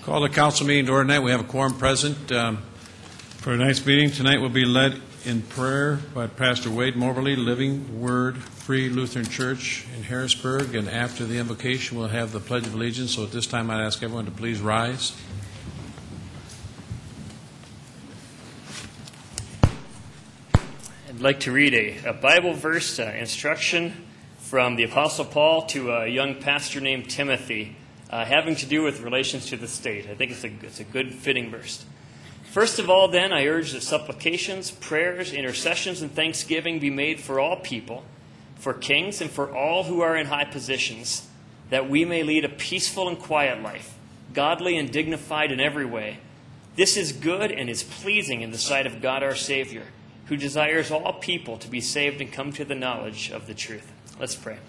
Call the council meeting to order tonight. We have a quorum present. For tonight's meeting, tonight will be led in prayer by Pastor Wade Moberly, Living Word Free Lutheran Church in Harrisburg. And after the invocation, we'll have the Pledge of Allegiance. So at this time, I'd ask everyone to please rise. I'd like to read a Bible verse instruction from the Apostle Paul to a young pastor named Timothy, having to do with relations to the state. I think it's a good fitting verse. First of all, then, I urge that supplications, prayers, intercessions, and thanksgiving be made for all people, for kings, and for all who are in high positions, that we may lead a peaceful and quiet life, godly and dignified in every way. This is good and is pleasing in the sight of God our Savior, who desires all people to be saved and come to the knowledge of the truth. Let's pray.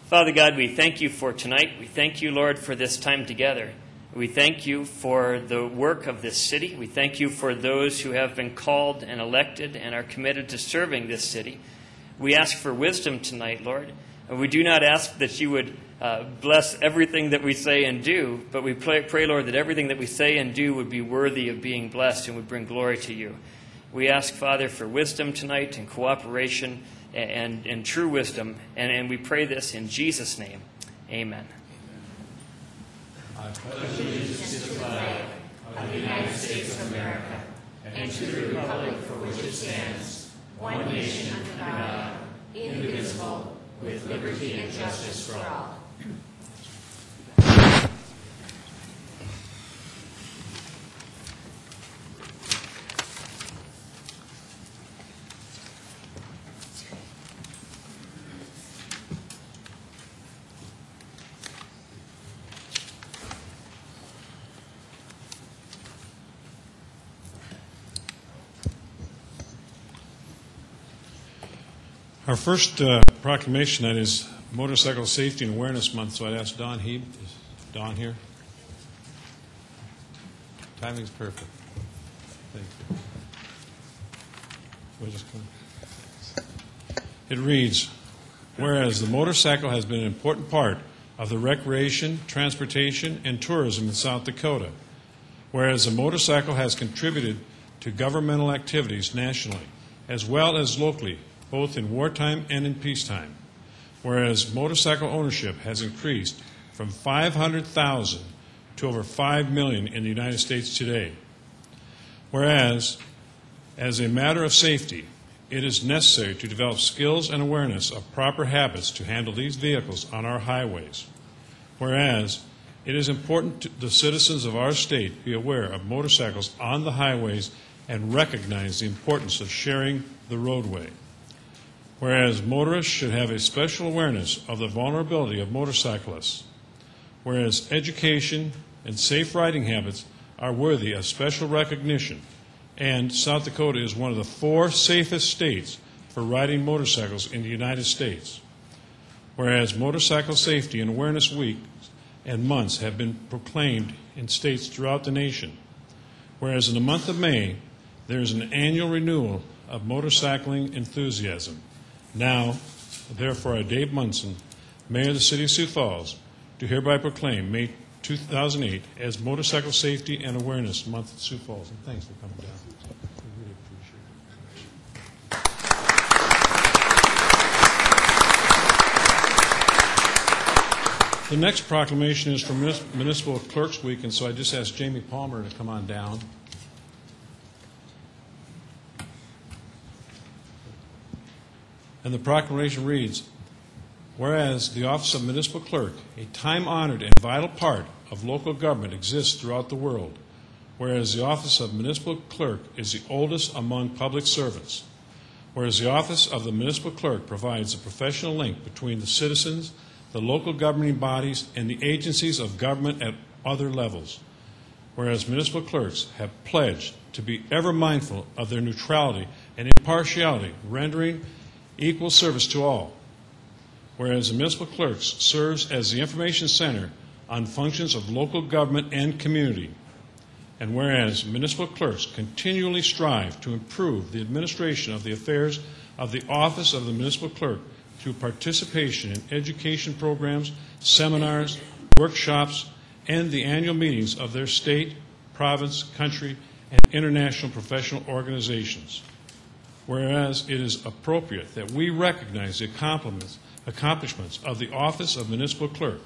Father God, we thank you for tonight. We thank you, Lord, for this time together. We thank you for the work of this city. We thank you for those who have been called and elected and are committed to serving this city. We ask for wisdom tonight, Lord. And we do not ask that you would bless everything that we say and do, but we pray, Lord, that everything that we say and do would be worthy of being blessed and would bring glory to you. We ask, Father, for wisdom tonight and cooperation and true wisdom, and we pray this in Jesus' name. Amen. I pledge allegiance to the flag of the United States of America and to the republic for which it stands, one nation under God, indivisible, with liberty and justice for all. Our first proclamation, that is Motorcycle Safety and Awareness Month, so I'd ask Don Heeb. Is Don here? Timing's perfect. Thank you. We'll just come. It reads, whereas the motorcycle has been an important part of the recreation, transportation, and tourism in South Dakota, whereas the motorcycle has contributed to governmental activities nationally, as well as locally, both in wartime and in peacetime, whereas motorcycle ownership has increased from 500,000 to over 5 million in the United States today. Whereas, as a matter of safety, it is necessary to develop skills and awareness of proper habits to handle these vehicles on our highways. Whereas, it is important that the citizens of our state be aware of motorcycles on the highways and recognize the importance of sharing the roadway. Whereas motorists should have a special awareness of the vulnerability of motorcyclists. Whereas education and safe riding habits are worthy of special recognition, and South Dakota is one of the 4 safest states for riding motorcycles in the United States. Whereas Motorcycle Safety and Awareness Weeks and months have been proclaimed in states throughout the nation. Whereas in the month of May, there is an annual renewal of motorcycling enthusiasm. Now, therefore, I, Dave Munson, Mayor of the City of Sioux Falls, do hereby proclaim May 2008 as Motorcycle Safety and Awareness Month at Sioux Falls. And thanks for coming down. We really appreciate it. The next proclamation is from Municipal Clerks Week, and so I just asked Jamie Palmer to come on down. And the proclamation reads, whereas the office of municipal clerk, a time-honored and vital part of local government, exists throughout the world, whereas the office of municipal clerk is the oldest among public servants, whereas the office of the municipal clerk provides a professional link between the citizens, the local governing bodies, and the agencies of government at other levels, whereas municipal clerks have pledged to be ever mindful of their neutrality and impartiality, rendering equal service to all, whereas the municipal clerks serves as the information center on functions of local government and community, and whereas municipal clerks continually strive to improve the administration of the affairs of the office of the municipal clerk through participation in education programs, seminars, workshops, and the annual meetings of their state, province, country, and international professional organizations. Whereas it is appropriate that we recognize the accomplishments of the Office of Municipal Clerk.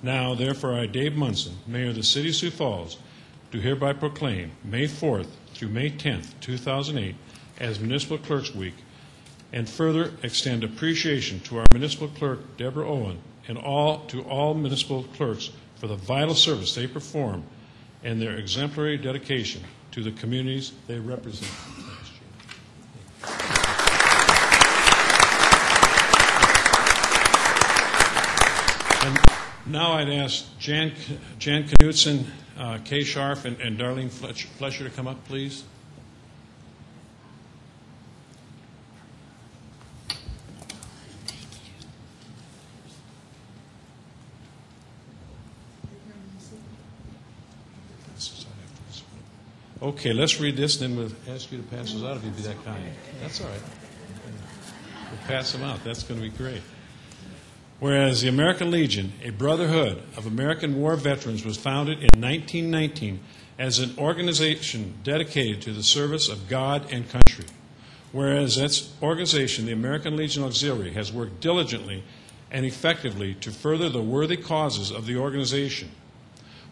Now, therefore, I, Dave Munson, Mayor of the City of Sioux Falls, do hereby proclaim May 4th through May 10th, 2008 as Municipal Clerks Week, and further extend appreciation to our Municipal Clerk, Deborah Owen, and to all municipal clerks for the vital service they perform and their exemplary dedication to the communities they represent. And now I'd ask Jan Knutson, Kay Scharf, and Darlene Flesher to come up, please. Okay, let's read this, and then we'll ask you to pass those out if you'd be that kind. That's all right. We'll pass them out. That's going to be great. Whereas the American Legion, a brotherhood of American war veterans, was founded in 1919 as an organization dedicated to the service of God and country. Whereas its organization, the American Legion Auxiliary, has worked diligently and effectively to further the worthy causes of the organization.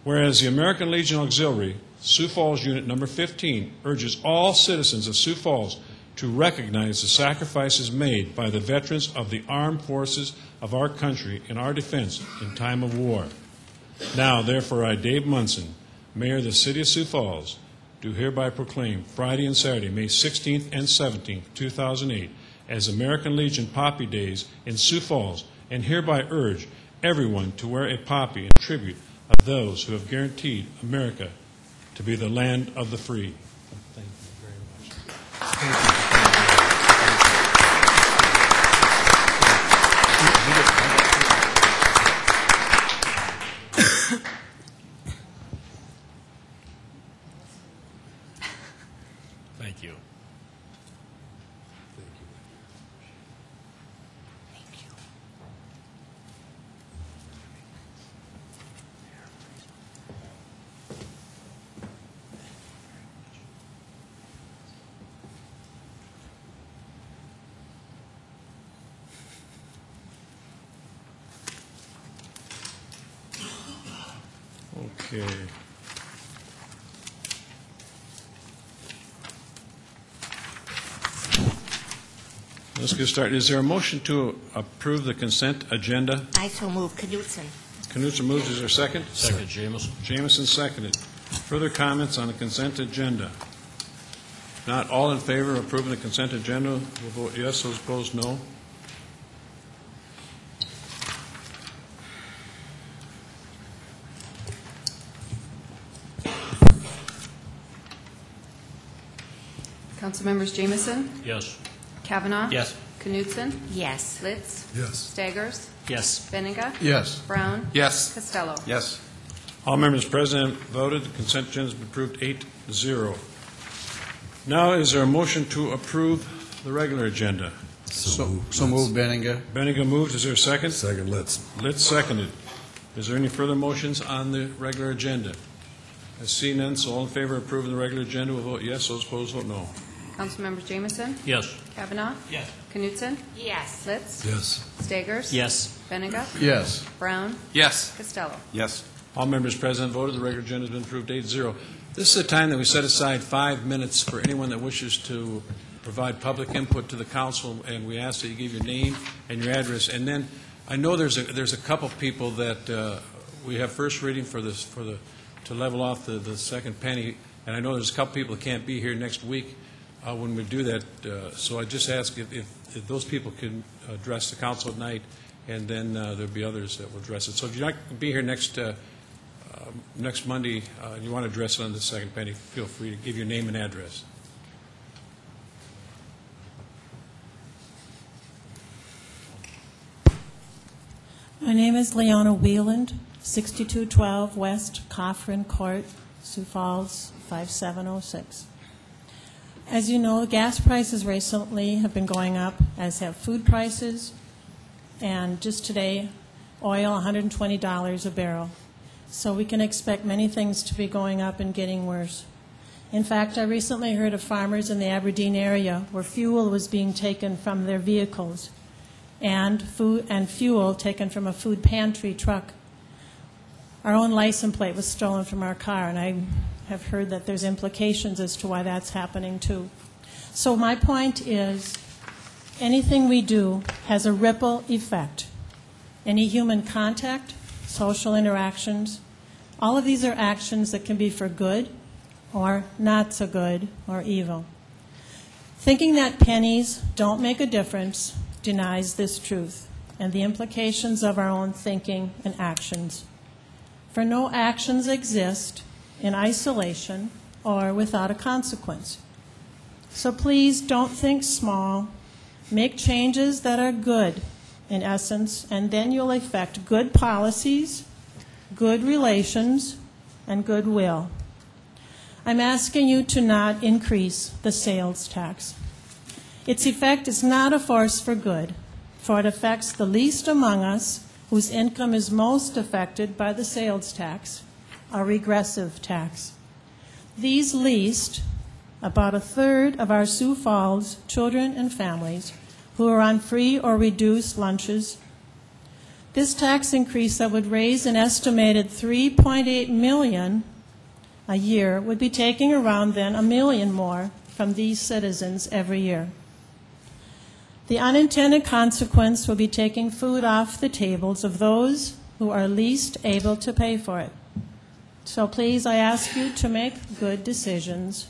Whereas the American Legion Auxiliary, Sioux Falls Unit Number 15, urges all citizens of Sioux Falls to recognize the sacrifices made by the veterans of the armed forces of our country in our defense in time of war. Now, therefore, I, Dave Munson, Mayor of the City of Sioux Falls, do hereby proclaim Friday and Saturday, May 16th and 17th, 2008, as American Legion Poppy Days in Sioux Falls, and hereby urge everyone to wear a poppy in tribute of those who have guaranteed America to be the land of the free. Thank you very much. Thank you. Thank you. Okay. Let's get started. Is there a motion to approve the consent agenda? I so move. Knutson. Knutson moves. Is there a second? Second, Jamison. Jamison seconded. Further comments on the consent agenda? If not, all in favor of approving the consent agenda will vote yes. Those opposed, no. Councilmembers Jamison, Yes. Kavanaugh. Yes. Knutson, Yes. Litz, Yes. Staggers, Yes. Benega, Yes. Brown, Yes. Costello. Yes. All members present voted. The consent agenda has been approved 8-0. Now, is there a motion to approve the regular agenda? So move, Benninga. Bennigan moves. Is there a second? Second, Litz. Litz seconded. Is there any further motions on the regular agenda? I see none, so all in favor of approving the regular agenda will vote yes. Those opposed vote no. Councilmembers Jamison, Yes. Kavanaugh. Yes. Knutson, Yes. Litz, Yes. Staggers. Yes. Benega, Yes. Brown, Yes. Costello. Yes. All members present voted. The regular agenda has been approved 8-0. This is the time that we set aside 5 minutes for anyone that wishes to provide public input to the council, and we ask that you give your name and your address. And then I know there's a couple people that we have first reading to level off the second penny, and I know there's a couple people that can't be here next week when we do that. So I just ask if those people can address the council at night, and then there'll be others that will address it. So if you're not going to be here next Monday, you want to address it on the second penny, feel free to give your name and address. My name is Leona Wieland, 6212 West Coffrin Court, Sioux Falls, 5706. As you know, gas prices recently have been going up, as have food prices, and just today, oil, $120 a barrel. so we can expect many things to be going up and getting worse. In fact, I recently heard of farmers in the Aberdeen area where fuel was being taken from their vehicles and fuel taken from a food pantry truck. Our own license plate was stolen from our car, and I have heard that there's implications as to why that's happening too. So my point is, anything we do has a ripple effect. Any human contact, social interactions, all of these are actions that can be for good or not so good or evil. Thinking that pennies don't make a difference denies this truth and the implications of our own thinking and actions. For no actions exist in isolation or without a consequence. So please don't think small. Make changes that are good in essence, and then you'll effect good policies, good relations, and goodwill. I'm asking you to not increase the sales tax. Its effect is not a force for good, for it affects the least among us whose income is most affected by the sales tax, a regressive tax. These least, about a third of our Sioux Falls children and families who are on free or reduced lunches. This tax increase that would raise an estimated $3.8 million a year would be taking around then $1 million more from these citizens every year. The unintended consequence will be taking food off the tables of those who are least able to pay for it. So please, I ask you to make good decisions,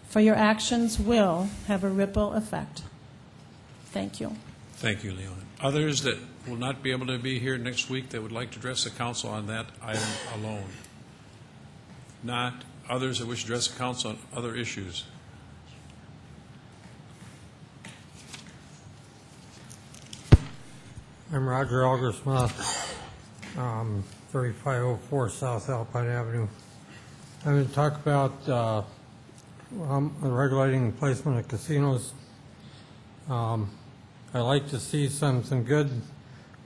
for your actions will have a ripple effect. Thank you. Thank you, Leon. Others that will not be able to be here next week that would like to address the council on that item alone? Not others that wish to address the council on other issues? I'm Roger Algersmith, 3504 South Alpine Avenue. I'm going to talk about regulating the placement of casinos. I like to see something good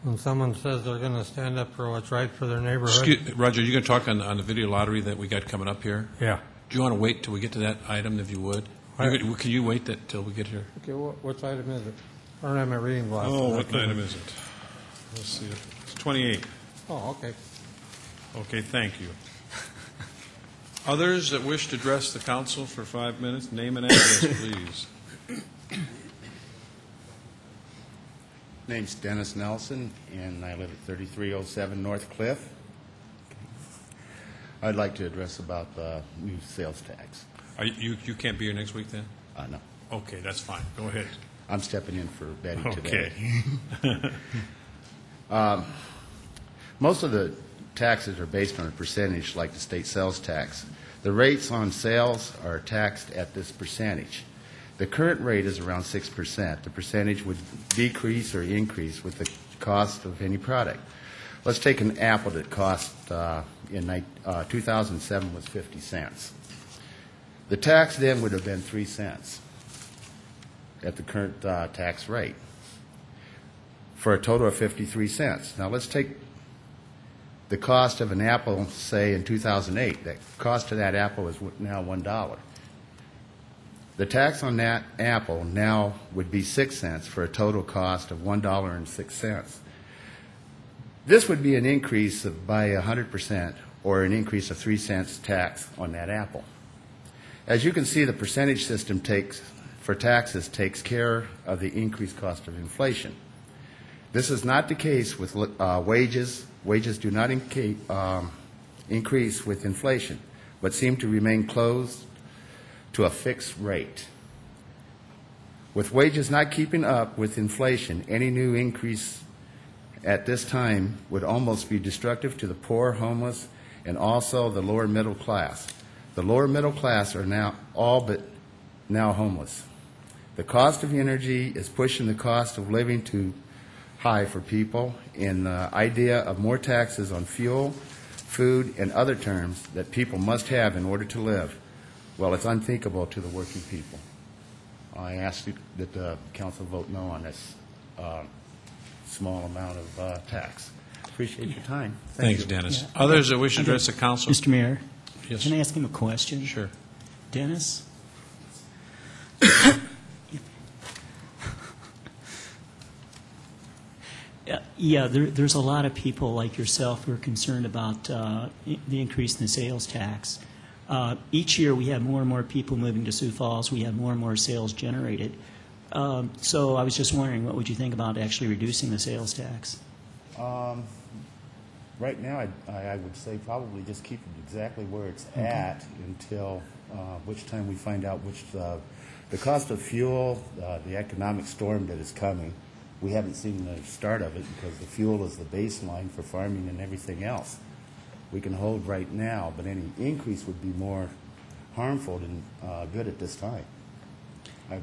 when someone says they're going to stand up for what's right for their neighborhood. Roger, you're going to talk on the video lottery that we got coming up here? Yeah. Do you want to wait till we get to that item, if you would? Can you wait till we get here? Okay, which item is it? I don't have my reading glasses. Oh, what item is it? Let's see. It's 28. Oh, okay. Okay, thank you. Others that wish to address the council for 5 minutes, name and address, please. Name's Dennis Nelson, and I live at 3307 North Cliff. I'd like to address about the new sales tax. You can't be here next week then? No. Okay, that's fine. Go ahead. I'm stepping in for Betty today. Okay. Most of the taxes are based on a percentage like the state sales tax. The rates on sales are taxed at this percentage. The current rate is around 6%. The percentage would decrease or increase with the cost of any product. Let's take an apple that cost in 2007 was 50 cents. The tax then would have been 3 cents at the current tax rate for a total of 53 cents. Now let's take the cost of an apple, say in 2008. The cost of that apple is now $1. The tax on that apple now would be 6 cents for a total cost of $1.06. This would be an increase by 100% or an increase of 3 cents tax on that apple. As you can see, the percentage system for taxes takes care of the increased cost of inflation. This is not the case with wages. Wages do not increase with inflation, but seem to remain close to a fixed rate. With wages not keeping up with inflation, any new increase at this time would almost be destructive to the poor, homeless, and also the lower middle class. The lower middle class are now all but now homeless. The cost of energy is pushing the cost of living too high for people, and the idea of more taxes on fuel, food, and other terms that people must have in order to live, well, it's unthinkable to the working people. I ask that the council vote no on this small amount of tax Appreciate your time. Thanks, you. Dennis. Yeah. Others that wish to address the council? Mr. Mayor, Yes. can I ask him a question? Sure. Dennis? Yeah, there's a lot of people like yourself who are concerned about the increase in the sales tax. Each year we have more and more people moving to Sioux Falls. We have more and more sales generated. So I was just wondering, what would you think about actually reducing the sales tax? Right now, I would say probably just keep it exactly where it's at until which time we find out which the cost of fuel, the economic storm that is coming. We haven't seen the start of it because the fuel is the baseline for farming and everything else. We can hold right now, but any increase would be more harmful than good at this time.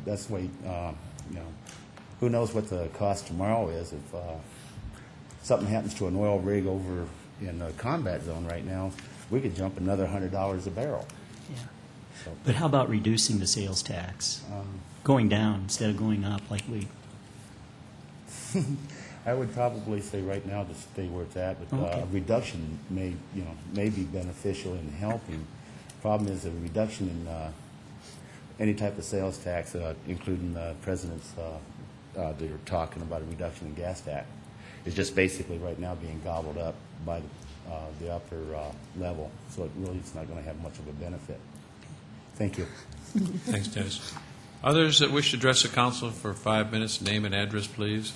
That's the way, who knows what the cost tomorrow is. If something happens to an oil rig over in the combat zone right now, we could jump another $100 a barrel. Yeah. So, But how about reducing the sales tax? Going down instead of going up like we... I would probably say right now to stay where it's at, but Okay. a reduction may be beneficial in helping. Problem is a reduction in any type of sales tax, including the president's, they're talking about a reduction in gas tax. It's just basically right now being gobbled up by the upper level, so it really is not going to have much of a benefit. Thank you. Thanks, Dennis. Others that wish to address the council for 5 minutes, name and address, please.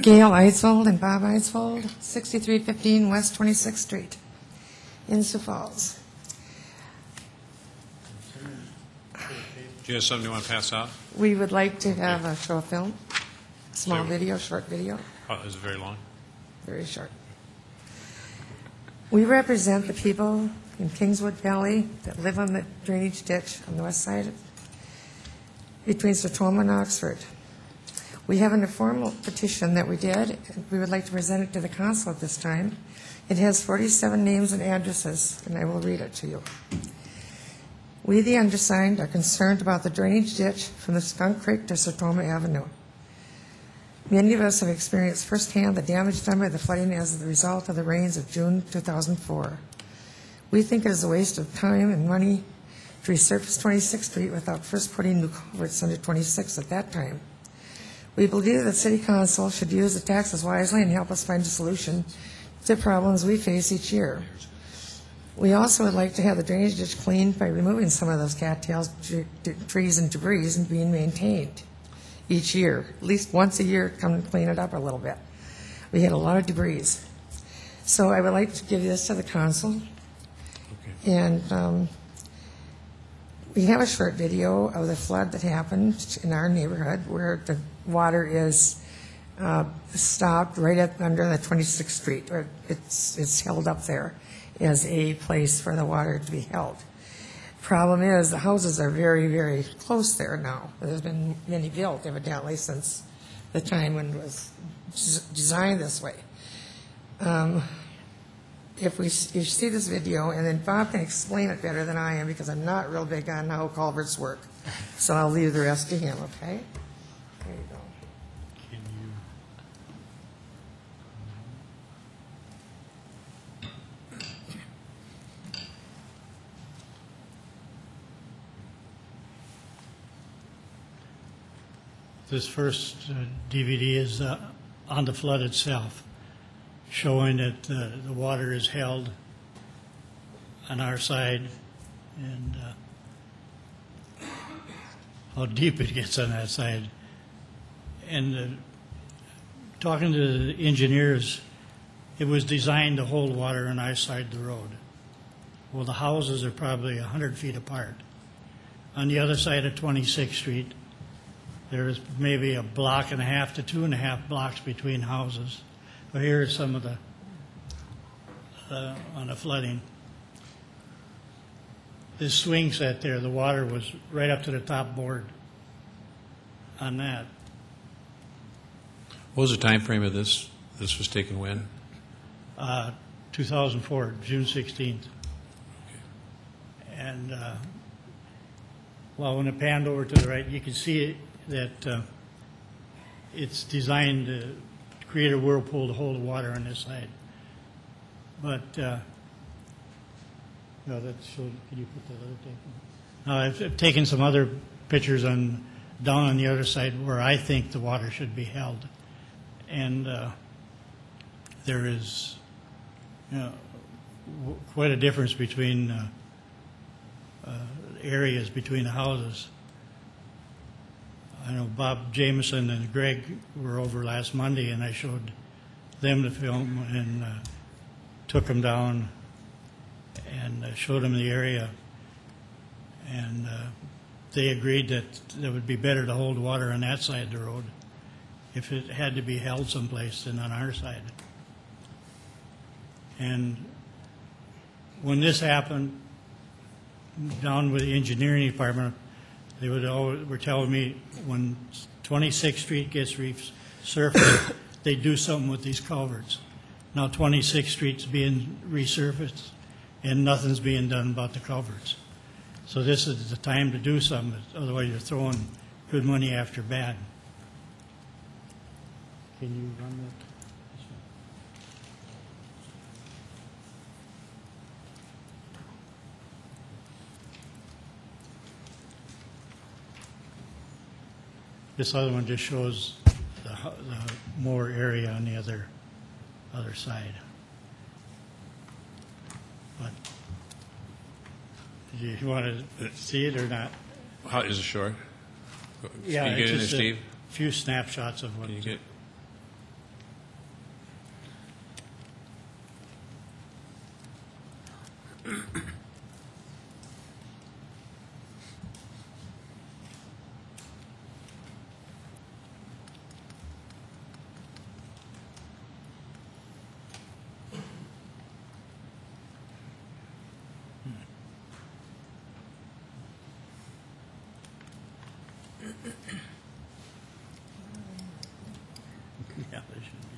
Gail Eidsvold and Bob Eidsvold, 6315 West 26th Street in Sioux Falls. Do you have something you want to pass out? We would like to have a show film, small Sure. video, short video, Oh, is it very long? very short. We represent the people in Kingswood Valley that live on the drainage ditch on the west side between Sertoma and Oxford. We have an informal petition that we did, and we would like to present it to the council at this time. It has 47 names and addresses, and I will read it to you. We, the undersigned, are concerned about the drainage ditch from the Skunk Creek to Sertoma Avenue. Many of us have experienced firsthand the damage done by the flooding as a result of the rains of June 2004. We think it is a waste of time and money to resurface 26th Street without first putting new culverts under 26 at that time. We believe that City Council should use the taxes wisely and help us find a solution to the problems we face each year. We also would like to have the drainage ditch cleaned by removing some of those cattails, trees, and debris and being maintained each year. At least once a year, come and clean it up a little bit. We had a lot of debris. So I would like to give this to the council. Okay. And we have a short video of the flood that happened in our neighborhood where the water is stopped right up under the 26th Street, or it's held up there as a place for the water to be held. Problem is, the houses are very, very close there now. There's been many built, evidently, since the time when it was designed this way. If you see this video, and then Bob can explain it better than I am, because I'm not real big on how culverts work. So I'll leave the rest to him, okay? There you go. This first DVD is on the flood itself, showing that the water is held on our side and how deep it gets on that side. And talking to the engineers, it was designed to hold water on our side of the road. Well, the houses are probably 100 feet apart. On the other side of 26th Street, there's maybe a block and a half to 2.5 blocks between houses. Well, here are some of the on the flooding. This swing set there, the water was right up to the top board on that. What was the time frame of this? This was taken when? 2004, June 16th. And Well, when it panned over to the right, you can see that it's designed to create a whirlpool to hold the water on this side. But, no, that showed, can you put that other tape in? Now, I've taken some other pictures down on the other side where I think the water should be held. And there is quite a difference between areas between the houses. I know Bob Jameson and Greg were over last Monday, and I showed them the film and took them down and showed them the area. And they agreed that it would be better to hold water on that side of the road if it had to be held someplace than on our side. And when this happened, down with the engineering department, they were telling me when 26th Street gets resurfaced, they do something with these culverts. Now 26th Street's being resurfaced, and nothing's being done about the culverts. So this is the time to do something, otherwise you're throwing good money after bad. Can you run that? This other one just shows the more area on the other side. But do you want to see it or not? How is it short? Yeah, Can you get in there, just Steve? a few snapshots of what. Can you get? Yeah, there should be.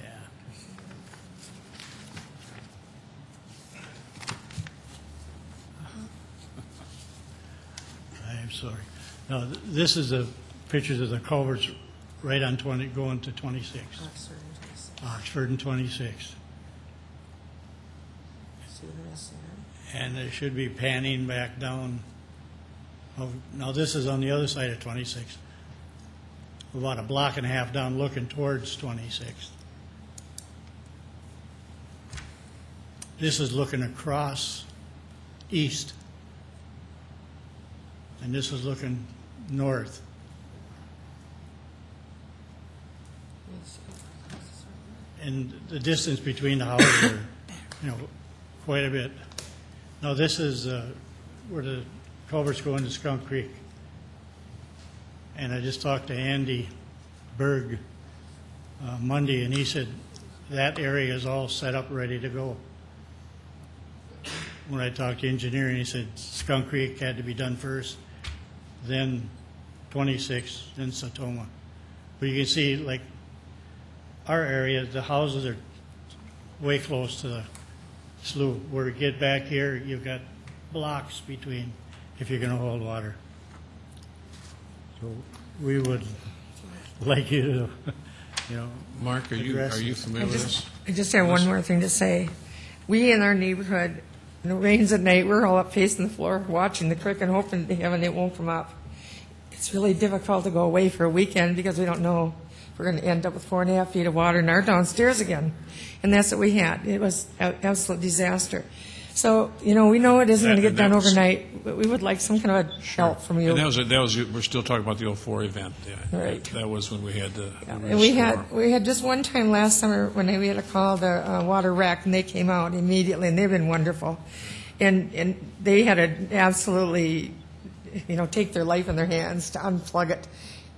Yeah. I'm sorry. Now, this is the pictures of the culverts right on 20, going to 26. Oxford and 26. And they should be panning back down. Now this is on the other side of 26. About a block and a half down looking towards 26. This is looking across east. And this is looking north. And the distance between the houses are, quite a bit. Now this is where the culverts go into Skunk Creek. And I just talked to Andy Berg Monday, and he said that area is all set up, ready to go. When I talked to engineering, he said Skunk Creek had to be done first, then 26, then Satoma. But you can see, like, our area, the houses are way close to the slough. Where we get back here, you've got blocks between if you're going to hold water. So we would like you to, Mark, are you familiar with this? I just have one more thing to say. We in our neighborhood, when it rains at night, we're all up facing the floor watching the creek and hoping to heaven it won't come up. It's really difficult to go away for a weekend because we don't know if we're going to end up with 4.5 feet of water in our downstairs again. And that's what we had. It was an absolute disaster. So, we know it isn't going to get done overnight, but we would like some kind of help from you. And that was we're still talking about the 04 event. Yeah. Right. That was when we had the And we had just one time last summer when we had to call the water rec, and they came out immediately, and they've been wonderful. And they had to absolutely, take their life in their hands to unplug it.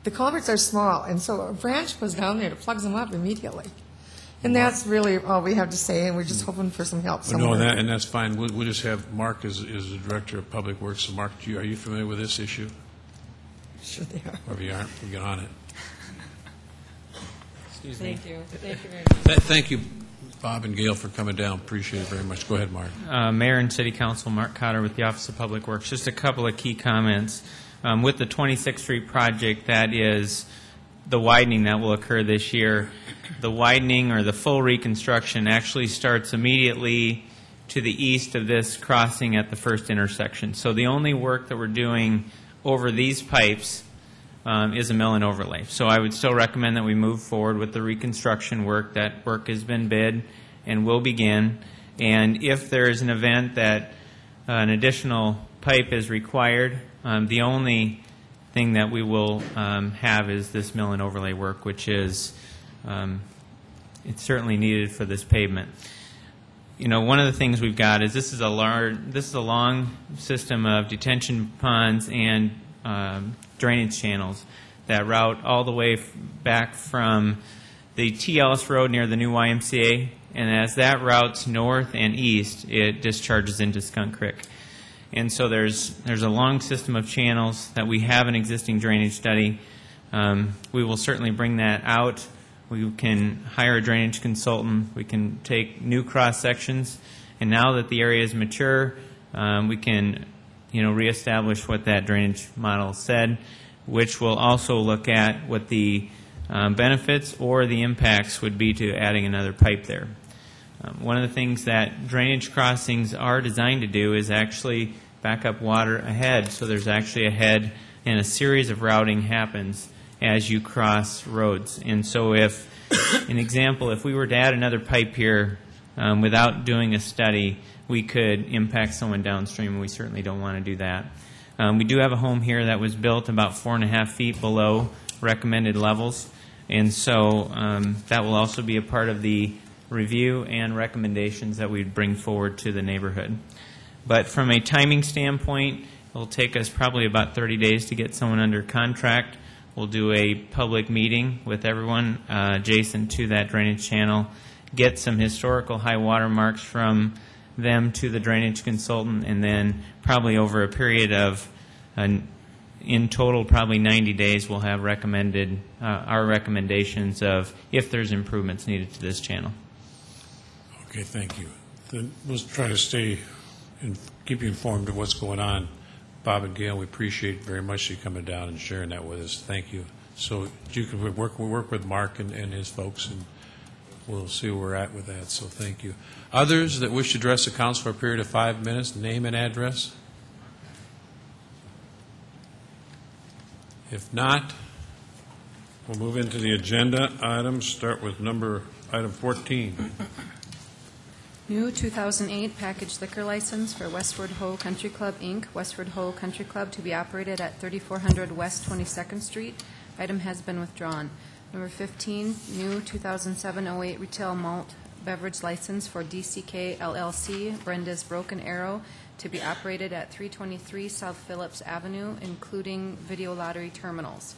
The culverts are small, and so a branch goes down there to plug them up immediately. And that's really all we have to say, and we're just hoping for some help somewhere. No, and that's fine. We'll just have Mark as the Director of Public Works. So, Mark, are you familiar with this issue? Sure they are. Or if you aren't, we'll get on it. Excuse me. Thank you. Thank you very much. Thank you. Bob and Gail for coming down. Appreciate it very much. Go ahead, Mark. Mayor and City Council, Mark Cotter with the Office of Public Works. Just a couple of key comments. With the 26th Street project, that is the widening that will occur this year. The widening or the full reconstruction actually starts immediately to the east of this crossing at the first intersection. So the only work that we're doing over these pipes is a mill and overlay. So I would still recommend that we move forward with the reconstruction work. That work has been bid and will begin. And if there is an event that an additional pipe is required, the only thing that we will have is this mill and overlay work, which is it's certainly needed for this pavement. You know, one of the things we've got is this is a long system of detention ponds and drainage channels that route all the way back from the T. Ellis Road near the new YMCA, and as that routes north and east, it discharges into Skunk Creek. And so there's a long system of channels that we have an existing drainage study. We will certainly bring that out. We can hire a drainage consultant. We can take new cross sections, and now that the area is mature, we can, reestablish what that drainage model said, which will also look at what the benefits or the impacts would be to adding another pipe there. One of the things that drainage crossings are designed to do is actually back up water ahead, so there's actually a head and a series of routing happens as you cross roads. And so if, an example, if we were to add another pipe here without doing a study, we could impact someone downstream, and we certainly don't want to do that. We do have a home here that was built about 4.5 feet below recommended levels, and so that will also be a part of the review and recommendations that we'd bring forward to the neighborhood. But from a timing standpoint, it will take us probably about 30 days to get someone under contract. We'll do a public meeting with everyone adjacent to that drainage channel, get some historical high water marks from them to the drainage consultant, and then probably over a period of, in total, probably 90 days, we'll have recommended our recommendations of if there's improvements needed to this channel. Okay, thank you. Then we'll try to stay and keep you informed of what's going on. Bob and Gail, we appreciate very much you coming down and sharing that with us. Thank you. So you can work with Mark and his folks, and we'll see where we're at with that. So thank you. Others that wish to address the council for a period of 5 minutes, name and address. If not, we'll move into the agenda items. Start with item 14. New 2008 packaged liquor license for Westward Ho Country Club, Inc., Westward Ho Country Club, to be operated at 3400 West 22nd Street. Item has been withdrawn. Number 15, new 2007-08 retail malt beverage license for DCK LLC, Brenda's Broken Arrow, to be operated at 323 South Phillips Avenue, including video lottery terminals.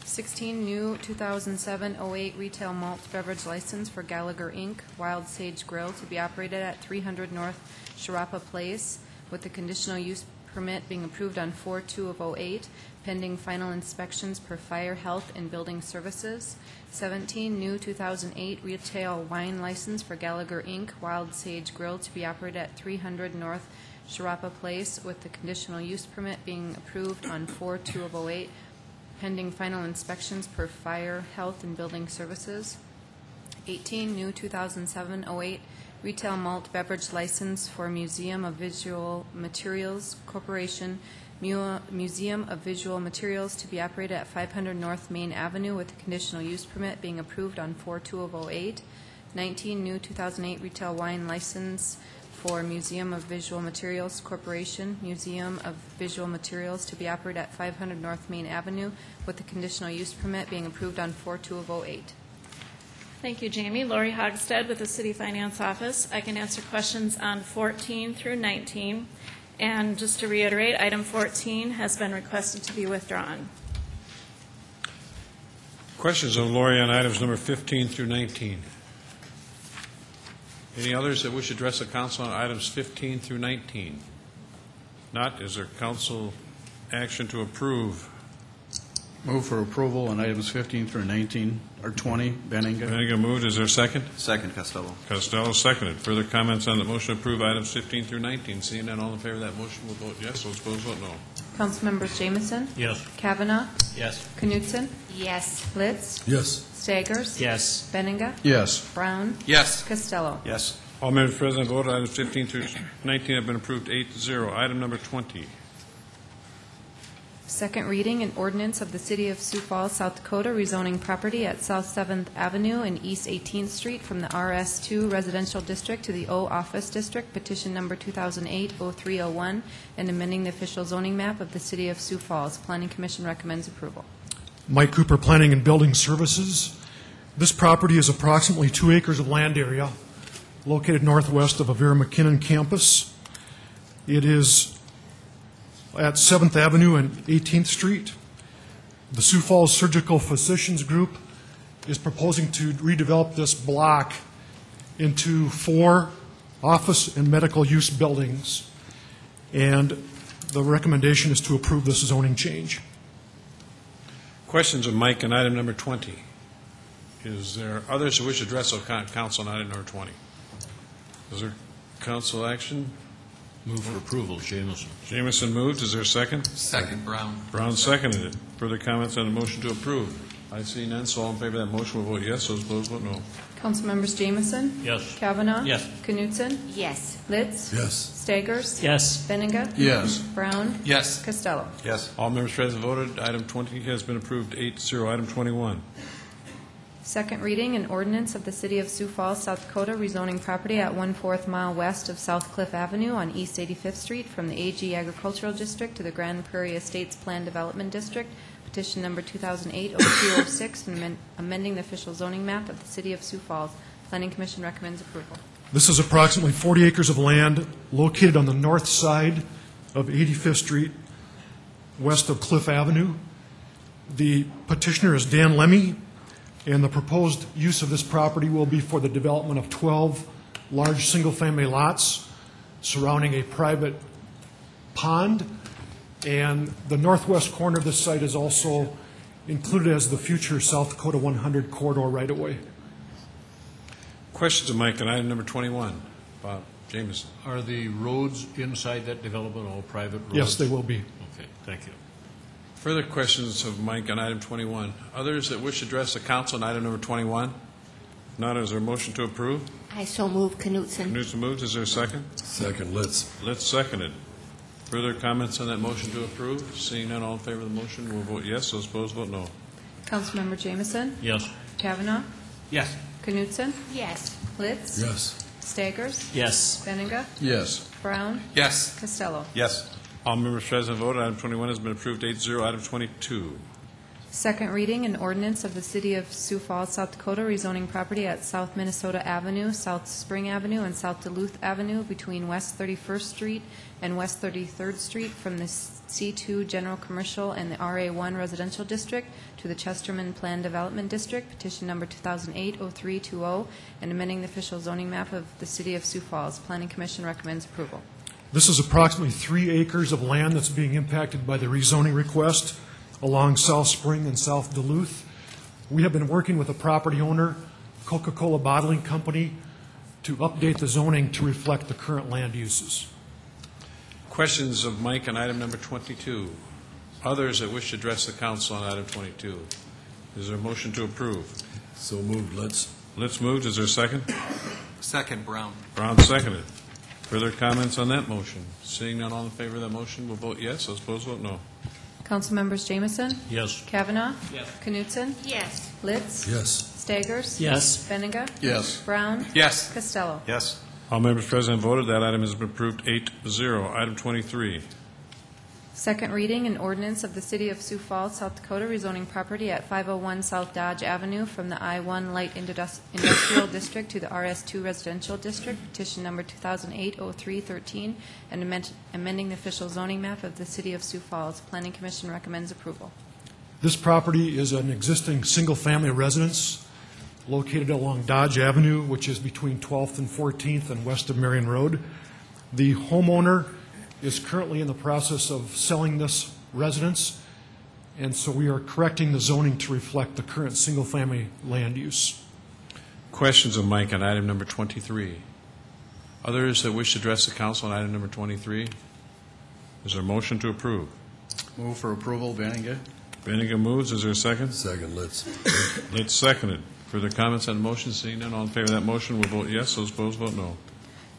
16, new 2007-08 retail malt beverage license for Gallagher, Inc., Wild Sage Grill, to be operated at 300 North Sharapa Place, with the conditional use permit being approved on 4/2/08, pending final inspections per Fire, Health, and Building Services. 17, new 2008 retail wine license for Gallagher, Inc., Wild Sage Grill, to be operated at 300 North Sharapa Place, with the conditional use permit being approved on 4/2/08, pending final inspections per Fire, Health, and Building Services. 18, new 2007-08 retail malt beverage license for Museum of Visual Materials Corporation, Museum of Visual Materials, to be operated at 500 North Main Avenue, with a conditional use permit being approved on 4/2/08. 19, new 2008 retail wine license for Museum of Visual Materials Corporation, Museum of Visual Materials, to be operated at 500 North Main Avenue, with the conditional use permit being approved on 4/2/08. Thank you, Jamie. Lori Hogstead with the City Finance Office. I can answer questions on 14 through 19. And just to reiterate, item 14 has been requested to be withdrawn. Questions of Lori on items number 15 through 19. Any others that wish to address the council on items 15 through 19? Not, is there council action to approve Move for approval on items 15 through 19, or 20, Benninga. Benninga moved. Is there a second? Second, Costello. Costello seconded. Further comments on the motion to approve items 15 through 19? Seeing none, all in favor of that motion will vote yes. Those opposed, vote no. Councilmembers Jamison? Yes. Kavanaugh? Yes. Knutson? Yes. Litz? Yes. Staggers? Yes. Benninga? Yes. Brown? Yes. Costello? Yes. All members present voted. Items 15 through 19 have been approved 8-0. Item number 20. Second reading, an ordinance of the City of Sioux Falls, South Dakota, rezoning property at South 7th Avenue and East 18th Street from the RS2 Residential District to the O Office District, petition number 2008-0301, and amending the official zoning map of the City of Sioux Falls. Planning Commission recommends approval. Mike Cooper, Planning and Building Services. This property is approximately 2 acres of land area located northwest of Avera McKinnon campus. It is at 7th Avenue and 18th Street. The Sioux Falls Surgical Physicians Group is proposing to redevelop this block into 4 office and medical use buildings, and the recommendation is to approve this zoning change. Questions of Mike on item number 20? Is there others who wish to address the council on item number 20? Is there council action? Move for approval, Jamison. Jamison moved. Is there a second? Second, Brown. Brown seconded it. Further comments on the motion to approve? I see none, so all in favor of that motion will vote yes. Those opposed, vote no. Councilmembers Jamison? Yes. Kavanaugh? Yes. Knutson? Yes. Litz? Yes. Staggers? Yes. Benninga? Yes. Brown? Yes. Costello? Yes. All members present voted. Item 20 has been approved 8-0. Item 21. Second reading, an ordinance of the City of Sioux Falls, South Dakota, rezoning property at 1/4 mile west of South Cliff Avenue on East 85th Street from the AG Agricultural District to the Grand Prairie Estates Plan Development District, petition number 2008-0206, and amending the official zoning map of the City of Sioux Falls. Planning Commission recommends approval. This is approximately 40 acres of land located on the north side of 85th Street, west of Cliff Avenue. The petitioner is Dan Lemmy, and the proposed use of this property will be for the development of 12 large single-family lots surrounding a private pond. And the northwest corner of this site is also included as the future South Dakota 100 corridor right-of-way. Questions of Mike on item number 21. Bob Jamison. Are the roads inside that development all private roads? Yes, they will be. Okay, thank you. Further questions of Mike on item 21. Others that wish to address the council on item number 21? None. Is there a motion to approve? I so move. Knutson? Knutson moved. Is there a second? Second, Litz. Litz seconded. Further comments on that motion to approve? Seeing none, all in favor of the motion will vote yes. Those opposed, vote no. Councilmember Jamison? Yes. Kavanaugh? Yes. Knutson? Yes. Litz? Yes. Staggers? Yes. Benninga? Yes. Brown? Yes. Costello? Yes. All members present voted. Item 21 has been approved 8-0. Item 22. Second reading, an ordinance of the City of Sioux Falls, South Dakota, rezoning property at South Minnesota Avenue, South Spring Avenue, and South Duluth Avenue between West 31st Street and West 33rd Street from the C2 General Commercial and the RA1 Residential District to the Chesterman Plan Development District, petition number 2008-0320, and amending the official zoning map of the City of Sioux Falls. Planning Commission recommends approval. This is approximately 3 acres of land that's being impacted by the rezoning request along South Spring and South Duluth. We have been working with the property owner, Coca-Cola Bottling Company, to update the zoning to reflect the current land uses. Questions of Mike on item number 22. Others that wish to address the council on item 22. Is there a motion to approve? So moved, Litz. Litz moved. Is there a second? Second, Brown. Brown seconded. Further comments on that motion? Seeing none, all in favor of that motion will vote yes. Those opposed, vote no. Councilmembers Jamison? Yes. Kavanaugh? Yes. Knutson? Yes. Litz? Yes. Staggers? Yes. Benninga? Yes. Brown? Yes. Costello? Yes. All members present voted. That item has been approved 8-0. Item 23. Second reading, an ordinance of the City of Sioux Falls, South Dakota, rezoning property at 501 South Dodge Avenue from the I-1 Light Industrial District to the RS2 Residential District, petition number 2008-0313, and amending the official zoning map of the City of Sioux Falls. Planning Commission recommends approval. This property is an existing single-family residence located along Dodge Avenue, which is between 12th and 14th and west of Marion Road. The homeowner is currently in the process of selling this residence and so we are correcting the zoning to reflect the current single-family land use. Questions of Mike on item number 23? Others that wish to address the council on item number 23? Is there a motion to approve? Move for approval, Benninga. Benninga moves. Is there a second? Second, Litz. Litz seconded. Further comments on the motion? Seeing none, all in favor of that motion will vote yes. Those opposed, vote no.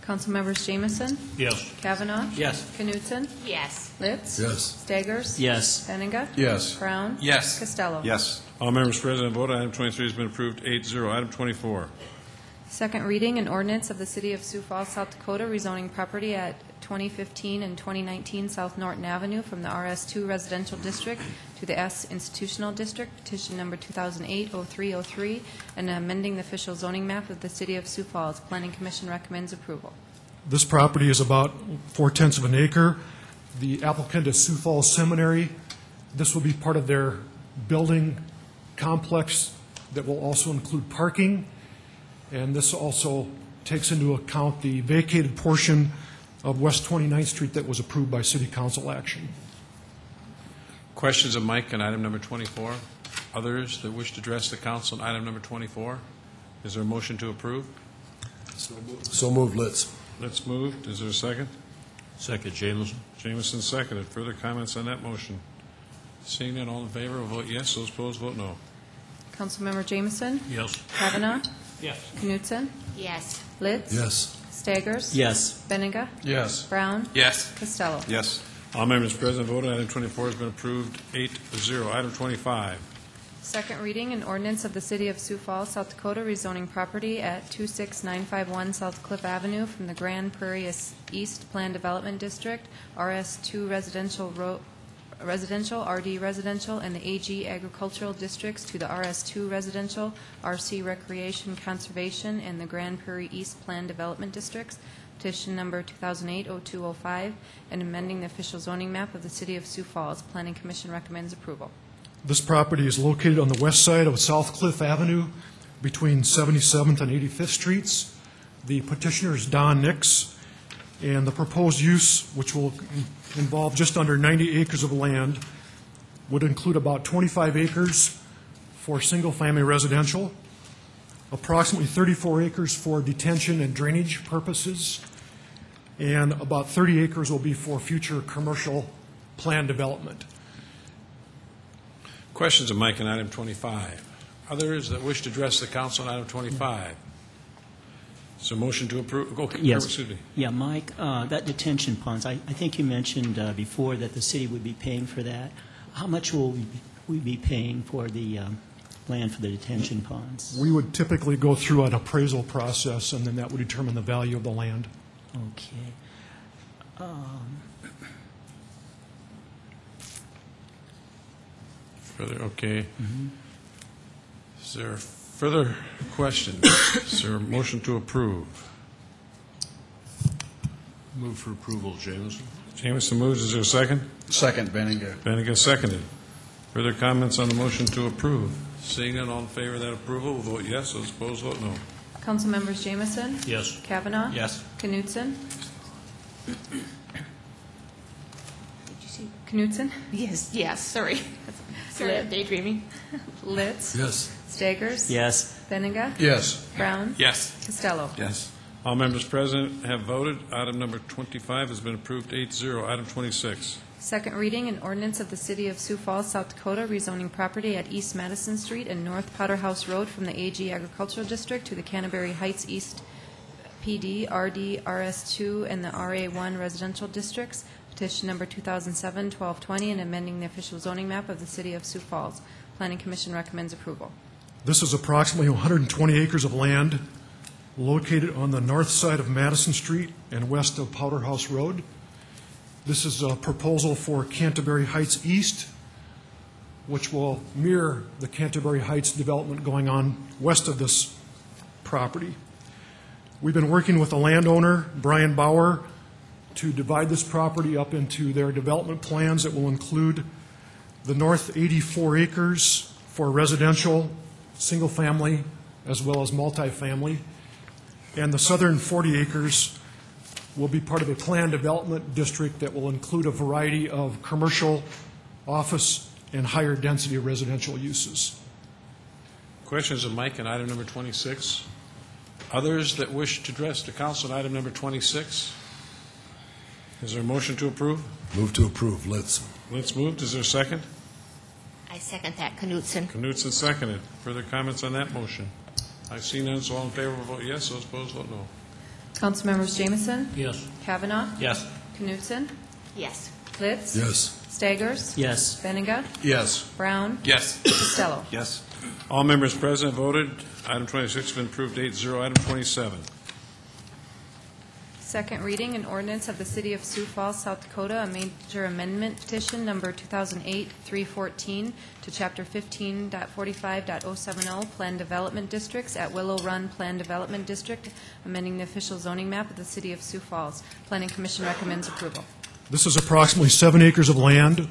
Councilmembers Jamison? Yes. Kavanaugh? Yes. Knutson? Yes. Litz? Yes. Staggers? Yes. Benninga? Yes. Brown? Yes. Costello? Yes. All members present voted. Item 23 has been approved 8-0. Item 24. Second reading, an ordinance of the City of Sioux Falls, South Dakota, rezoning property at 2015 and 2019 South Norton Avenue from the RS2 Residential District to the S Institutional District, petition number 2008-0303, and amending the official zoning map of the City of Sioux Falls. Planning Commission recommends approval. This property is about 4/10 of an acre. The applicant is Sioux Falls Seminary. This will be part of their building complex that will also include parking. And this also takes into account the vacated portion of West 29th Street that was approved by City Council action. Questions of Mike on item number 24? Others that wish to address the council on item number 24? Is there a motion to approve? So moved, Litz. Let's move. Is there a second? Second, Jamison. Jamison seconded. Further comments on that motion? Seeing none, all in favor will vote yes. Those opposed, vote no. Councilmember Jamison? Yes. Kavanaugh? Yes. Knutson? Yes. Litz? Yes. Staggers? Yes. Benninga? Yes. Brown? Yes. Costello? Yes. All members present voted. Item 24 has been approved 8-0. Item 25. Second reading, an ordinance of the City of Sioux Falls, South Dakota, rezoning property at 26951 South Cliff Avenue from the Grand Prairie East Plan Development District, RS2 Residential, RD Residential, and the AG Agricultural Districts to the RS2 Residential, RC Recreation Conservation, and the Grand Prairie East Plan Development Districts, petition number 2008-0205, and amending the official zoning map of the City of Sioux Falls. Planning Commission recommends approval. This property is located on the west side of South Cliff Avenue between 77th and 85th Streets. The petitioner is Don Nix, and the proposed use, which will involve just under 90 acres of land, would include about 25 acres for single-family residential, approximately 34 acres for detention and drainage purposes, and about 30 acres will be for future commercial plan development. Questions of Mike on item 25? Others that wish to address the council on item 25? So motion to approve? Okay, Yes. excuse me. Yeah, Mike, that detention ponds, I think you mentioned before that the city would be paying for that. How much will we be paying for the land for the detention ponds? We would typically go through an appraisal process, and then that would determine the value of the land. Okay. Further, okay. Is there further questions? Is there a motion to approve? Move for approval, Jamison. Jameson moves. Is there a second? Second, Benninga. Benninga seconded. Further comments on the motion to approve? Seeing none, all in favor of that approval will vote yes. Those opposed, vote no. Councilmembers Jamison? Yes. Kavanaugh? Yes. Knutson? Knutson? Yes, sorry. Sorry, I'm daydreaming. Litz? Yes. Staggers? Yes. Benninga? Yes. Brown? Yes. Costello? Yes. All members present have voted. Item number 25 has been approved 8-0. Item 26. Second reading, an ordinance of the City of Sioux Falls, South Dakota, rezoning property at East Madison Street and North Powderhouse Road from the AG Agricultural District to the Canterbury Heights East PD, RD, RS2, and the RA1 residential districts. Petition number 2007-1220, and amending the official zoning map of the City of Sioux Falls. Planning Commission recommends approval. This is approximately 120 acres of land located on the north side of Madison Street and west of Powderhouse Road. This is a proposal for Canterbury Heights East, which will mirror the Canterbury Heights development going on west of this property. We've been working with the landowner, Brian Bauer, to divide this property up into their development plans that will include the north 84 acres for residential, single-family, as well as multifamily, and the southern 40 acres will be part of a planned development district that will include a variety of commercial, office, and higher density residential uses. Questions of Mike on item number 26? Others that wish to address the council on item number 26? Is there a motion to approve? Move to approve, Litz. Litz moved. Is there a second? I second that, Knutson. Knutson seconded. Further comments on that motion? I see none, so all in favor will vote yes, those opposed vote no. Councilmembers Jamison? Yes. Kavanaugh? Yes. Knutson? Yes. Litz? Yes. Staggers? Yes. Benega? Yes. Brown? Yes. Costello? Yes. All members present voted. Item 26 has been approved 8-0. Item 27. Second reading, an ordinance of the City of Sioux Falls, South Dakota, a major amendment petition number 2008-314 to Chapter 15.45.070 Plan Development Districts at Willow Run Plan Development District, amending the official zoning map of the City of Sioux Falls. Planning Commission recommends approval. This is approximately 7 acres of land.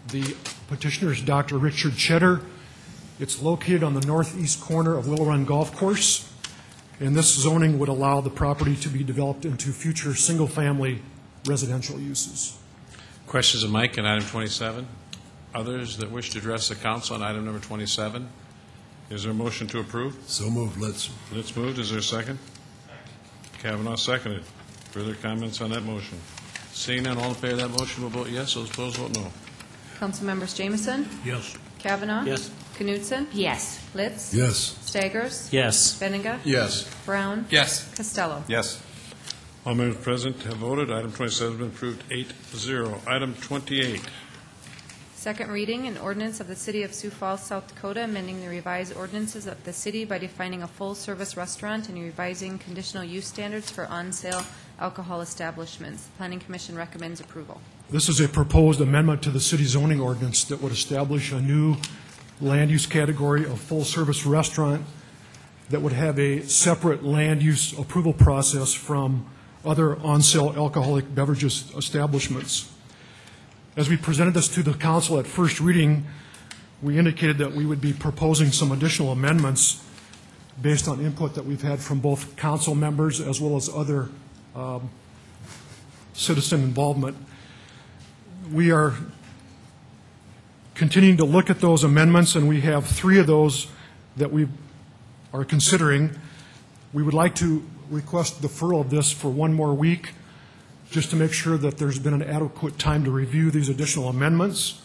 The petitioner is Dr. Richard Cheddar. It's located on the northeast corner of Willow Run Golf Course, and this zoning would allow the property to be developed into future single-family residential uses. Questions of Mike on item 27? Others that wish to address the council on item number 27? Is there a motion to approve? So moved, Litz. Litz moved. Is there a second? Kavanaugh seconded. Further comments on that motion? Seeing none, all in favor of that motion will vote yes. Those opposed vote no. Councilmembers Jamison? Yes. Kavanaugh? Yes. Knutson? Yes. Litz? Yes. Staggers? Yes. Benega? Yes. Brown? Yes. Costello? Yes. All members present have voted. Item 27 has been approved 8-0. Item 28. Second reading, an ordinance of the City of Sioux Falls, South Dakota, amending the revised ordinances of the city by defining a full-service restaurant and revising conditional use standards for on-sale alcohol establishments. The Planning Commission recommends approval. This is a proposed amendment to the city zoning ordinance that would establish a new land use category of full-service restaurant that would have a separate land use approval process from other on-sale alcoholic beverages establishments. As we presented this to the council at first reading, we indicated that we would be proposing some additional amendments based on input that we've had from both council members as well as other citizen involvement. We are continuing to look at those amendments, and we have 3 of those that we are considering. We would like to request deferral of this for 1 more week, just to make sure that there's been an adequate time to review these additional amendments.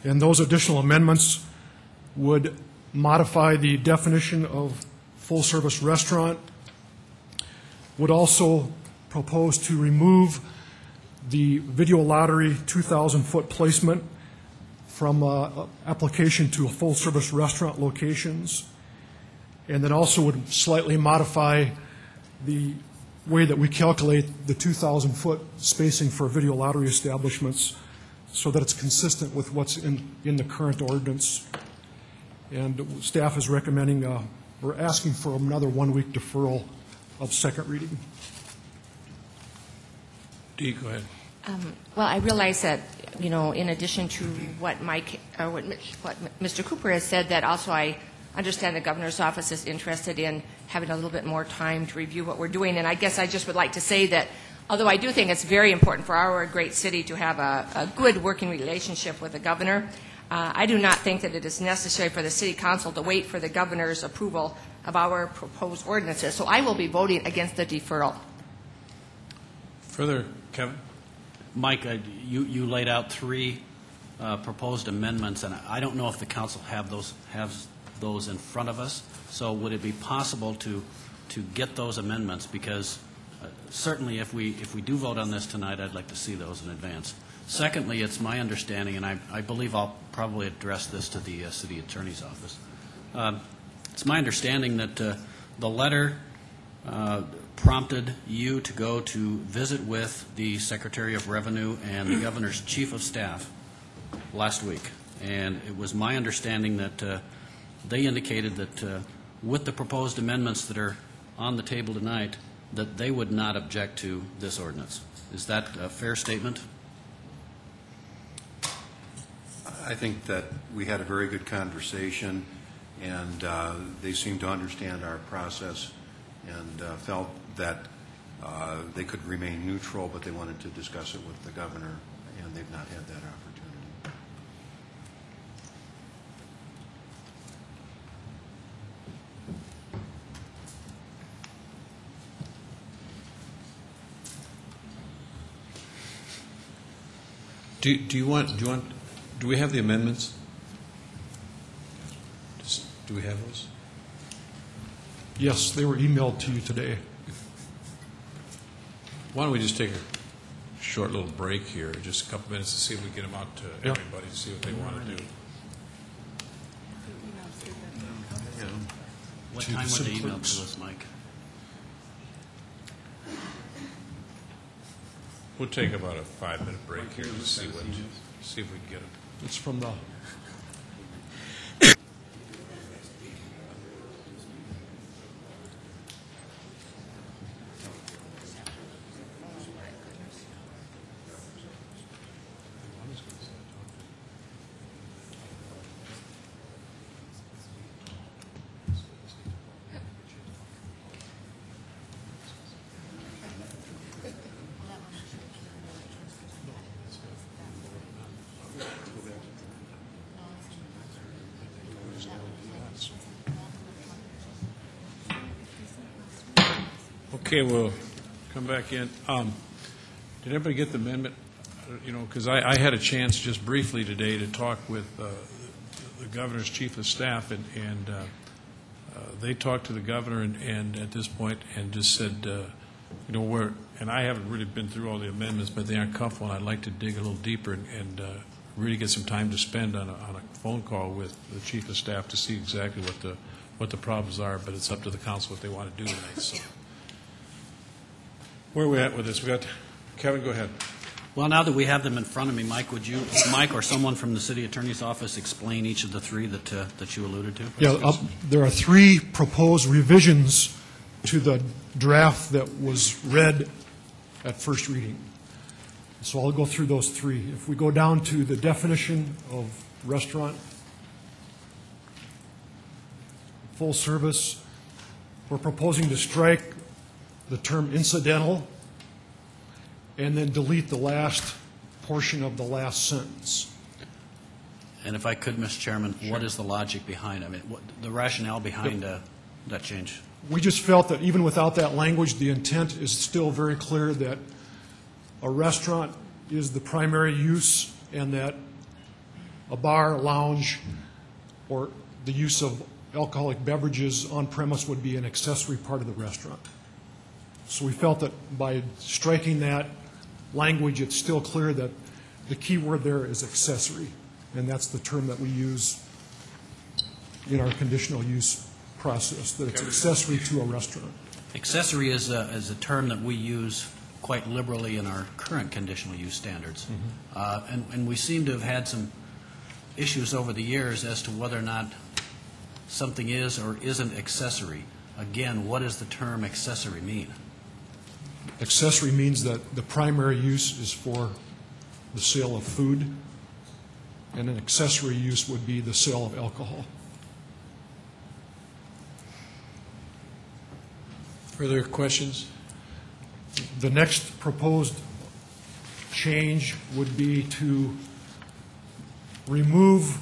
And those additional amendments would modify the definition of full-service restaurant, would also propose to remove the video lottery 2,000-foot placement from application to a full-service restaurant locations, and then also would slightly modify the way that we calculate the 2,000-foot spacing for video lottery establishments so that it's consistent with what's in the current ordinance. And staff is recommending, we're asking for another 1-week deferral of second reading. Dee, go ahead. Well, I realize that, you know, in addition to what Mike, or what Mr. Cooper has said, that also I understand the governor's office is interested in having a little bit more time to review what we're doing. And I guess I just would like to say that although I do think it's very important for our great city to have a good working relationship with the governor, I do not think that it is necessary for the city council to wait for the governor's approval of our proposed ordinances. So I will be voting against the deferral. Further, Kevin? Mike, you laid out 3 proposed amendments, and I don't know if the council have those in front of us. So would it be possible to get those amendments? Because certainly if we do vote on this tonight, I'd like to see those in advance. Secondly, it's my understanding, and I believe I'll probably address this to the city attorney's office. It's my understanding that the letter prompted you to go to visit with the Secretary of Revenue and the Governor's Chief of Staff last week. And it was my understanding that they indicated that with the proposed amendments that are on the table tonight, that they would not object to this ordinance. Is that a fair statement? I think that we had a very good conversation, and they seemed to understand our process and felt that they could remain neutral, but they wanted to discuss it with the governor, and they've not had that opportunity. Do we have the amendments? Do we have those? Yes, they were emailed to you today. Why don't we just take a short little break here, just a couple minutes, to see if we get them out to everybody, to see what they want to do. What time were they emailed to us, Mike? We'll take about a 5-minute break here to see if we can get them. It's from the... Okay, we'll come back in. Did everybody get the amendment? You know, because I had a chance just briefly today to talk with the governor's chief of staff, and they talked to the governor and at this point and just said, you know, and I haven't really been through all the amendments, but they aren't comfortable, and I'd like to dig a little deeper and really get some time to spend on a phone call with the chief of staff to see exactly what the problems are, but it's up to the council what they want to do tonight. So. Where are we at with this? We got Kevin. Go ahead. Well, now that we have them in front of me, Mike, would you, Mike, or someone from the city attorney's office, explain each of the three that you alluded to? Yeah, there are 3 proposed revisions to the draft that was read at first reading. So I'll go through those 3. If we go down to the definition of restaurant, full service, we're proposing to strike the term incidental and then delete the last portion of the last sentence. And if I could, Mr. Chairman, Sure. What is the logic behind it? I mean, the rationale behind that change? We just felt that even without that language, the intent is still very clear that a restaurant is the primary use and that a bar, lounge, or the use of alcoholic beverages on premise would be an accessory part of the restaurant. So we felt that by striking that language, it's still clear that the key word there is accessory, and that's the term that we use in our conditional use process, that it's accessory to a restaurant. Accessory is a term that we use quite liberally in our current conditional use standards. And we seem to have had some issues over the years as to whether or not something is or isn't accessory. Again, what does the term accessory mean? Accessory means that the primary use is for the sale of food, and an accessory use would be the sale of alcohol. Further questions? The next proposed change would be to remove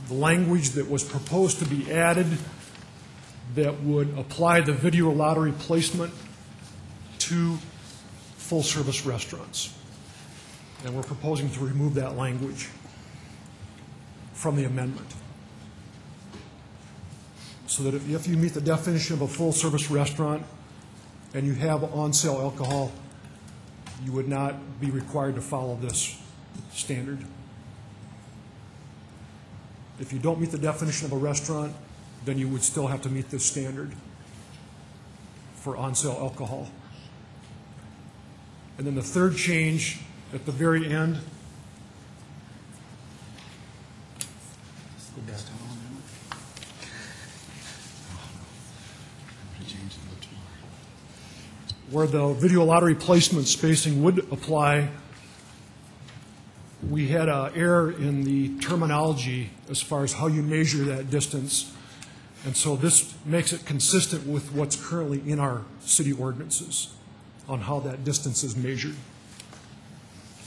the language that was proposed to be added that would apply the video lottery placement to full-service restaurants. And we're proposing to remove that language from the amendment, so that if you meet the definition of a full-service restaurant and you have on-sale alcohol, you would not be required to follow this standard. If you don't meet the definition of a restaurant, then you would still have to meet this standard for on-sale alcohol. And then the third change at the very end, where the video lottery placement spacing would apply, we had an error in the terminology as far as how you measure that distance. And so this makes it consistent with what's currently in our city ordinances on how that distance is measured.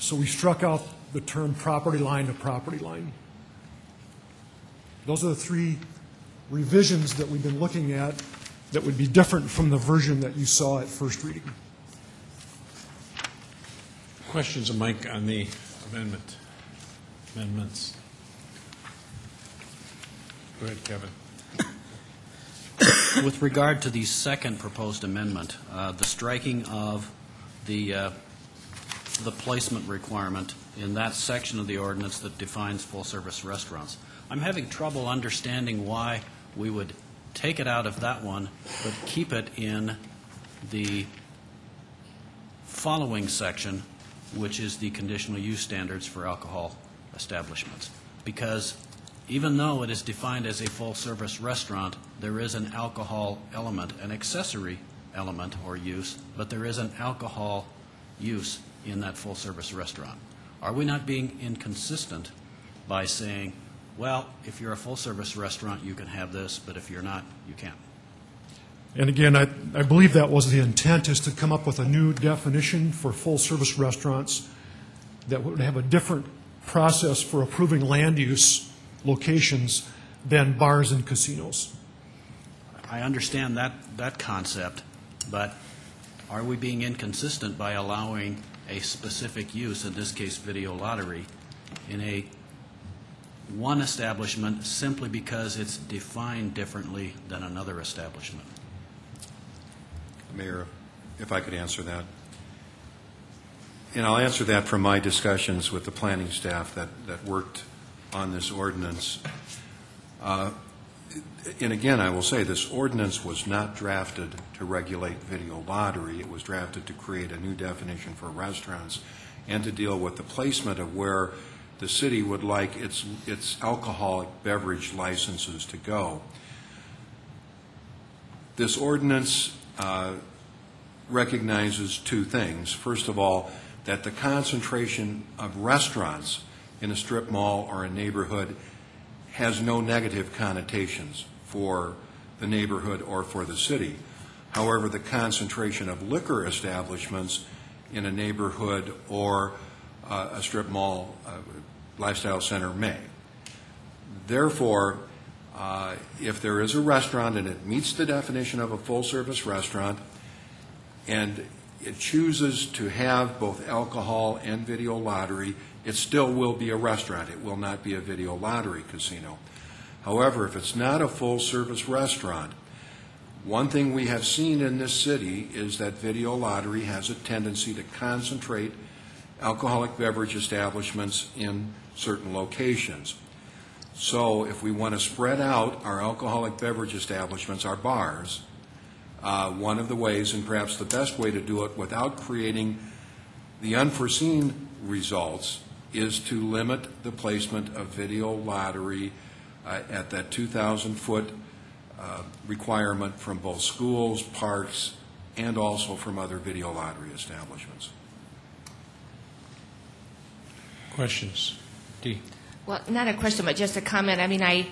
So we struck out the term property line to property line. Those are the 3 revisions that we've been looking at that would be different from the version that you saw at first reading. Questions of Mike on the amendment? amendments. Go ahead, Kevin. With regard to the second proposed amendment, the striking of the placement requirement in that section of the ordinance that defines full-service restaurants, I'm having trouble understanding why we would take it out of that one, but keep it in the following section, which is the conditional use standards for alcohol establishments. Because even though it is defined as a full-service restaurant, there is an alcohol element, an accessory element or use, but there is an alcohol use in that full-service restaurant. Are we not being inconsistent by saying, well, if you're a full-service restaurant, you can have this, but if you're not, you can't? And again, I believe that was the intent, is to come up with a new definition for full-service restaurants that would have a different process for approving land use locations than bars and casinos. I understand that concept, but are we being inconsistent by allowing a specific use, in this case video lottery, in one establishment simply because it's defined differently than another establishment? Mayor, if I could answer that. And I'll answer that from my discussions with the planning staff that worked on this ordinance. And again, I will say this ordinance was not drafted to regulate video lottery. It was drafted to create a new definition for restaurants and to deal with the placement of where the city would like its alcoholic beverage licenses to go. This ordinance recognizes two things. First of all, that the concentration of restaurants in a strip mall or a neighborhood has no negative connotations for the neighborhood or for the city. However, the concentration of liquor establishments in a neighborhood or a strip mall lifestyle center may. Therefore, if there is a restaurant and it meets the definition of a full-service restaurant and it chooses to have both alcohol and video lottery, it still will be a restaurant. It will not be a video lottery casino. However, if it's not a full-service restaurant, one thing we have seen in this city is that video lottery has a tendency to concentrate alcoholic beverage establishments in certain locations. So if we want to spread out our alcoholic beverage establishments, our bars, one of the ways, and perhaps the best way to do it without creating the unforeseen results, is to limit the placement of video lottery at that 2,000-foot requirement from both schools, parks, and also from other video lottery establishments. Questions? Dee. Well, not a question, but just a comment. I mean, I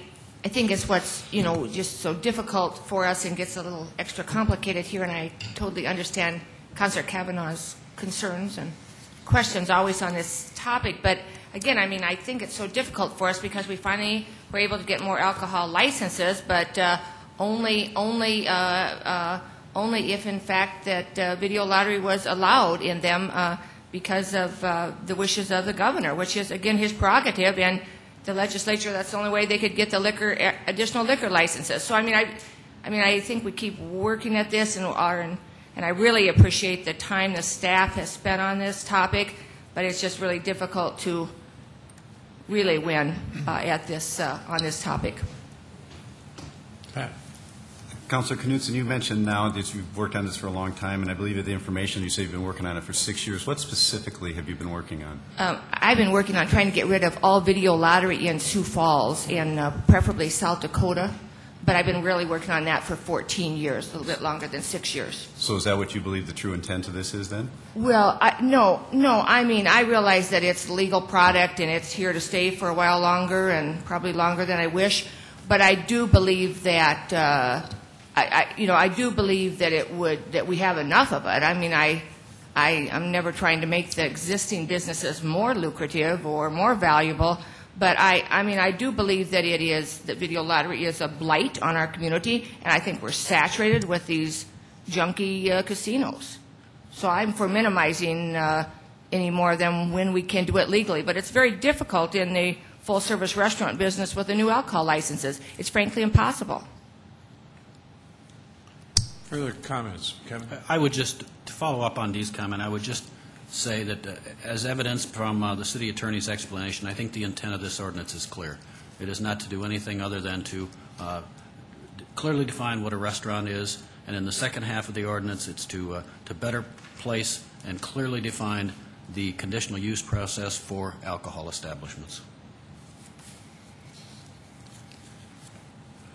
think it's what's, just so difficult for us and gets a little extra complicated here, and I totally understand Councilor Kavanaugh's concerns and questions always on this topic. But again, I mean, I think it's so difficult for us because we finally were able to get more alcohol licenses, but only if, in fact, that video lottery was allowed in them because of the wishes of the governor, which is, again, his prerogative, and the legislature, that's the only way they could get the additional liquor licenses. So, I think we keep working at this, and I really appreciate the time the staff has spent on this topic, but it's just really difficult to really win at this on this topic. Pat. Councilor Knudsen, you mentioned now that you've worked on this for a long time, and I believe that the information you say you've been working on it for 6 years. What specifically have you been working on? I've been working on trying to get rid of all video lottery in Sioux Falls, and preferably South Dakota. But I've been really working on that for 14 years, a little bit longer than 6 years. So is that what you believe the true intent of this is then? Well, no. I mean, I realize that it's a legal product and it's here to stay for a while longer, and probably longer than I wish. But I do believe that I do believe that that we have enough of it. I mean, I'm never trying to make the existing businesses more lucrative or more valuable. But I do believe that that video lottery is a blight on our community, and I think we're saturated with these junky casinos. So I'm for minimizing any more than when we can do it legally. But it's very difficult in the full-service restaurant business with the new alcohol licenses. It's frankly impossible. Further comments? Kevin? I would just, to follow up on Dee's comment, I would just say that as evidenced from the city attorney's explanation, I think the intent of this ordinance is clear. It is not to do anything other than to clearly define what a restaurant is, and in the second half of the ordinance, it's to better place and clearly define the conditional use process for alcohol establishments.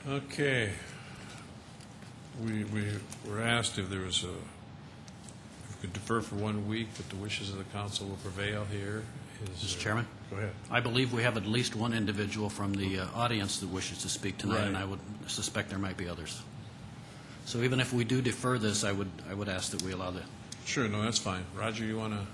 Okay. We were asked if there was if we could defer for 1 week, but the wishes of the council will prevail here. Mr. Chairman? Go ahead. I believe we have at least one individual from the audience that wishes to speak tonight, Right. and I would suspect there might be others. So even if we do defer this, I would ask that we allow the... Sure, no, that's fine. Roger, you want to?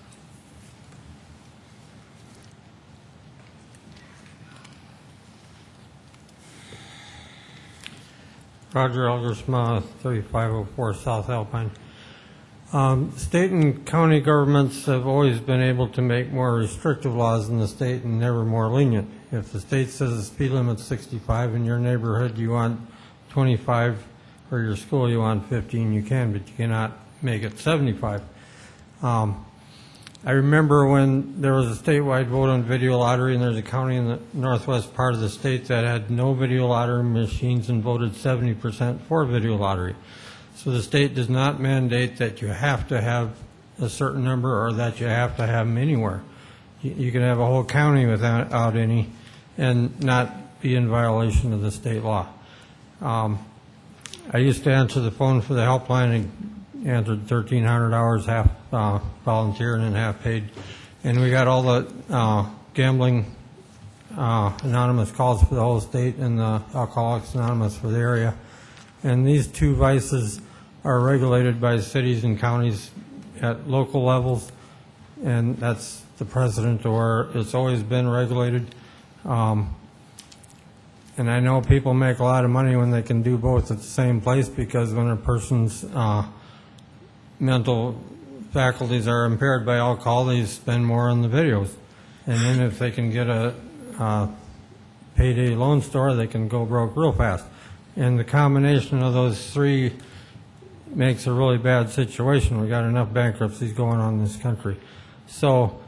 Roger Eldersma, 3504 South Alpine. State and county governments have always been able to make more restrictive laws in the state and never more lenient. If the state says the speed limit's 65, in your neighborhood you want 25, or your school you want 15, you can, but you cannot make it 75. I remember when there was a statewide vote on video lottery, and there's a county in the northwest part of the state that had no video lottery machines and voted 70% for video lottery. So the state does not mandate that you have to have a certain number or that you have to have them anywhere. You can have a whole county without any and not be in violation of the state law. I used to answer the phone for the helpline and answered 1,300 hours, half volunteer and then half paid. And we got all the gambling anonymous calls for the whole state and the Alcoholics Anonymous for the area. And these two vices are regulated by cities and counties at local levels, and that's the precedent, or it's always been regulated. And I know people make a lot of money when they can do both at the same place, because when a person's mental faculties are impaired by alcohol, they spend more on the videos. And then if they can get a payday loan store, they can go broke real fast. And the combination of those three makes a really bad situation. We got enough bankruptcies going on in this country. So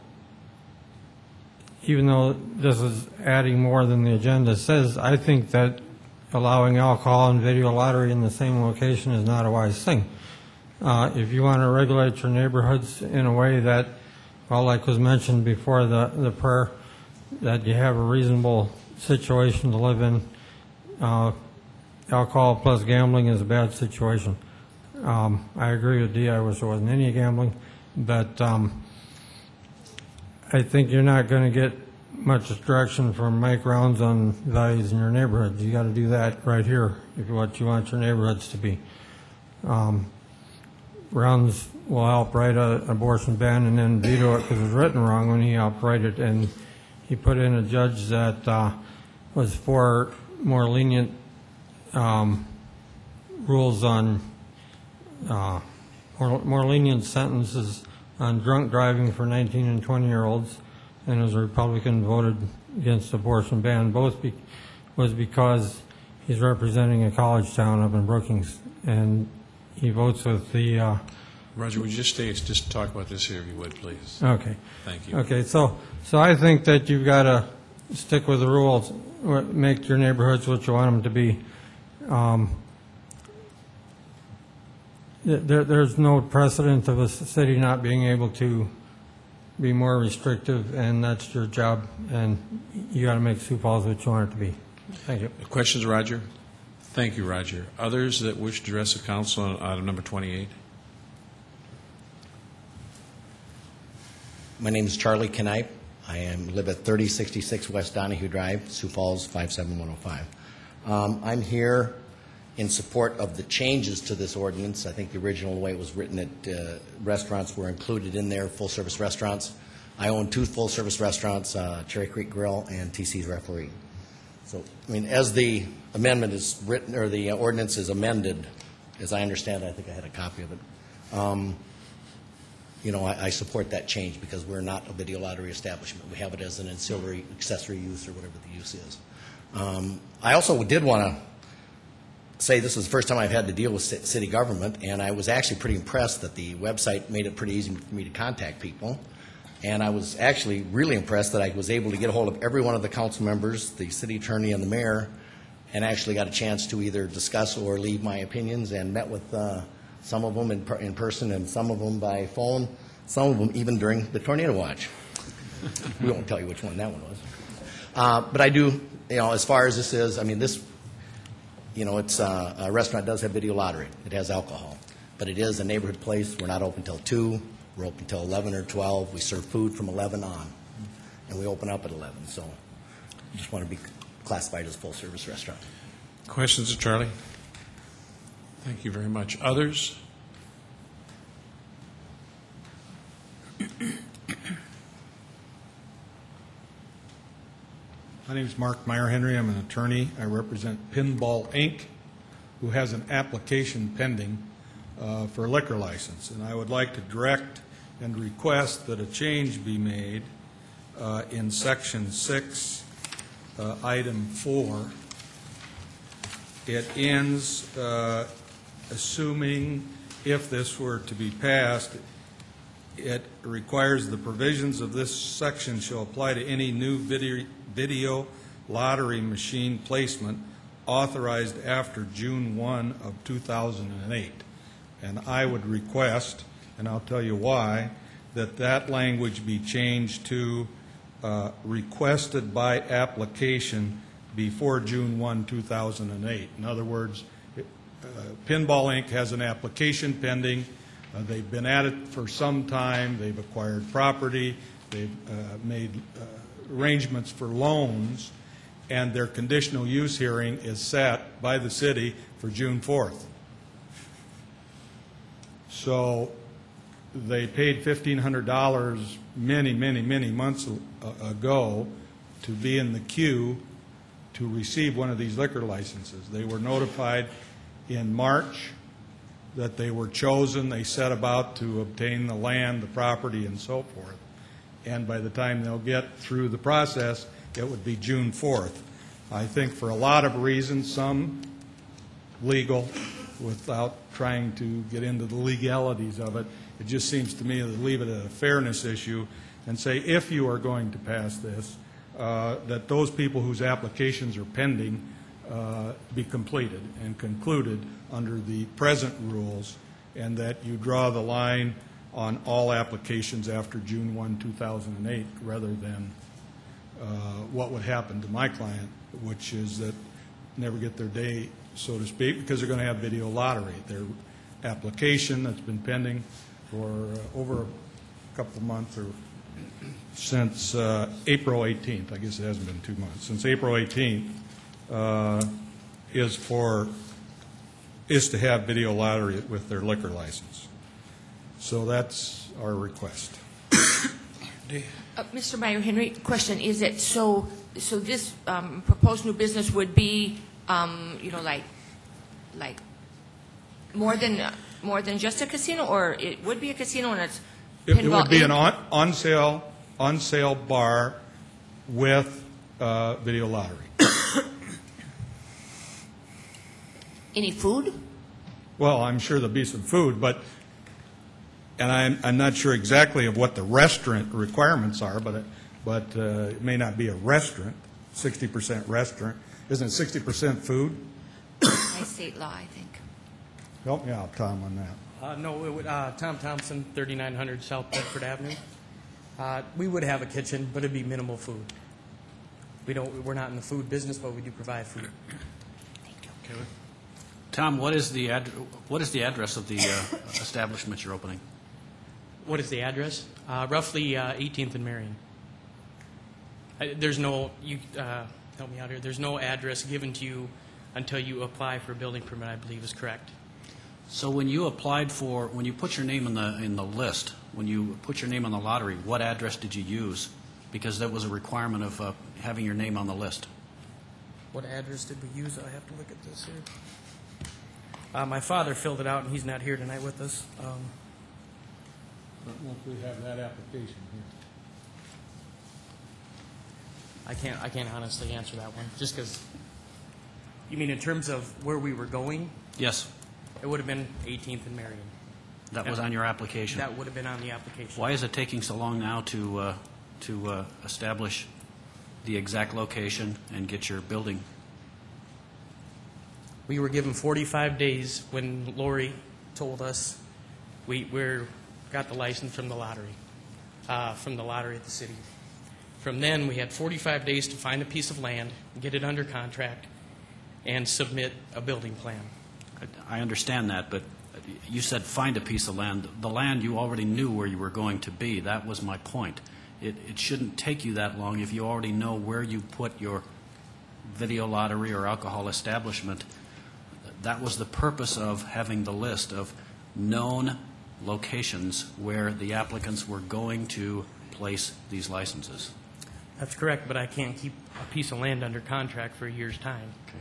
even though this is adding more than the agenda says, I think that allowing alcohol and video lottery in the same location is not a wise thing. If you want to regulate your neighborhoods in a way that, well, like was mentioned before the prayer, that you have a reasonable situation to live in, alcohol plus gambling is a bad situation. I agree with Dee. I wish there wasn't any gambling, but I think you're not going to get much direction from Mike Rounds on values in your neighborhoods. You got to do that right here if what you want your neighborhoods to be. Rounds will help write an abortion ban and then veto it because it was written wrong when he helped write it, and he put in a judge that was for more lenient rules on more lenient sentences on drunk driving for 19 and 20-year-olds, and as a Republican voted against abortion ban. Both was because he's representing a college town up in Brookings, and he votes with the... Roger, would you just talk about this here, if you would, please? Okay. Thank you. Okay, so I think that you've got to stick with the rules, make your neighborhoods what you want them to be. There's no precedent of a city not being able to be more restrictive, and that's your job, and you got to make Sioux Falls what you want it to be. Thank you. Questions, Roger? Thank you, Roger. Others that wish to address the council on item number 28? My name is Charlie Knipe. I live at 3066 West Donahue Drive, Sioux Falls 57105. I'm here in support of the changes to this ordinance. I think the original way it was written that restaurants were included in there, full-service restaurants. I own two full-service restaurants, Cherry Creek Grill and TC's Referee. So, I mean, as the amendment is written, or the ordinance is amended, as I understand it, I think I had a copy of it, I support that change because we're not a video lottery establishment. We have it as an ancillary accessory use or whatever the use is. I also did want to say this is the first time I've had to deal with city government, and I was actually pretty impressed that the website made it pretty easy for me to contact people. And I was actually really impressed that I was able to get a hold of every one of the council members, the city attorney, and the mayor, and actually got a chance to either discuss or leave my opinions, and met with some of them in person and some of them by phone, some of them even during the tornado watch. We won't tell you which one that one was. But I do, as far as this is, this, it's a restaurant does have video lottery. It has alcohol. But it is a neighborhood place. We're not open till 2. We're open till 11 or 12. We serve food from 11 on. And we open up at 11. So I just want to be classified as a full-service restaurant. Questions of Charlie? Thank you very much. Others? My name is Mark Meyer-Henry. I'm an attorney. I represent Pinball Inc., who has an application pending for a liquor license. And I would like to direct and request that a change be made in Section 6, Item 4. It ends, assuming if this were to be passed, it requires the provisions of this section shall apply to any new video lottery machine placement authorized after June 1 of 2008. And I would request, and I'll tell you why, that language be changed to requested by application before June 1, 2008. In other words, Pinball Inc. has an application pending. They've been at it for some time. They've acquired property. They've made arrangements for loans, and their conditional use hearing is set by the city for June 4th. So they paid $1,500 many, many, many months ago to be in the queue to receive one of these liquor licenses. They were notified in March that they were chosen. They set about to obtain the land, the property, and so forth. And by the time they'll get through the process, it would be June 4th. I think for a lot of reasons, some legal, without trying to get into the legalities of it, it just seems to me to leave it at a fairness issue and say if you are going to pass this, that those people whose applications are pending be completed and concluded under the present rules, and that you draw the line on all applications after June 1, 2008, rather than what would happen to my client, which is that never get their day, so to speak, because they're going to have video lottery. Their application that's been pending for over a couple of months, or since April 18th, I guess it hasn't been 2 months, since April 18th, is to have video lottery with their liquor license. So that's our request. Mr. Meyer-Henry, question, is it so this proposed new business would be, like more than just a casino, or it would be a casino and it's pinball? It would be an on sale bar with video lottery. Any food? Well, I'm sure there'll be some food, and I'm not sure exactly of what the restaurant requirements are, but it may not be a restaurant, 60% restaurant. Isn't it 60% food? By state law, I think. Help me out, Tom, on that. No, it would, Tom Thompson, 3900 South Bedford Avenue. We would have a kitchen, but it'd be minimal food. We're not in the food business, but we do provide food. Okay. Tom, what is the address of the establishment you're opening? What is the address? Roughly 18th and Marion. There's no, help me out here, there's no address given to you until you apply for a building permit, I believe is correct. So when you put your name in the list, when you put your name on the lottery, what address did you use? Because that was a requirement of having your name on the list. What address did we use? I have to look at this here. My father filled it out, and he's not here tonight with us. once we have that application here. I can't honestly answer that one, just because, you mean in terms of where we were going? Yes, It would have been 18th and Marion. that was on your application. That would have been on the application. Why is it taking so long now to establish the exact location and get your building? We were given 45 days when Lori told us we got the license from the lottery at the city. From then, we had 45 days to find a piece of land, get it under contract, and submit a building plan. I understand that, but you said find a piece of land. The land, you already knew where you were going to be. That was my point. It shouldn't take you that long if you already know where you put your video lottery or alcohol establishment. That was the purpose of having the list of known locations where the applicants were going to place these licenses. That's correct, but I can't keep a piece of land under contract for a year's time. Okay.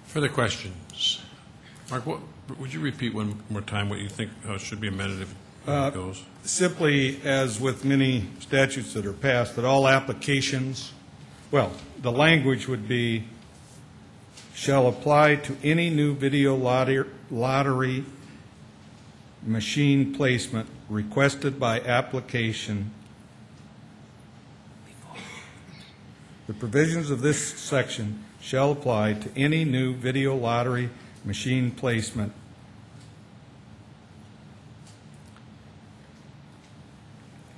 Further questions? Mark, would you repeat one more time what you think should be amended if it goes? Simply, as with many statutes that are passed, that all applications, well, the language would be, shall apply to any new video lottery machine placement requested by application. The provisions of this section shall apply to any new video lottery machine placement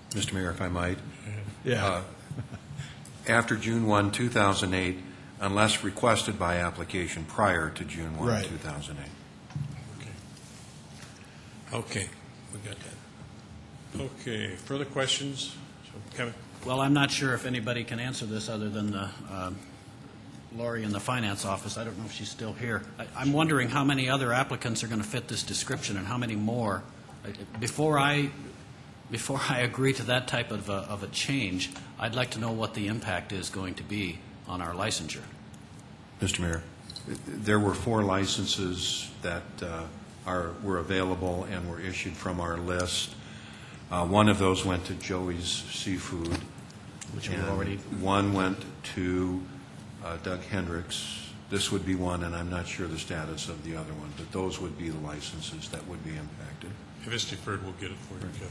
Mr. Mayor, if I might. Yeah. After June 1, 2008, unless requested by application prior to June 1, Right. 2008. Okay, we got that. Okay, further questions? So, Kevin? Well, I'm not sure if anybody can answer this other than Lori in the finance office. I don't know if she's still here. I'm wondering how many other applicants are going to fit this description and how many more. Before I agree to that type of a change, I'd like to know what the impact is going to be on our licensure. Mr. Mayor, there were 4 licenses that were available and were issued from our list. One of those went to Joey's Seafood, Which we and already. one went to Doug Hendricks. This would be one, and I'm not sure the status of the other one, but those would be the licenses that would be impacted. If it's deferred, we'll get it for you, Kevin.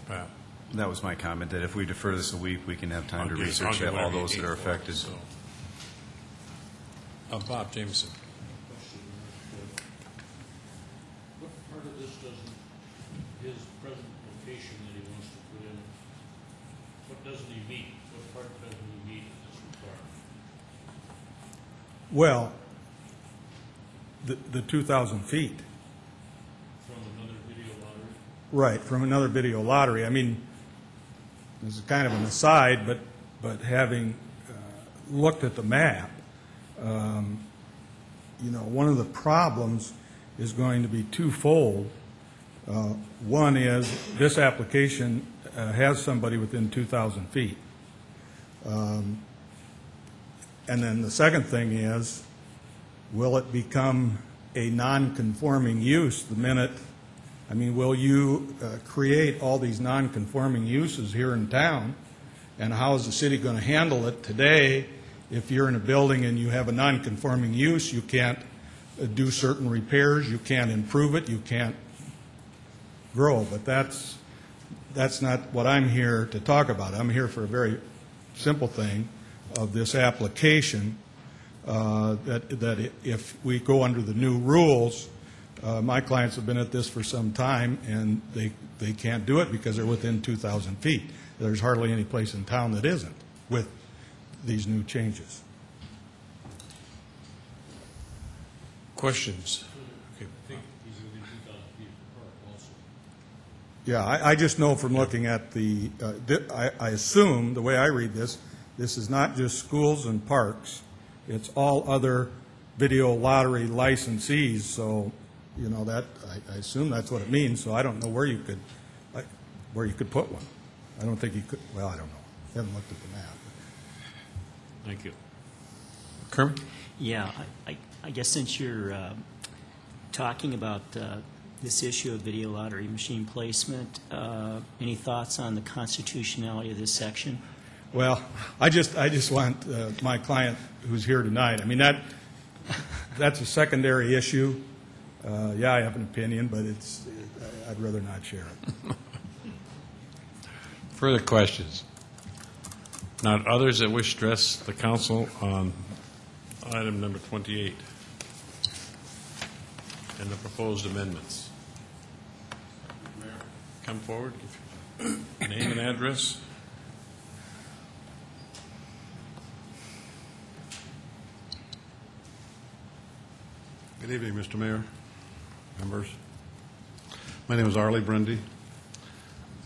Pat? That was my comment, that if we defer this a week, we can have time to research all those that are affected. So. Bob Jameson. What part of this doesn't, his present location that he wants to put in, what doesn't he meet? What part doesn't he meet as required? Well, the 2,000 feet. From another video lottery? Right, from another video lottery. I mean, this is kind of an aside, but having looked at the map, one of the problems is going to be twofold. One is this application has somebody within 2,000 feet. And then the second thing is, will it become a non-conforming use the minute, will you create all these non-conforming uses here in town? And how is the city going to handle it today? If you're in a building and you have a non-conforming use, you can't do certain repairs, you can't improve it, you can't grow. But that's not what I'm here to talk about. I'm here for a very simple thing of this application, that if we go under the new rules, my clients have been at this for some time, and they can't do it because they're within 2,000 feet. There's hardly any place in town that isn't with these new changes. Questions? Okay. I think he's within 2,000 feet of the park also. Yeah, I just know from looking at I assume, the way I read this is not just schools and parks, it's all other video lottery licensees, so, that, I assume that's what it means, so I don't know where you could put one. I don't think you could, well, I don't know. I haven't looked at the map. Thank you. Kermit? Yeah, I guess since you're talking about this issue of video lottery machine placement. Any thoughts on the constitutionality of this section? Well, I just want my client who's here tonight, I mean, that's a secondary issue. Yeah, I have an opinion, but I'd rather not share it. Further questions? Not others that wish to address the council on item number 28 and the proposed amendments. Come forward, give your name and address. Good evening, Mr. Mayor, members. My name is Arlie Brindy.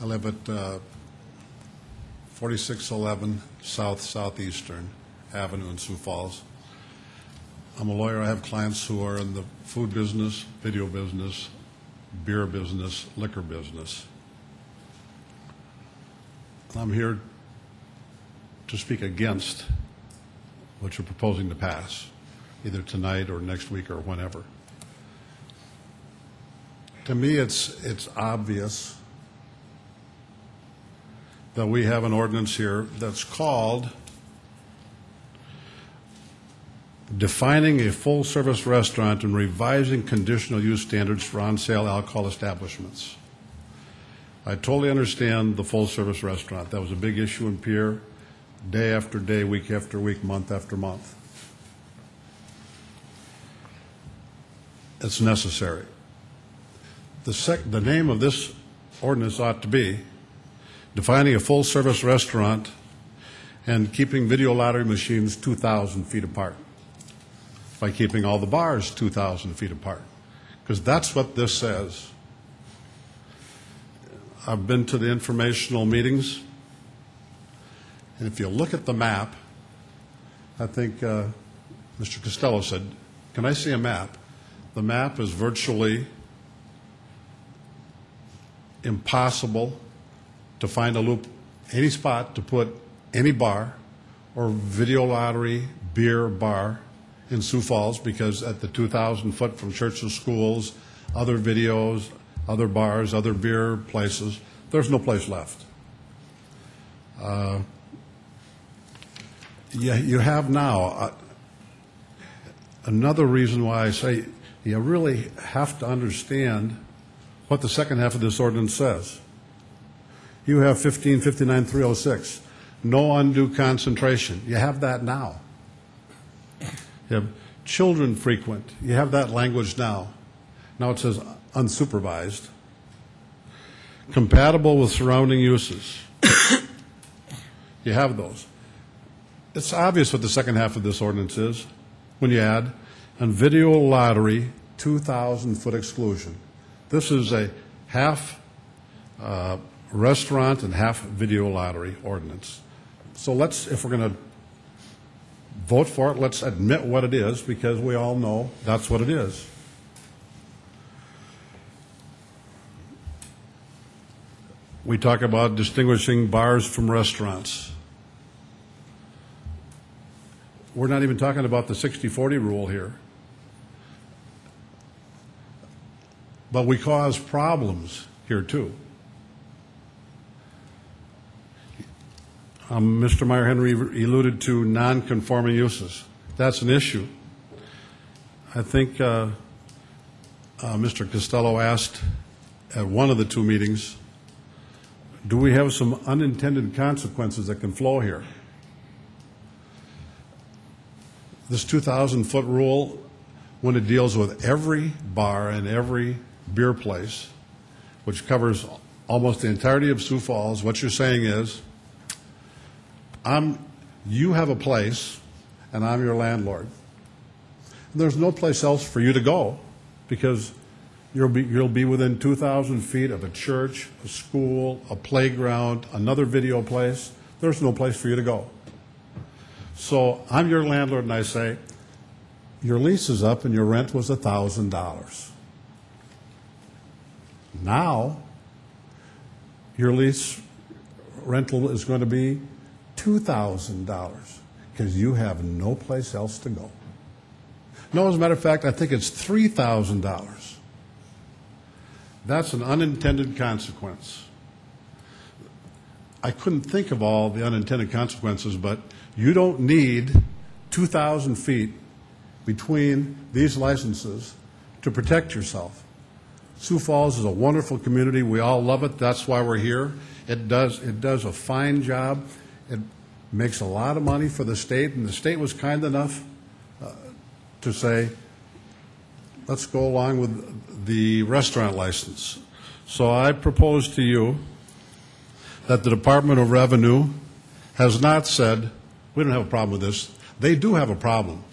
I live at 4611 Southeastern Avenue in Sioux Falls. I'm a lawyer. I have clients who are in the food business, video business, beer business, liquor business. I'm here to speak against what you're proposing to pass, either tonight or next week or whenever. To me, it's obvious that we have an ordinance here that's called defining a full-service restaurant and revising conditional use standards for on-sale alcohol establishments. I totally understand the full-service restaurant. That was a big issue in Pierre, day after day, week after week, month after month. It's necessary. The name of this ordinance ought to be defining a full-service restaurant and keeping video lottery machines 2,000 feet apart, by keeping all the bars 2,000 feet apart, because that's what this says. I've been to the informational meetings, and if you look at the map, I think Mr. Costello said, "Can I see a map?" The map is virtually impossible to find a loop, any spot to put any bar or video lottery beer bar in Sioux Falls, because at the 2,000 foot from churches, schools, other videos, other bars, other beer places, there's no place left. You have now another reason why I say you really have to understand what the second half of this ordinance says. You have 1559-306, no undue concentration. You have that now. You have children frequent. You have that language now. Now it says unsupervised. Compatible with surrounding uses. You have those. It's obvious what the second half of this ordinance is when you add and video lottery 2,000 foot exclusion. This is a half restaurant and half video lottery ordinance. So let's, if we're going to vote for it, let's admit what it is, because we all know that's what it is. We talk about distinguishing bars from restaurants. We're not even talking about the 60-40 rule here. But we cause problems here too. Mr. Meyer Henry alluded to non-conforming uses. That's an issue. I think Mr. Costello asked at one of the two meetings, do we have some unintended consequences that can flow here? This 2,000 foot rule, when it deals with every bar and every beer place, which covers almost the entirety of Sioux Falls, what you're saying is, you have a place, and I'm your landlord. And there's no place else for you to go, because you'll be within 2,000 feet of a church, a school, a playground, another video place. There's no place for you to go. So I'm your landlord, and I say, your lease is up, and your rent was $1,000. Now, your lease rental is going to be $2,000 because you have no place else to go. No, as a matter of fact, I think it's $3,000. That's an unintended consequence. I couldn't think of all the unintended consequences, but you don't need 2,000 feet between these licenses to protect yourself. Sioux Falls is a wonderful community. We all love it. That's why we're here. It does a fine job. It makes a lot of money for the state, and the state was kind enough to say, let's go along with the restaurant license. So I propose to you that the Department of Revenue has not said, we don't have a problem with this. They do have a problem.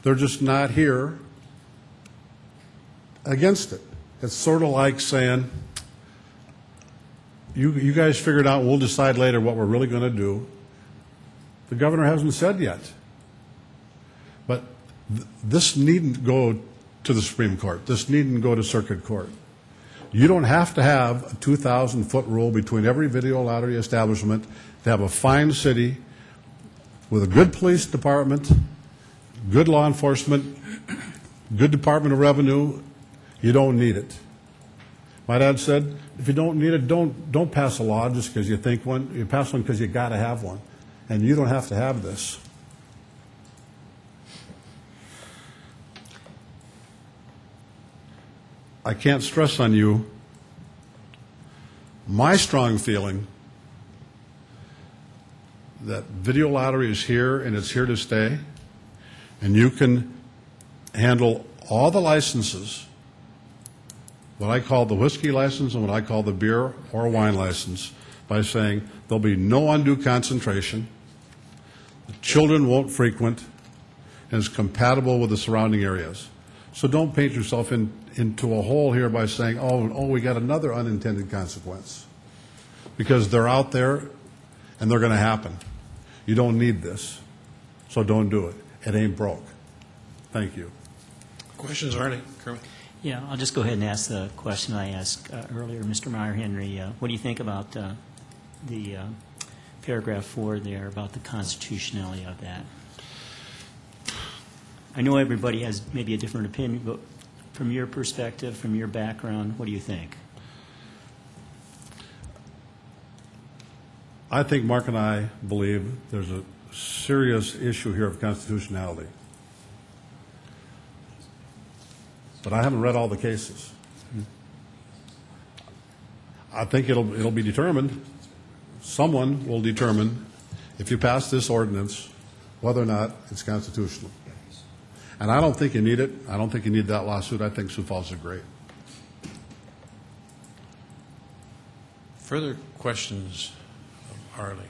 They're just not here against it. It's sort of like saying, you guys figure it out, we'll decide later what we're really going to do. The governor hasn't said yet. But this needn't go to the Supreme Court. This needn't go to Circuit Court. You don't have to have a 2,000-foot rule between every video lottery establishment to have a fine city with a good police department, good law enforcement, good Department of Revenue. You don't need it. My dad said, if you don't need it, don't pass a law just because you think one. You pass one because you got to have one. And you don't have to have this. I can't stress on you my strong feeling that video lottery is here and it's here to stay, and you can handle all the licenses, what I call the whiskey license and what I call the beer or wine license, by saying there'll be no undue concentration, the children won't frequent, and it's compatible with the surrounding areas. So don't paint yourself into a hole here by saying, oh, we got another unintended consequence. Because they're out there and they're going to happen. You don't need this. So don't do it. It ain't broke. Thank you. Questions, Arnie? Kermit? Yeah, I'll just go ahead and ask the question I asked earlier, Mr. Meyer-Henry. What do you think about the paragraph 4 there about the constitutionality of that? I know everybody has maybe a different opinion, but from your perspective, from your background, what do you think? I think Mark and I believe there's a serious issue here of constitutionality. But I haven't read all the cases. I think it'll be determined. Someone will determine, if you pass this ordinance, whether or not it's constitutional. And I don't think you need it. I don't think you need that lawsuit. I think Sioux Falls is great. Further questions of Arlie?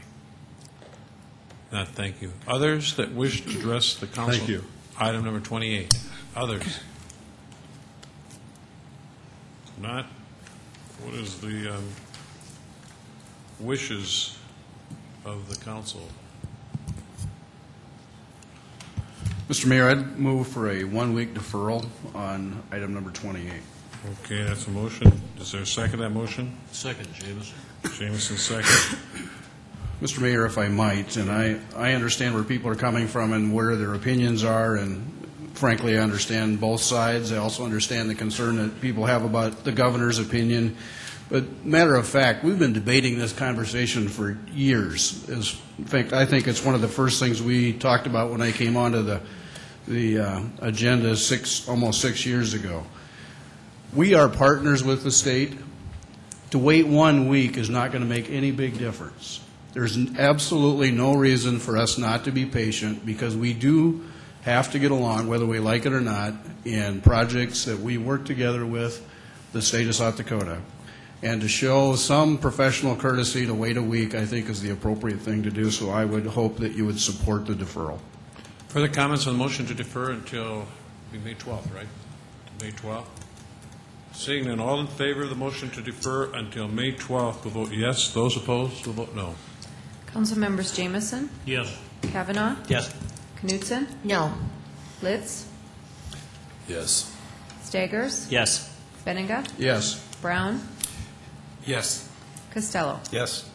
Not, thank you. Others that wish to address the council? Thank you. Item number 28. Others? Not? What is the wishes of the council? Mr. Mayor, I'd move for a one-week deferral on item number 28. Okay, that's a motion. Is there a second to that motion? Second, Jameson. Jameson, second. Mr. Mayor, if I might, and I understand where people are coming from and where their opinions are, and frankly, I understand both sides. I also understand the concern that people have about the governor's opinion. But matter of fact, we've been debating this conversation for years. In fact, I think it's one of the first things we talked about when I came onto the agenda almost 6 years ago. We are partners with the state. To wait 1 week is not going to make any big difference. There's absolutely no reason for us not to be patient, because we do have to get along, whether we like it or not, in projects that we work together with the state of South Dakota. And to show some professional courtesy to wait a week, I think, is the appropriate thing to do. So I would hope that you would support the deferral. Further comments on the motion to defer until May 12th, right? May 12th. Seeing none, all in favor of the motion to defer until May 12th will vote yes. Those opposed will vote no. Council members Jameson? Yes. Kavanaugh? Yes. Knutson? No. Litz? Yes. Staggers? Yes. Benninga? Yes. Brown? Yes. Costello? Yes.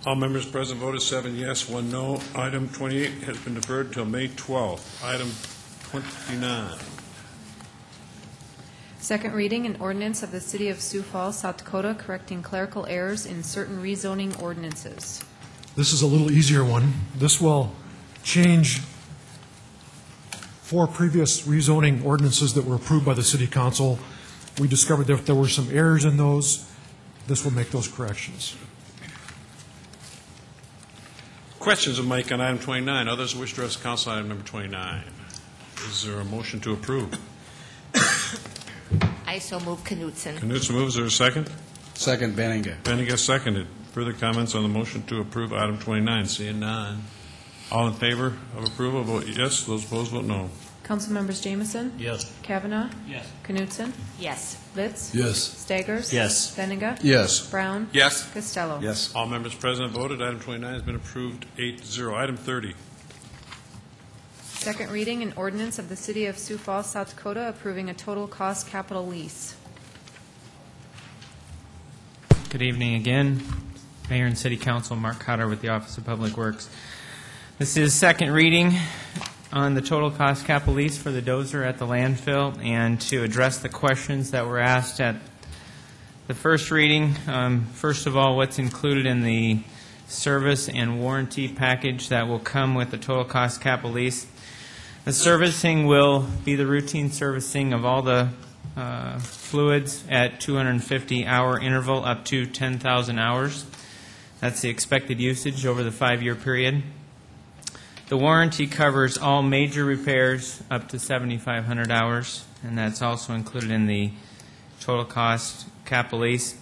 All members present voted 7 yes, 1 no. Item 28 has been deferred until May 12th. Item 29. Second reading, an ordinance of the City of Sioux Falls, South Dakota, correcting clerical errors in certain rezoning ordinances. This is a little easier one. This will change 4 previous rezoning ordinances that were approved by the City Council. We discovered that there were some errors in those. This will make those corrections. Questions of Mike on item 29. Others wish to address the council on item number 29. Is there a motion to approve? I so move Knutson. Knutson moves. Is there a second? Second, Benninga. Benninga seconded. Further comments on the motion to approve item 29? Seeing none. All in favor of approval, vote yes. Those opposed, vote no. Council members Jameson? Yes. Kavanaugh? Yes. Knutson? Yes. Litz? Yes. Staggers? Yes. Benninga? Yes. Brown? Yes. Costello? Yes. All members present voted. Item 29 has been approved 8-0. Item 30. Second reading, an ordinance of the City of Sioux Falls, South Dakota, approving a total cost capital lease. Good evening again. Mayor and City Council, Mark Cotter with the Office of Public Works. This is second reading on the total cost capital lease for the dozer at the landfill, and to address the questions that were asked at the first reading. First of all, what's included in the service and warranty package that will come with the total cost capital lease? The servicing will be the routine servicing of all the fluids at 250-hour interval up to 10,000 hours. That's the expected usage over the 5-year period. The warranty covers all major repairs up to 7,500 hours, and that's also included in the total cost capital lease.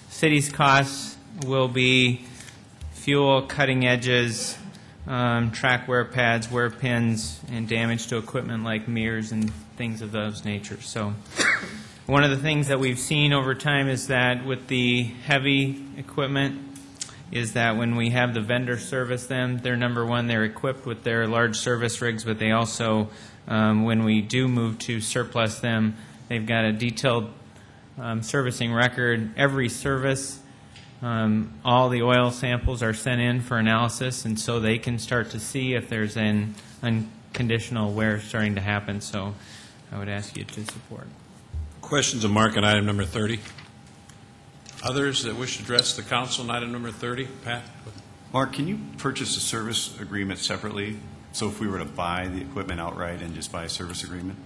City's costs will be fuel, cutting edges, track wear pads, wear pins, and damage to equipment like mirrors and things of those natures. So one of the things that we've seen over time is that with the heavy equipment is that when we have the vendor service them, they're number one, they're equipped with their large service rigs, but they also, when we do move to surplus them, they've got a detailed servicing record. Every service, all the oil samples are sent in for analysis, and so they can start to see if there's an unconditional wear starting to happen. So I would ask you to support. Questions of Mark on item number 30. Others that wish to address the council on item number 30? Pat? Mark, can you purchase a service agreement separately? So if we were to buy the equipment outright and just buy a service agreement?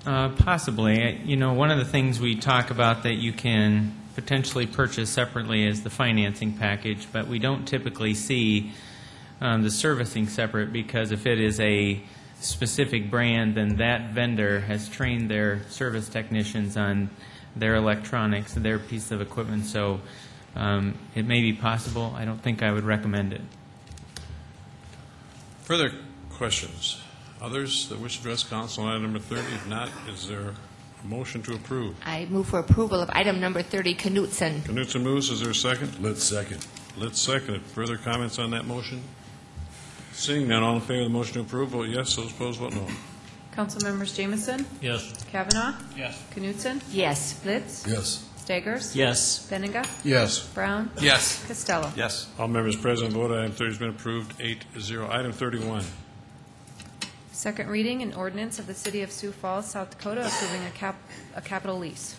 Possibly. You know, one of the things we talk about that you can potentially purchase separately is the financing package, but we don't typically see the servicing separate, because if it is a specific brand, then that vendor has trained their service technicians on their electronics, their piece of equipment. So it may be possible. I don't think I would recommend it. Further questions? Others that wish to address council on item number 30? If not, is there a motion to approve? I move for approval of item number 30, Knutson. Knutson moves. Is there a second? Let's second. Let's second it. Further comments on that motion? Seeing none, all in favor of the motion to approve, vote yes. Those opposed, vote no. Council members Jameson? Yes. Kavanaugh? Yes. Knutson? Yes. Litz? Yes. Staggers? Yes. Benninga? Yes. Brown? Yes. Costello? Yes. All members present voted. Item 30 has been approved 8-0. Item 31. Second reading, an ordinance of the City of Sioux Falls, South Dakota, approving a capital lease.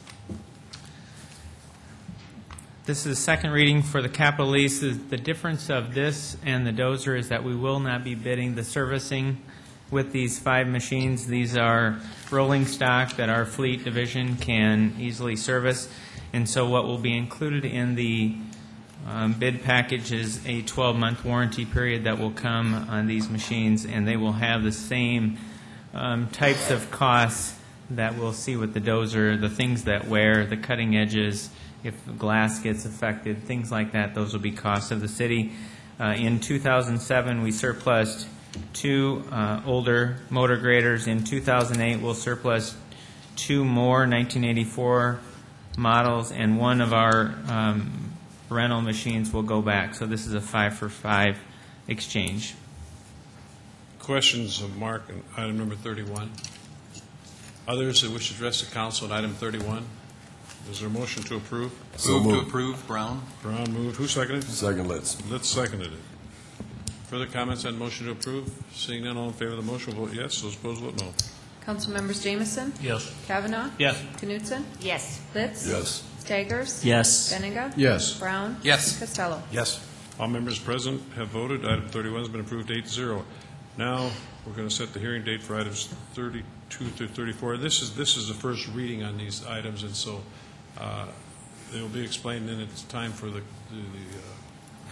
This is the second reading for the capital lease. The difference of this and the dozer is that we will not be bidding the servicing with these 5 machines. These are rolling stock that our fleet division can easily service. And so what will be included in the bid package is a 12-month warranty period that will come on these machines, and they will have the same types of costs that we'll see with the dozer, the things that wear, the cutting edges, if glass gets affected, things like that. Those will be costs of the city. In 2007, we surplused 2 older motor graders. In 2008, we'll surplus 2 more 1984 models, and one of our rental machines will go back. So this is a 5-for-5 exchange. Questions of Mark on item number 31? Others that wish to address the council on item 31? Is there a motion to approve? Move to approve. Brown. Brown moved. Who seconded? Second, Litz. Litz seconded it. Further comments on motion to approve? Seeing none, all in favor of the motion, vote yes. Those opposed, vote no. Council members Jameson? Yes. Kavanaugh? Yes. Knutson? Yes. Litz? Yes. Staggers? Yes. Benega? Yes. Brown? Yes. Costello? Yes. All members present have voted. Item 31 has been approved 8-0. Now, we're going to set the hearing date for items 32 through 34. This is the first reading on these items, and so they will be explained, and it's time for the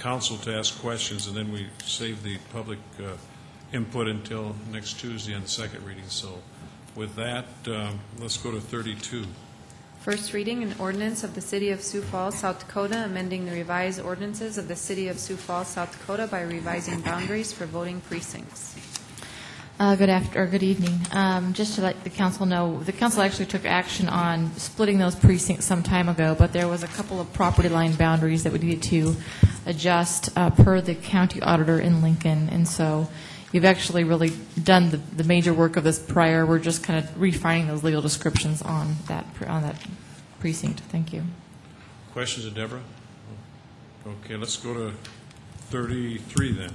council to ask questions, and then we save the public input until next Tuesday on the second reading. So with that, let's go to 32. First reading, an ordinance of the City of Sioux Falls, South Dakota, amending the revised ordinances of the City of Sioux Falls, South Dakota by revising boundaries for voting precincts. Good evening. Just to let the council know, the council actually took action on splitting those precincts some time ago, but there was a couple of property line boundaries that we needed to adjust per the county auditor in Lincoln, and so you've actually really done the major work of this prior. We're just kind of refining those legal descriptions on that precinct. Thank you. Questions of Deborah? Okay, let's go to 33 then.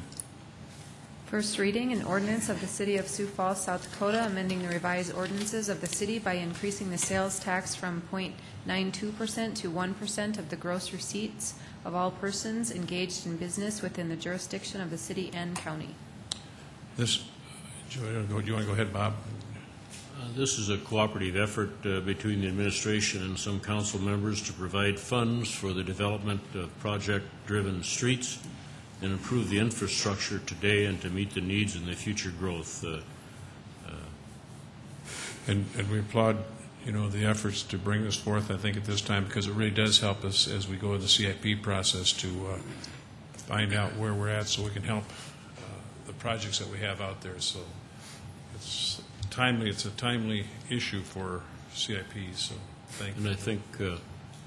First reading, an ordinance of the City of Sioux Falls, South Dakota, amending the revised ordinances of the city by increasing the sales tax from 0.92% to 1% of the gross receipts of all persons engaged in business within the jurisdiction of the city and county. Do you want to go ahead, Bob? This is a cooperative effort between the administration and some council members to provide funds for the development of project-driven streets and improve the infrastructure today and to meet the needs and the future growth. And we applaud, the efforts to bring this forth, I think, at this time, because it really does help us as we go in the CIP process to find out where we're at so we can help the projects that we have out there. So it's a timely issue for CIP, so thank you. And I think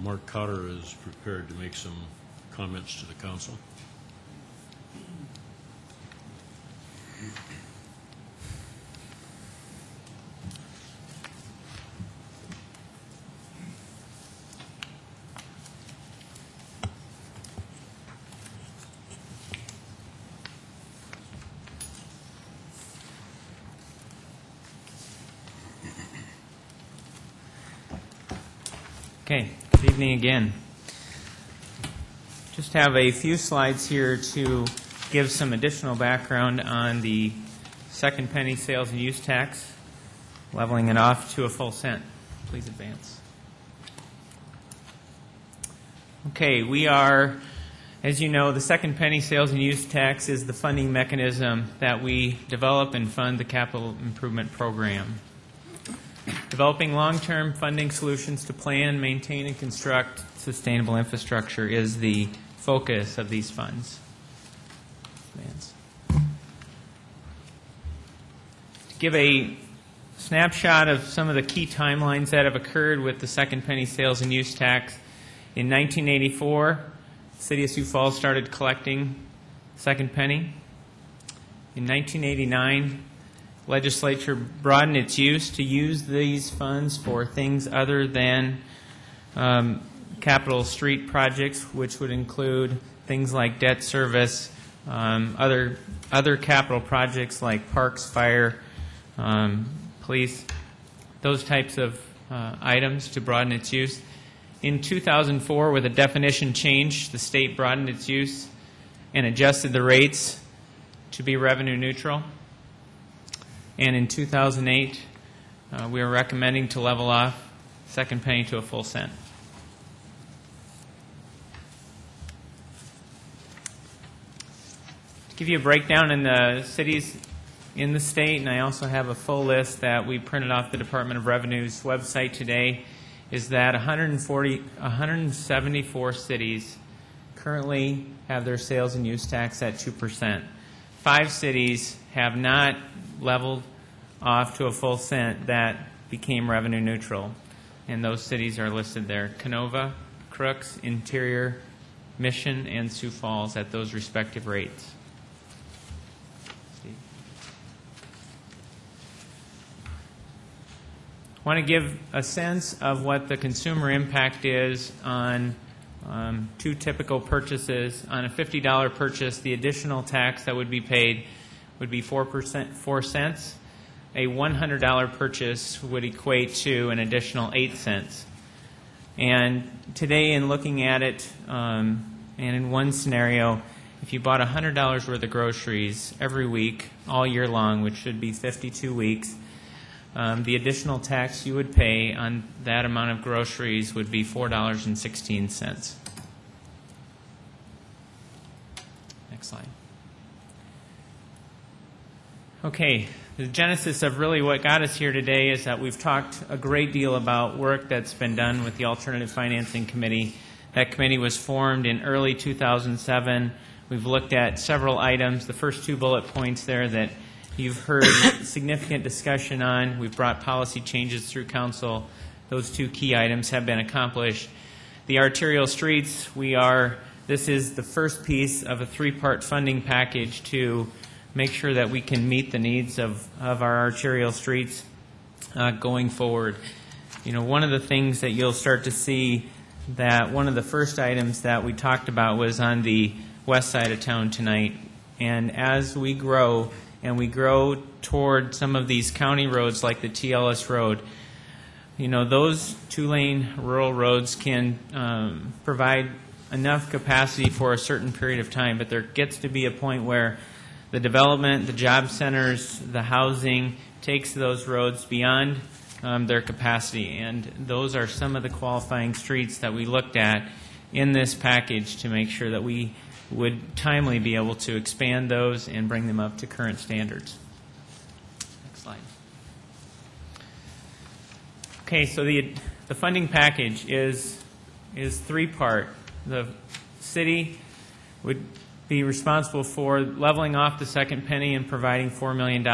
Mark Cotter is prepared to make some comments to the council. Okay, good evening again. Just have a few slides here to give some additional background on the second penny sales and use tax, leveling it off to a full cent. Please advance. Okay, we are, as you know, the second penny sales and use tax is the funding mechanism that we develop and fund the capital improvement program. Developing long-term funding solutions to plan, maintain, and construct sustainable infrastructure is the focus of these funds. To give a snapshot of some of the key timelines that have occurred with the second penny sales and use tax, in 1984, the City of Sioux Falls started collecting second penny. In 1989, legislature broadened its use to use these funds for things other than capital street projects, which would include things like debt service, other capital projects like parks, fire, police, those types of items to broaden its use. In 2004, with a definition change, the state broadened its use and adjusted the rates to be revenue neutral. And in 2008, we are recommending to level off second penny to a full cent. To give you a breakdown in the cities in the state, and I also have a full list that we printed off the Department of Revenue's website today, is that 174 cities currently have their sales and use tax at 2%. 5 cities have not leveled off to a full cent that became revenue neutral, and those cities are listed there: Canova, Crooks, Interior, Mission, and Sioux Falls at those respective rates. I want to give a sense of what the consumer impact is on two typical purchases. On a $50 purchase, the additional tax that would be paid would be 4 cents, a $100 purchase would equate to an additional 8 cents. And today, in looking at it, and in one scenario, if you bought $100 worth of groceries every week, all year long, which should be 52 weeks, the additional tax you would pay on that amount of groceries would be $4.16. Next slide. Okay, the genesis of really what got us here today is that we've talked a great deal about work that's been done with the Alternative Financing Committee. That committee was formed in early 2007. We've looked at several items. The first 2 bullet points there that you've heard significant discussion on. We've brought policy changes through council. Those 2 key items have been accomplished. The arterial streets, this is the first piece of a 3-part funding package to make sure that we can meet the needs of our arterial streets going forward. You know, one of the things that you'll start to see, that one of the first items that we talked about was on the west side of town tonight. And as we grow, and we grow toward some of these county roads like the TLS Road, you know, those 2-lane rural roads can provide enough capacity for a certain period of time, but there gets to be a point where the development, the job centers, the housing takes those roads beyond their capacity. And those are some of the qualifying streets that we looked at in this package to make sure that we would timely be able to expand those and bring them up to current standards. Next slide. Okay, so the funding package is 3-part. The city would be responsible for leveling off the second penny and providing $4 million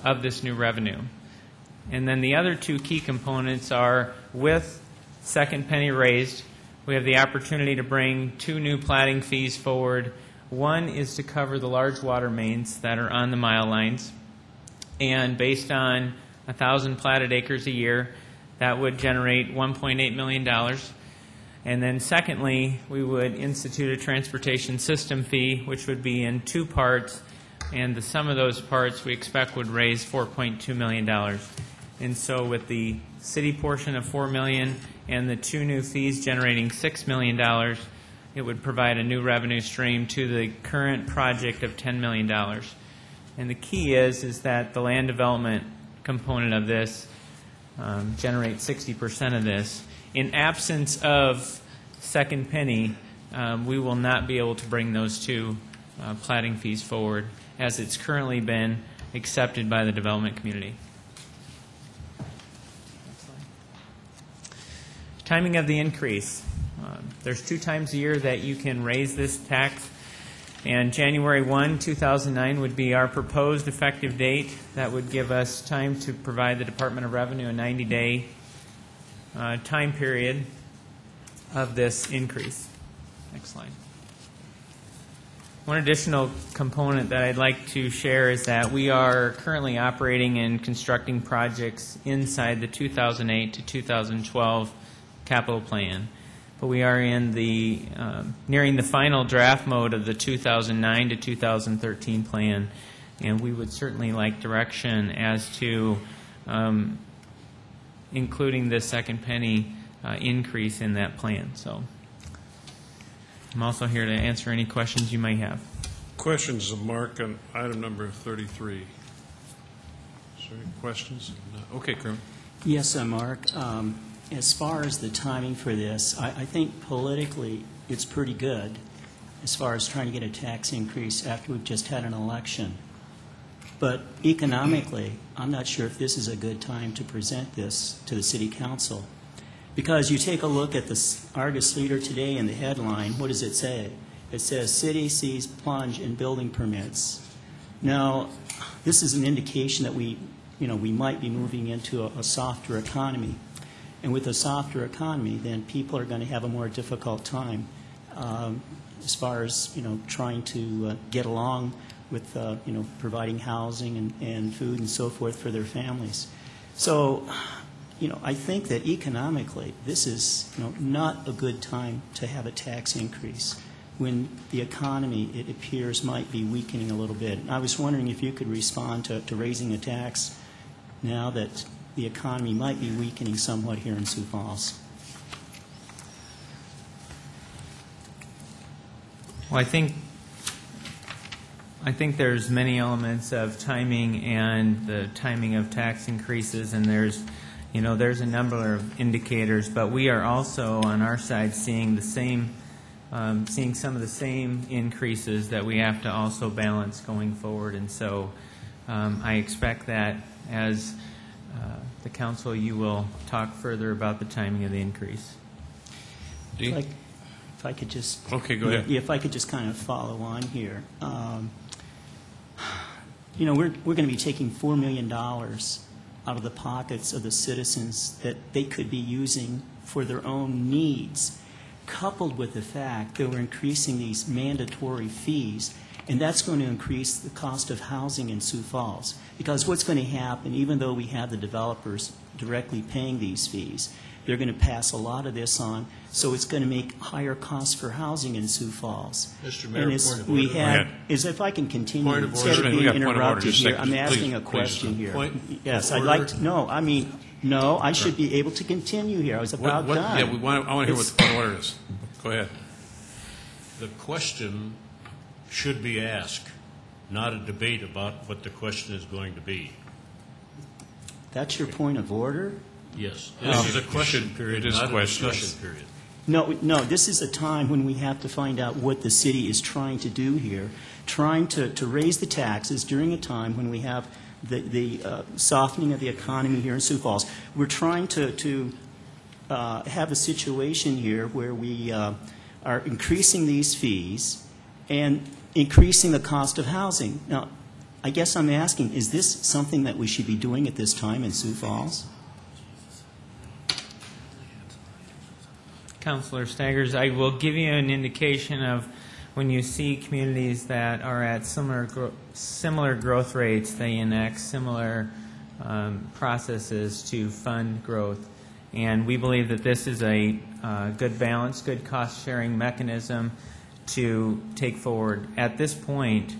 of this new revenue. And then the other 2 key components are, with second penny raised, we have the opportunity to bring 2 new platting fees forward. One is to cover the large water mains that are on the mile lines. And based on 1,000 platted acres a year, that would generate $1.8 million. And then secondly, we would institute a transportation system fee, which would be in 2 parts, and the sum of those parts we expect would raise $4.2 million. And so with the city portion of $4 million and the 2 new fees generating $6 million, it would provide a new revenue stream to the current project of $10 million. And the key is that the land development component of this generates 60% of this. In absence of second penny, we will not be able to bring those 2 platting fees forward as it's currently been accepted by the development community. Timing of the increase. There's 2 times a year that you can raise this tax, and January 1, 2009 would be our proposed effective date. That would give us time to provide the Department of Revenue a 90-day time period of this increase. Next slide. One additional component that I'd like to share is that we are currently operating and constructing projects inside the 2008 to 2012 capital plan. But we are in the nearing the final draft mode of the 2009 to 2013 plan, and we would certainly like direction as to including the second penny increase in that plan. So I'm also here to answer any questions you may have. Questions of Mark on item number 33. Is there any questions? No. Okay, Kermit. Yes, Mark. As far as the timing for this, I think politically it's pretty good as far as trying to get a tax increase after we've just had an election. But economically, I'm not sure if this is a good time to present this to the City Council. Because you take a look at the Argus Leader today in the headline, what does it say? It says, City sees plunge in building permits. Now, this is an indication that we might be moving into a softer economy. And with a softer economy, then people are going to have a more difficult time as far as, trying to get along with, providing housing and food and so forth for their families. So, I think that economically, this is, not a good time to have a tax increase. when the economy, it appears, might be weakening a little bit. And I was wondering if you could respond to raising a tax now that the economy might be weakening somewhat here in Sioux Falls. Well, I think there's many elements of timing and the timing of tax increases, and there's a number of indicators, but we are also on our side seeing some of the same increases that we have to also balance going forward, and so I expect that as the council, you will talk further about the timing of the increase. If I could just... Okay, go ahead. If I could just kind of follow on here. We're going to be taking $4 million out of the pockets of the citizens that they could be using for their own needs, coupled with the fact that we're increasing these mandatory fees, and that's going to increase the cost of housing in Sioux Falls. Because what's going to happen, even though we have the developers directly paying these fees, they're going to pass a lot of this on, so it's going to make higher costs for housing in Sioux Falls. Mr. Mayor, and point of order. If I can continue, Point of order. instead of being We got point of order. interrupted Just here, a I'm second. asking Please, a question here. Point Yes, of I'd like order. to, no, I should be able to continue here. I was about done. Yeah, I want to hear what the point of order is. Go ahead. The question should be asked, not a debate about what the question is going to be. That's your point of order? Yes. This is a question period, not a discussion period. No, this is a time when we have to find out what the city is trying to do here, trying to raise the taxes during a time when we have the softening of the economy here in Sioux Falls. We're trying to have a situation here where we are increasing these fees and increasing the cost of housing. Now, I guess I'm asking, is this something that we should be doing at this time in Sioux Falls? Councilor Staggers, I will give you an indication of when you see communities that are at similar growth rates, they enact similar processes to fund growth. And we believe that this is a good balance, good cost-sharing mechanism to take forward. At this point,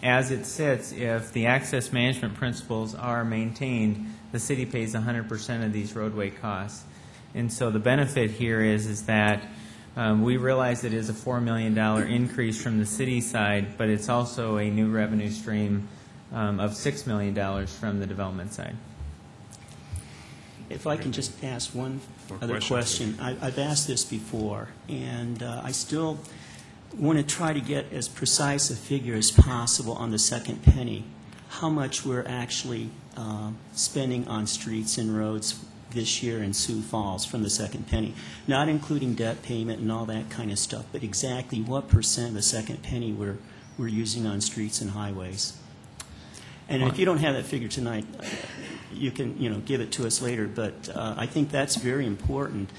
as it sits, if the access management principles are maintained, the city pays 100% of these roadway costs. And so the benefit here is that we realize it is a $4 million increase from the city side, but it's also a new revenue stream of $6 million from the development side. If I can just ask one other question. I've asked this before, and I still want to try to get as precise a figure as possible on the second penny, how much we're actually spending on streets and roads this year in Sioux Falls from the second penny, not including debt payment and all that kind of stuff, but exactly what percent of the second penny we're using on streets and highways. And if you don't have that figure tonight, you can give it to us later, but I think that's very important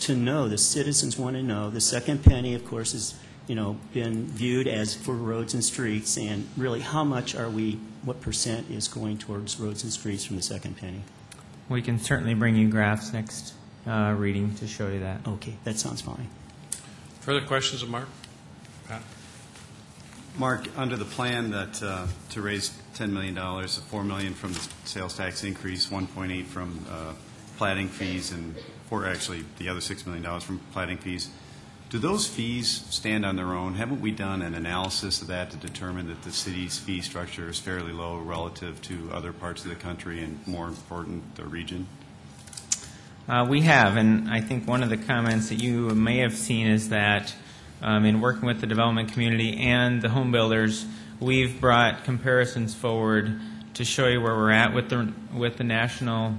to know. The citizens want to know. The second penny, of course, has been viewed as for roads and streets, and really how much are we, what percent is going towards roads and streets from the second penny? We can certainly bring you graphs next reading to show you that. Okay, that sounds fine. Further questions of Mark? Pat? Mark, under the plan that to raise $10 million, $4 million from the sales tax increase, $1.8 from platting fees, and the other $6 million from platting fees, do those fees stand on their own? Haven't we done an analysis of that to determine that the city's fee structure is fairly low relative to other parts of the country and, more important, the region? We have, and I think one of the comments that you may have seen is that in working with the development community and the home builders, we've brought comparisons forward to show you where we're at with the national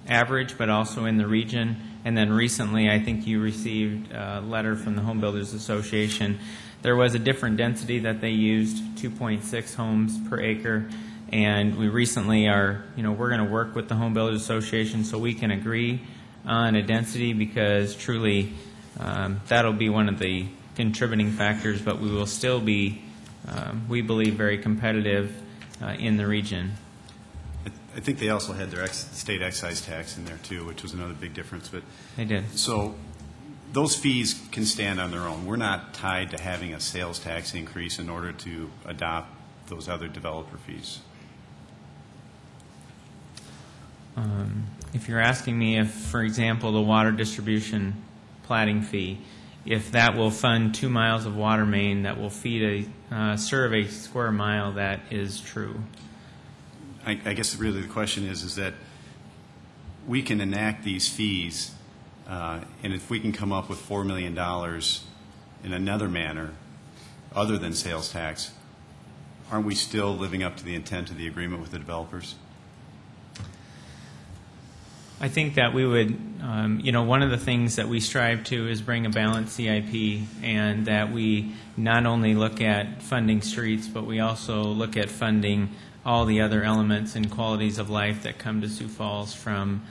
average, but also in the region. And then recently, I think you received a letter from the Home Builders Association. There was a different density that they used, 2.6 homes per acre. And we recently we're going to work with the Home Builders Association so we can agree on a density, because truly that'll be one of the contributing factors, but we will still be, we believe, very competitive in the region. I think they also had their state excise tax in there too, which was another big difference. But they did. So those fees can stand on their own. We're not tied to having a sales tax increase in order to adopt those other developer fees. If you're asking me if, for example, the water distribution plating fee, if that will fund 2 miles of water main that will serve a square mile, that is true. I guess really the question is that we can enact these fees, and if we can come up with $4 million in another manner other than sales tax, aren't we still living up to the intent of the agreement with the developers? I think that we would, one of the things that we strive to is bring a balanced CIP, and that we not only look at funding streets, but we also look at funding all the other elements and qualities of life that come to Sioux Falls, from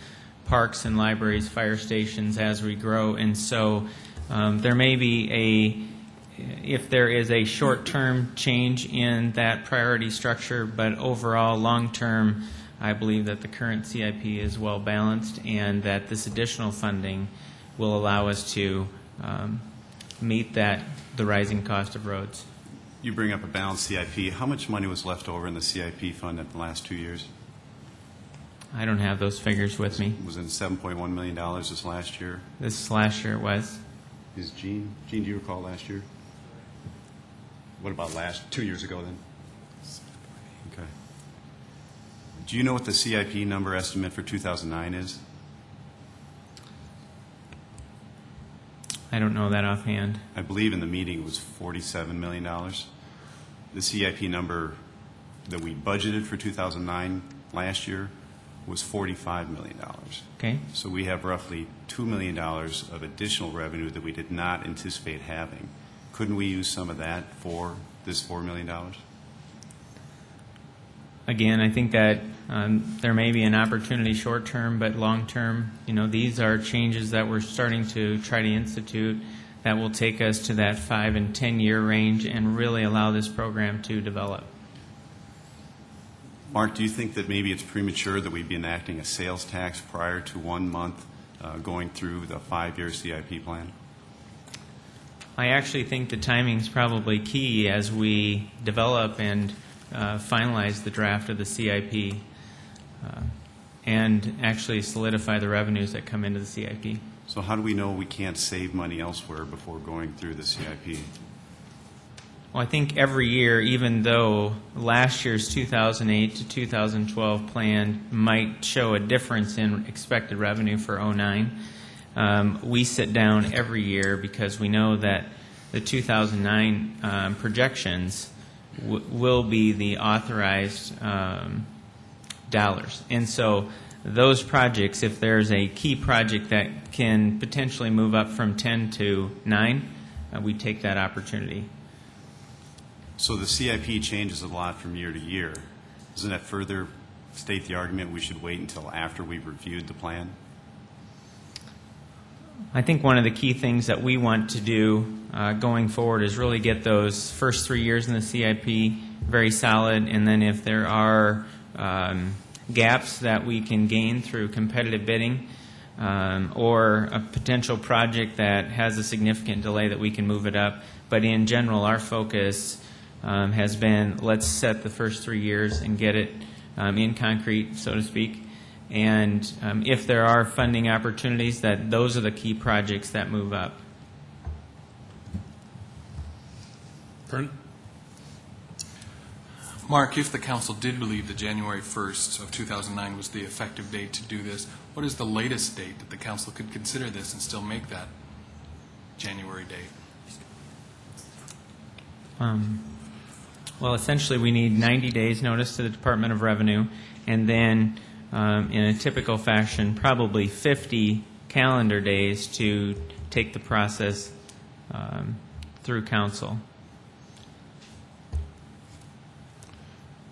parks and libraries, fire stations, as we grow. And so there may be if there is a short-term change in that priority structure, but overall, long-term, I believe that the current CIP is well balanced, and that this additional funding will allow us to meet the rising cost of roads. You bring up a balanced CIP. How much money was left over in the CIP fund in the last 2 years? I don't have those figures with me. Was it $7.1 million this last year? This last year it was. Is Gene, do you recall last year? What about 2 years ago then? Okay. Do you know what the CIP number estimate for 2009 is? I don't know that offhand. I believe in the meeting it was $47 million. The CIP number that we budgeted for 2009 last year was $45 million. Okay. So we have roughly $2 million of additional revenue that we did not anticipate having. Couldn't we use some of that for this $4 million? Again, I think that there may be an opportunity short term, but long term, these are changes that we're starting to try to institute that will take us to that 5 and 10 year range and really allow this program to develop. Mark, do you think that maybe it's premature that we'd be enacting a sales tax prior to 1 month going through the 5-year CIP plan? I actually think the timing is probably key as we develop and finalize the draft of the CIP and actually solidify the revenues that come into the CIP. So how do we know we can't save money elsewhere before going through the CIP? Well, I think every year, even though last year's 2008 to 2012 plan might show a difference in expected revenue for 2009, we sit down every year because we know that the 2009 projections will be the authorized dollars. And so those projects, if there's a key project that can potentially move up from 10 to 9, we take that opportunity. So the CIP changes a lot from year to year. Doesn't that further state the argument we should wait until after we've reviewed the plan? I think one of the key things that we want to do going forward is really get those first 3 years in the CIP very solid, and then if there are gaps that we can gain through competitive bidding or a potential project that has a significant delay, that we can move it up. But in general, our focus has been, let's set the first 3 years and get it in concrete, so to speak. And if there are funding opportunities, that those are the key projects that move up. Vern? Mark, if the council did believe that January 1st of 2009 was the effective date to do this, what is the latest date that the council could consider this and still make that January date? Well, essentially, we need 90 days notice to the Department of Revenue, and then in a typical fashion, probably 50 calendar days to take the process through council.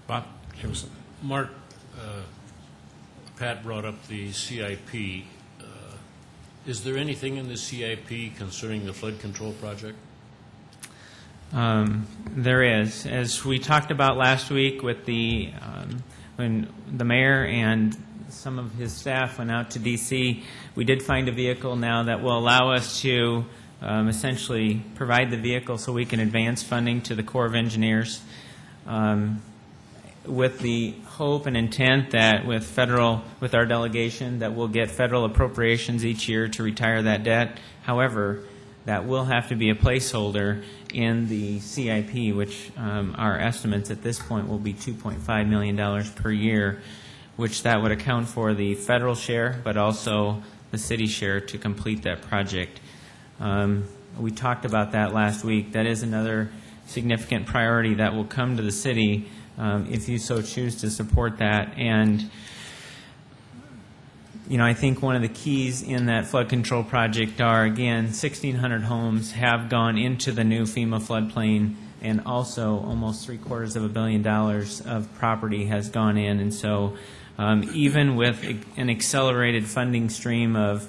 Bob Jimson. Mark, Pat brought up the CIP. Is there anything in the CIP concerning the flood control project? There is. As we talked about last week with when the mayor and some of his staff went out to D.C. We did find a vehicle now that will allow us to essentially provide the vehicle so we can advance funding to the Corps of Engineers with the hope and intent that with our delegation that we'll get federal appropriations each year to retire that debt. However, that will have to be a placeholder in the CIP, which our estimates at this point will be $2.5 million per year, which that would account for the federal share, but also the city share to complete that project. We talked about that last week. That is another significant priority that will come to the city if you so choose to support that. And I think one of the keys in that flood control project are, again, 1,600 homes have gone into the new FEMA floodplain, and also almost $750 million of property has gone in. And so even with an accelerated funding stream of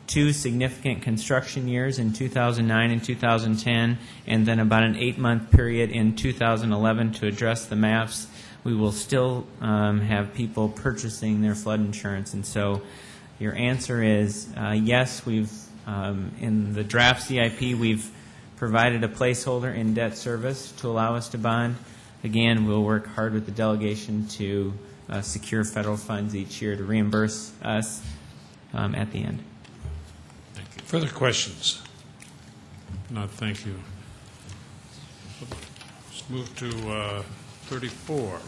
2 significant construction years in 2009 and 2010, and then about an 8-month period in 2011 to address the maps, we will still have people purchasing their flood insurance. And so your answer is yes, we've in the draft CIP, we've provided a placeholder in debt service to allow us to bond. Again, we'll work hard with the delegation to secure federal funds each year to reimburse us at the end. Thank you. Further questions? No, thank you. Let's move to 34.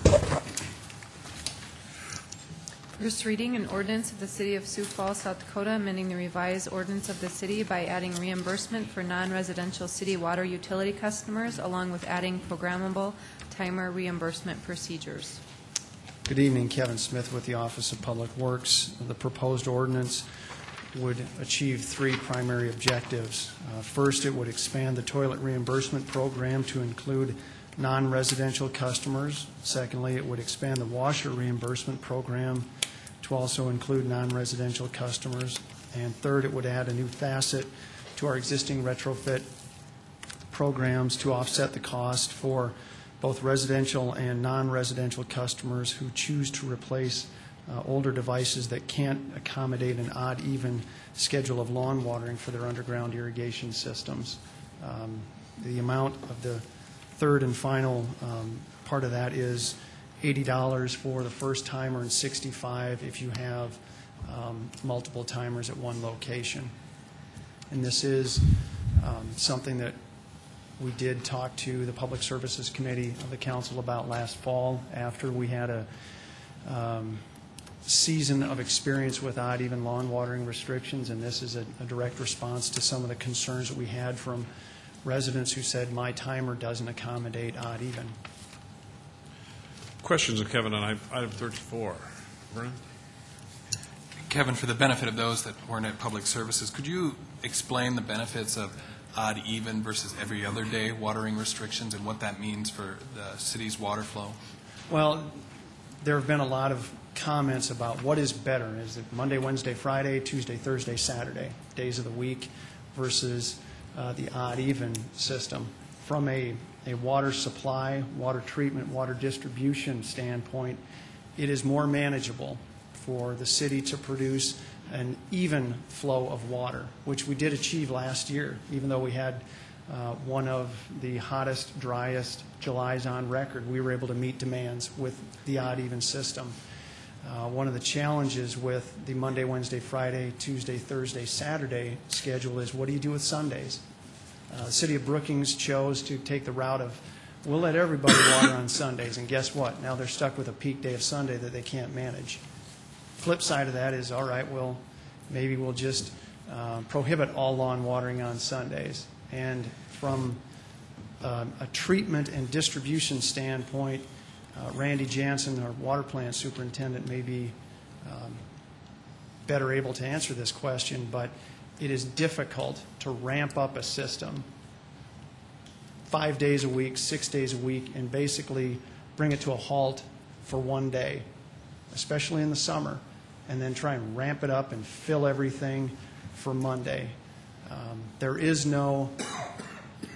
First reading, an ordinance of the City of Sioux Falls, South Dakota, amending the revised ordinance of the city by adding reimbursement for non-residential city water utility customers, along with adding programmable timer reimbursement procedures. Good evening, Kevin Smith with the Office of Public Works. The proposed ordinance would achieve 3 primary objectives. First, it would expand the toilet reimbursement program to include non-residential customers. Secondly, it would expand the washer reimbursement program to also include non-residential customers. And third, it would add a new facet to our existing retrofit programs to offset the cost for both residential and non-residential customers who choose to replace older devices that can't accommodate an odd-even schedule of lawn watering for their underground irrigation systems. The amount of the third and final part of that is $80 for the first timer and $65 if you have multiple timers at one location. And this is something that we did talk to the Public Services Committee of the Council about last fall after we had a season of experience with odd-even lawn watering restrictions, and this is a direct response to some of the concerns that we had from residents who said, my timer doesn't accommodate odd-even. Questions of Kevin on item 34. Vernon? Kevin, for the benefit of those that weren't at Public Services, could you explain the benefits of odd-even versus every other day watering restrictions and what that means for the city's water flow? Well, there have been a lot of comments about what is better. Is it Monday, Wednesday, Friday, Tuesday, Thursday, Saturday, days of the week, versus the odd-even system? From a water supply, water treatment, water distribution standpoint, it is more manageable for the city to produce an even flow of water, which we did achieve last year, even though we had one of the hottest, driest Julys on record. We were able to meet demands with the odd-even system. One of the challenges with the Monday, Wednesday, Friday, Tuesday, Thursday, Saturday schedule is, what do you do with Sundays? The city of Brookings chose to take the route of, we'll let everybody water on Sundays, and guess what? Now they're stuck with a peak day of Sunday that they can't manage. Flip side of that is, all right, well, maybe we'll just prohibit all lawn watering on Sundays. And from a treatment and distribution standpoint, Randy Jansen, our water plant superintendent, may be better able to answer this question, but it is difficult to ramp up a system 5 days a week, 6 days a week, and basically bring it to a halt for one day, especially in the summer, and then try and ramp it up and fill everything for Monday. There is no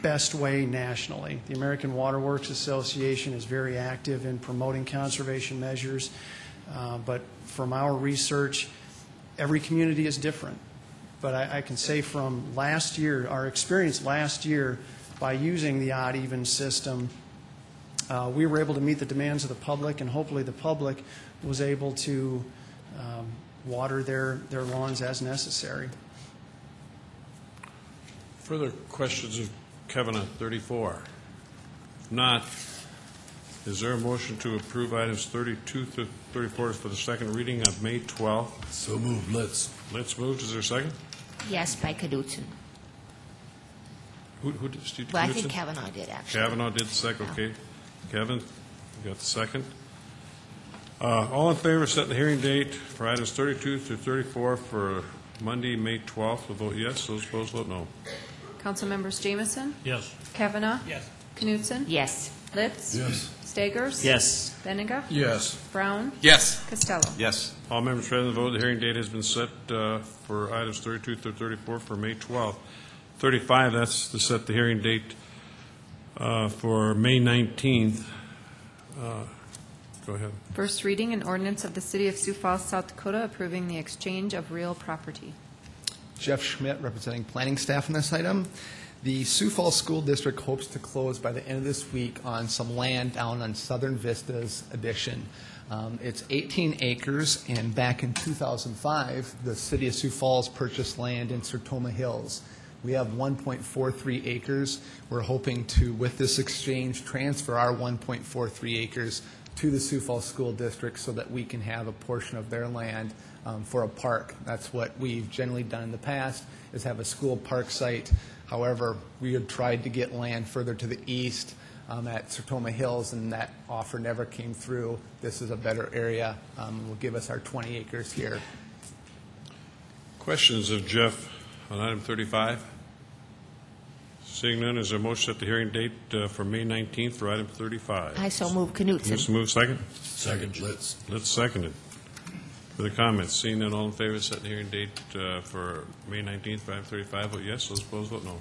best way nationally. The American Water Works Association is very active in promoting conservation measures. But from our research, every community is different. But I can say from last year, our experience last year, by using the odd-even system, we were able to meet the demands of the public, and hopefully the public was able to water their lawns as necessary. Further questions of Kevin on 34? If not, is there a motion to approve items 32 to 34 for the second reading of May 12th? So moved. Let's move. Is there a second? Yes, by Knudsen. Who did Steve? Well, I Knudsen? think Kavanaugh did, actually. Kavanaugh did the second. Okay. Kevin, you got the second. All in favor of setting the hearing date for items 32 through 34 for Monday, May 12th will vote yes. Those opposed vote no. Council members Jamison? Yes. Kavanaugh? Yes. Knudsen? Yes. Litz? Yes. Stagers? Yes. Benega? Yes. Brown? Yes. Costello? Yes. All members present vote. The hearing date has been set for items 32 through 34 for May 12th. 35, that's to set the hearing date for May 19th. Go ahead. First reading, an ordinance of the City of Sioux Falls, South Dakota, approving the exchange of real property. Jeff Schmidt, representing planning staff on this item. The Sioux Falls School District hopes to close by the end of this week on some land down on Southern Vistas Addition. It's 18 acres, and back in 2005, the City of Sioux Falls purchased land in Sertoma Hills. We have 1.43 acres. We're hoping to, with this exchange, transfer our 1.43 acres to the Sioux Falls School District so that we can have a portion of their land for a park. That's what we've generally done in the past, is have a school park site. However, we had tried to get land further to the east at Sertoma Hills, and that offer never came through. This is a better area. Will give us our 20 acres here. Questions of Jeff on item 35? Seeing none, is there a motion to set the hearing date for May 19th for item 35? I so move Knudsen. Let's move second. Second. Let's second it. For the comments, seeing none, all in favor of setting the hearing date for May 19th for item 35, vote yes. Those opposed, vote no.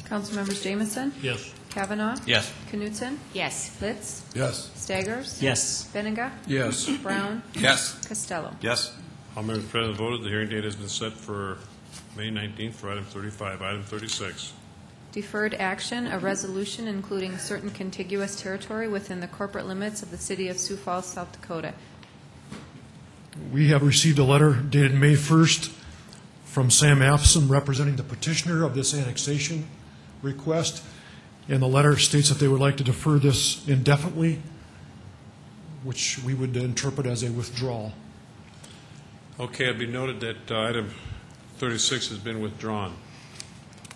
Council members Jamison? Yes. Kavanaugh? Yes. Knudsen? Yes. Litz? Yes. Staggers? Yes. Benega? Yes. Brown? Yes. Costello? Yes. All members present voted. The hearing date has been set for May 19th for item 35. Item 36. Deferred action, a resolution including certain contiguous territory within the corporate limits of the City of Sioux Falls, South Dakota. We have received a letter dated May 1st from Sam Appson, representing the petitioner of this annexation request, and the letter states that they would like to defer this indefinitely, which we would interpret as a withdrawal. Okay, it'll be noted that item 36 has been withdrawn.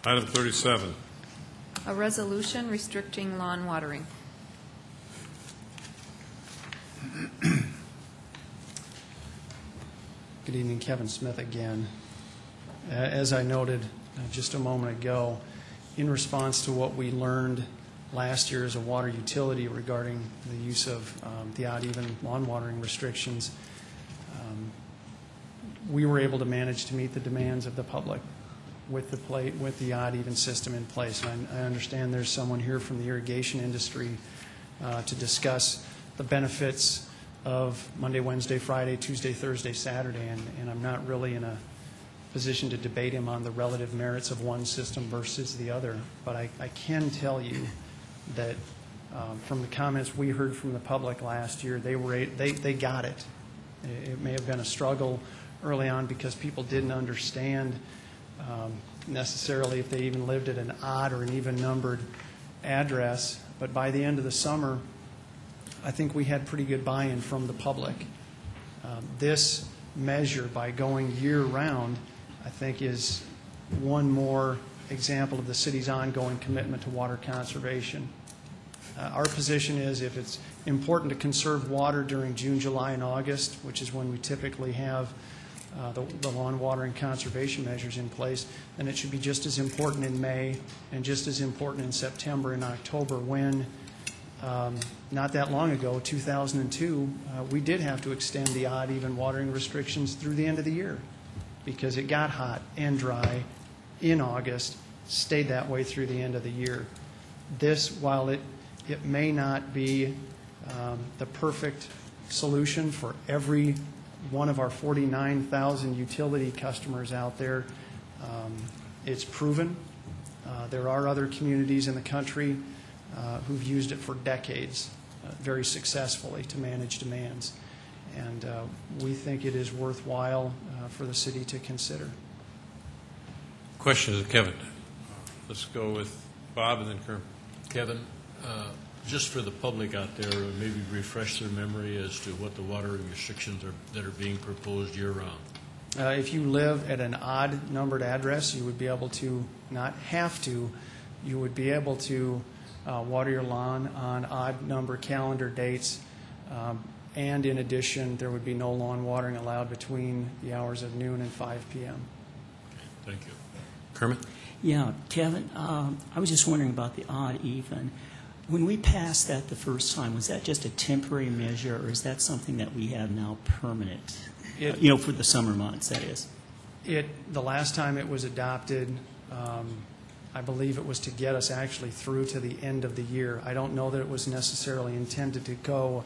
Item 37. A resolution restricting lawn watering. Good evening, Kevin Smith again. As I noted just a moment ago, in response to what we learned last year as a water utility regarding the use of the odd-even lawn watering restrictions, we were able to manage to meet the demands of the public with the odd-even system in place. And I understand there's someone here from the irrigation industry to discuss the benefits of Monday, Wednesday, Friday, Tuesday, Thursday, Saturday, and I'm not really in a position to debate him on the relative merits of one system versus the other. But I can tell you that from the comments we heard from the public last year, they got it. It may have been a struggle early on because people didn't understand necessarily if they even lived at an odd or an even numbered address. But by the end of the summer, I think we had pretty good buy-in from the public. This measure, by going year-round, I think is one more example of the city's ongoing commitment to water conservation. Our position is if it's important to conserve water during June, July, and August, which is when we typically have the lawn watering conservation measures in place, then it should be just as important in May and just as important in September and October when not that long ago, 2002, we did have to extend the odd-even watering restrictions through the end of the year because it got hot and dry in August, stayed that way through the end of the year. This, while it may not be the perfect solution for every one of our 49,000 utility customers out there. It's proven. There are other communities in the country who've used it for decades very successfully to manage demands. And we think it is worthwhile for the city to consider. Questions of Kevin? Let's go with Bob and then Kermit. Kevin, just for the public out there, maybe refresh their memory as to what the watering restrictions are that are being proposed year-round. If you live at an odd numbered address, you would be able to, not have to, you would be able to water your lawn on odd number calendar dates. And in addition, there would be no lawn watering allowed between the hours of noon and 5 p.m. Thank you. Kermit? Yeah, Kevin, I was just wondering about the odd even. When we passed that the first time, was that just a temporary measure, or is that something that we have now permanent? For the summer months, that is. The last time it was adopted, I believe it was to get us actually through to the end of the year. I don't know that it was necessarily intended to go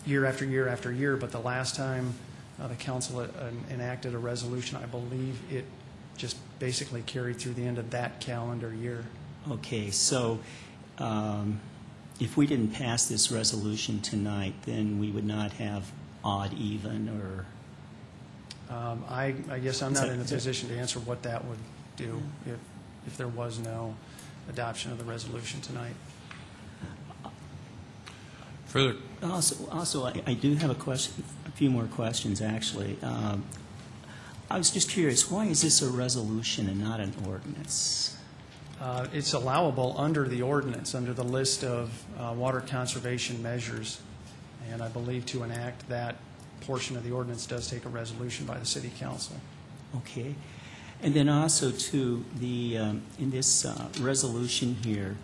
year after year after year, but the last time the council enacted a resolution, I believe it just basically carried through the end of that calendar year. Okay, so if we didn't pass this resolution tonight, then we would not have odd even, or... I guess I'm not in a position to answer what that would do if there was no adoption of the resolution tonight. Further? Also, I do have a few more questions, actually. I was just curious, why is this a resolution and not an ordinance? It's allowable under the ordinance, under the list of water conservation measures. And I believe to enact that portion of the ordinance does take a resolution by the City Council. Okay. And then also, too, in this resolution here,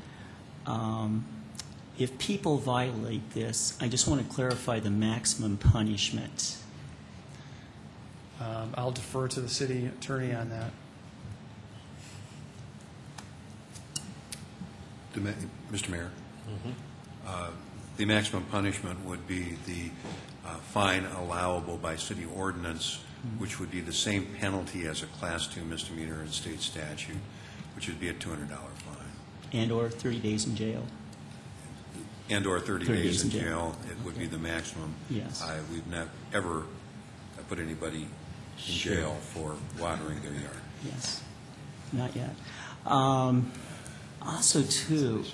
if people violate this, I just want to clarify the maximum punishment. I'll defer to the city attorney on that. Mr. Mayor, the maximum punishment would be the fine allowable by city ordinance, which would be the same penalty as a Class 2 misdemeanor in state statute, which would be a $200 fine. And or 30 days in jail. And or 30 days in jail. It would be the maximum. Yes. We've not ever put anybody in jail for watering their yard. Yes. Not yet. Also, too,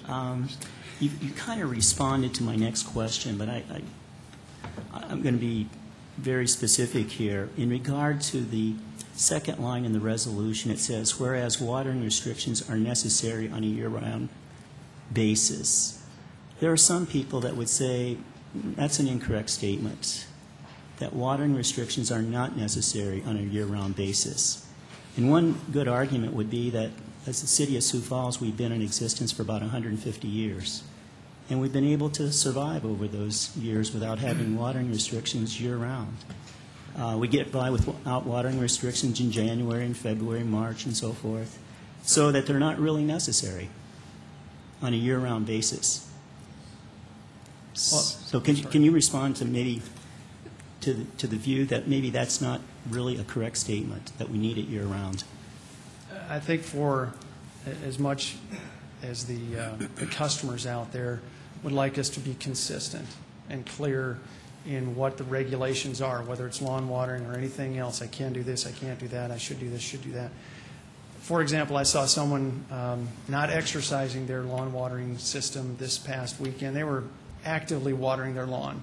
you kind of responded to my next question, but I'm going to be very specific here. In regard to the second line in the resolution, it says, whereas watering restrictions are necessary on a year-round basis. There are some people that would say that's an incorrect statement, that watering restrictions are not necessary on a year-round basis. And one good argument would be that as the city of Sioux Falls, we've been in existence for about 150 years. And we've been able to survive over those years without having watering restrictions year-round. We get by without watering restrictions in January and February, March, and so forth, so that they're not really necessary on a year-round basis. So can you respond to maybe to the view that maybe that's not really a correct statement, that we need it year-round? I think for as much as the customers out there would like us to be consistent and clear in what the regulations are, whether it's lawn watering or anything else. I can do this, I can't do that, I should do this, should do that. For example, I saw someone not exercising their lawn watering system this past weekend. They were actively watering their lawn.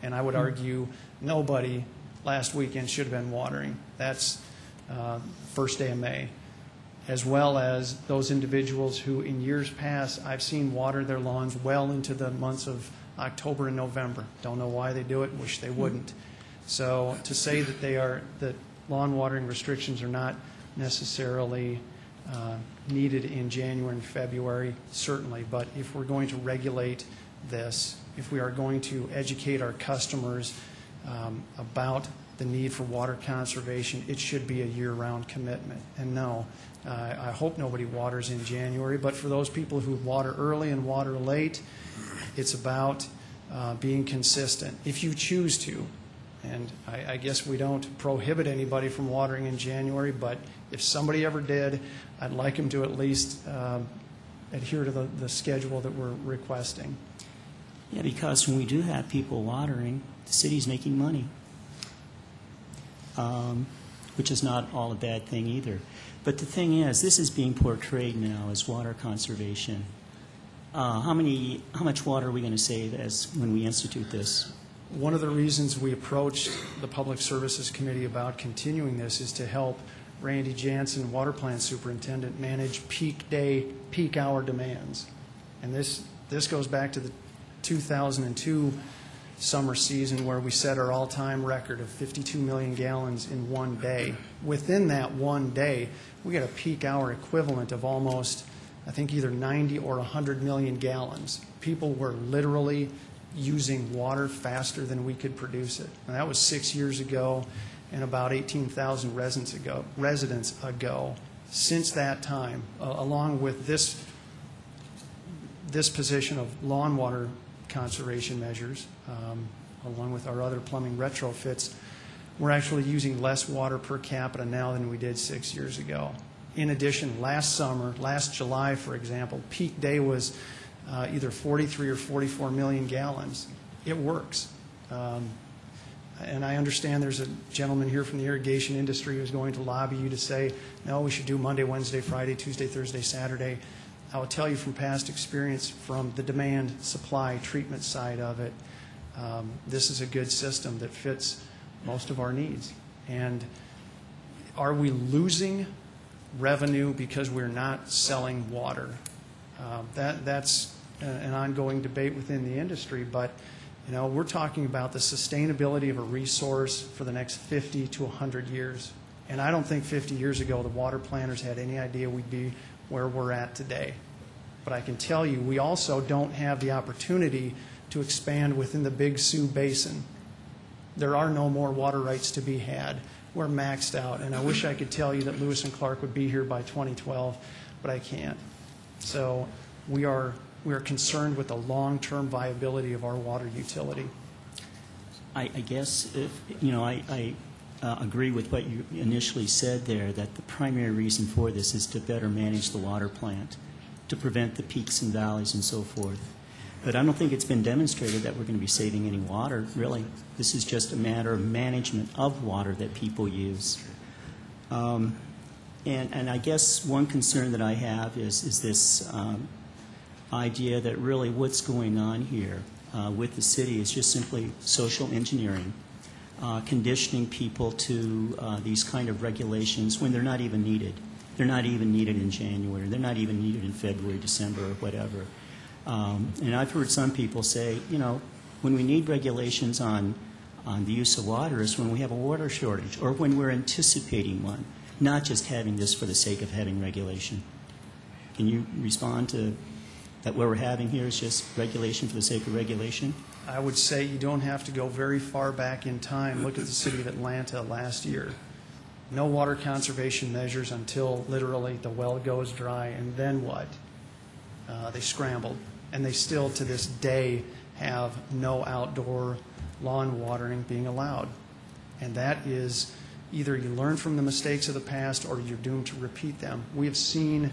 And I would argue nobody last weekend should have been watering. That's first day of May. As well as those individuals who in years past I've seen water their lawns well into the months of October and November. Don't know why they do it, wish they wouldn't. So to say that that lawn watering restrictions are not necessarily needed in January and February, certainly, but if we're going to regulate this, if we are going to educate our customers about the need for water conservation, it should be a year-round commitment. And no, I hope nobody waters in January, but for those people who water early and water late, it's about being consistent, if you choose to. And I guess we don't prohibit anybody from watering in January, but if somebody ever did, I'd like them to at least adhere to the schedule that we're requesting. Yeah, because when we do have people watering, the city's making money, which is not all a bad thing either. But the thing is, this is being portrayed now as water conservation. How much water are we going to save when we institute this? One of the reasons we approached the Public Services Committee about continuing this is to help Randy Jansen, Water Plant Superintendent, manage peak day, peak hour demands. And this goes back to the 2002 summer season where we set our all-time record of 52 million gallons in one day. Within that one day, we got a peak hour equivalent of almost, I think, either 90 or 100 million gallons. People were literally using water faster than we could produce it. And that was 6 years ago and about 18,000 residents ago. Since that time, along with this position of lawn water conservation measures, along with our other plumbing retrofits, we're actually using less water per capita now than we did 6 years ago. In addition, last July, for example, peak day was either 43 or 44 million gallons. It works. And I understand there's a gentleman here from the irrigation industry who's going to lobby you to say, no, we should do Monday, Wednesday, Friday, Tuesday, Thursday, Saturday. I will tell you from past experience, from the demand, supply, treatment side of it, this is a good system that fits most of our needs. And are we losing revenue because we're not selling water? That's an ongoing debate within the industry, but we're talking about the sustainability of a resource for the next 50 to 100 years. And I don't think 50 years ago the water planners had any idea we'd be where we're at today. But I can tell you, we also don't have the opportunity to expand within the Big Sioux Basin. There are no more water rights to be had. We're maxed out, and I wish I could tell you that Lewis and Clark would be here by 2012, but I can't. So we are concerned with the long-term viability of our water utility. I guess, I agree with what you initially said there, that the primary reason for this is to better manage the water plant, to prevent the peaks and valleys and so forth. But I don't think it's been demonstrated that we're going to be saving any water, really. This is just a matter of management of water that people use. And I guess one concern that I have is this idea that really what's going on here with the city is just simply social engineering, conditioning people to these kind of regulations when they're not even needed. They're not even needed in January. They're not even needed in February, December, or whatever. And I've heard some people say, when we need regulations on the use of water is when we have a water shortage or when we're anticipating one, not just having this for the sake of having regulation. Can you respond to that? What we're having here is just regulation for the sake of regulation? I would say you don't have to go very far back in time. Look at the city of Atlanta last year. No water conservation measures until literally the well goes dry, and then what? They scrambled, and they still to this day have no outdoor lawn watering being allowed. And that is either you learn from the mistakes of the past or you're doomed to repeat them. We have seen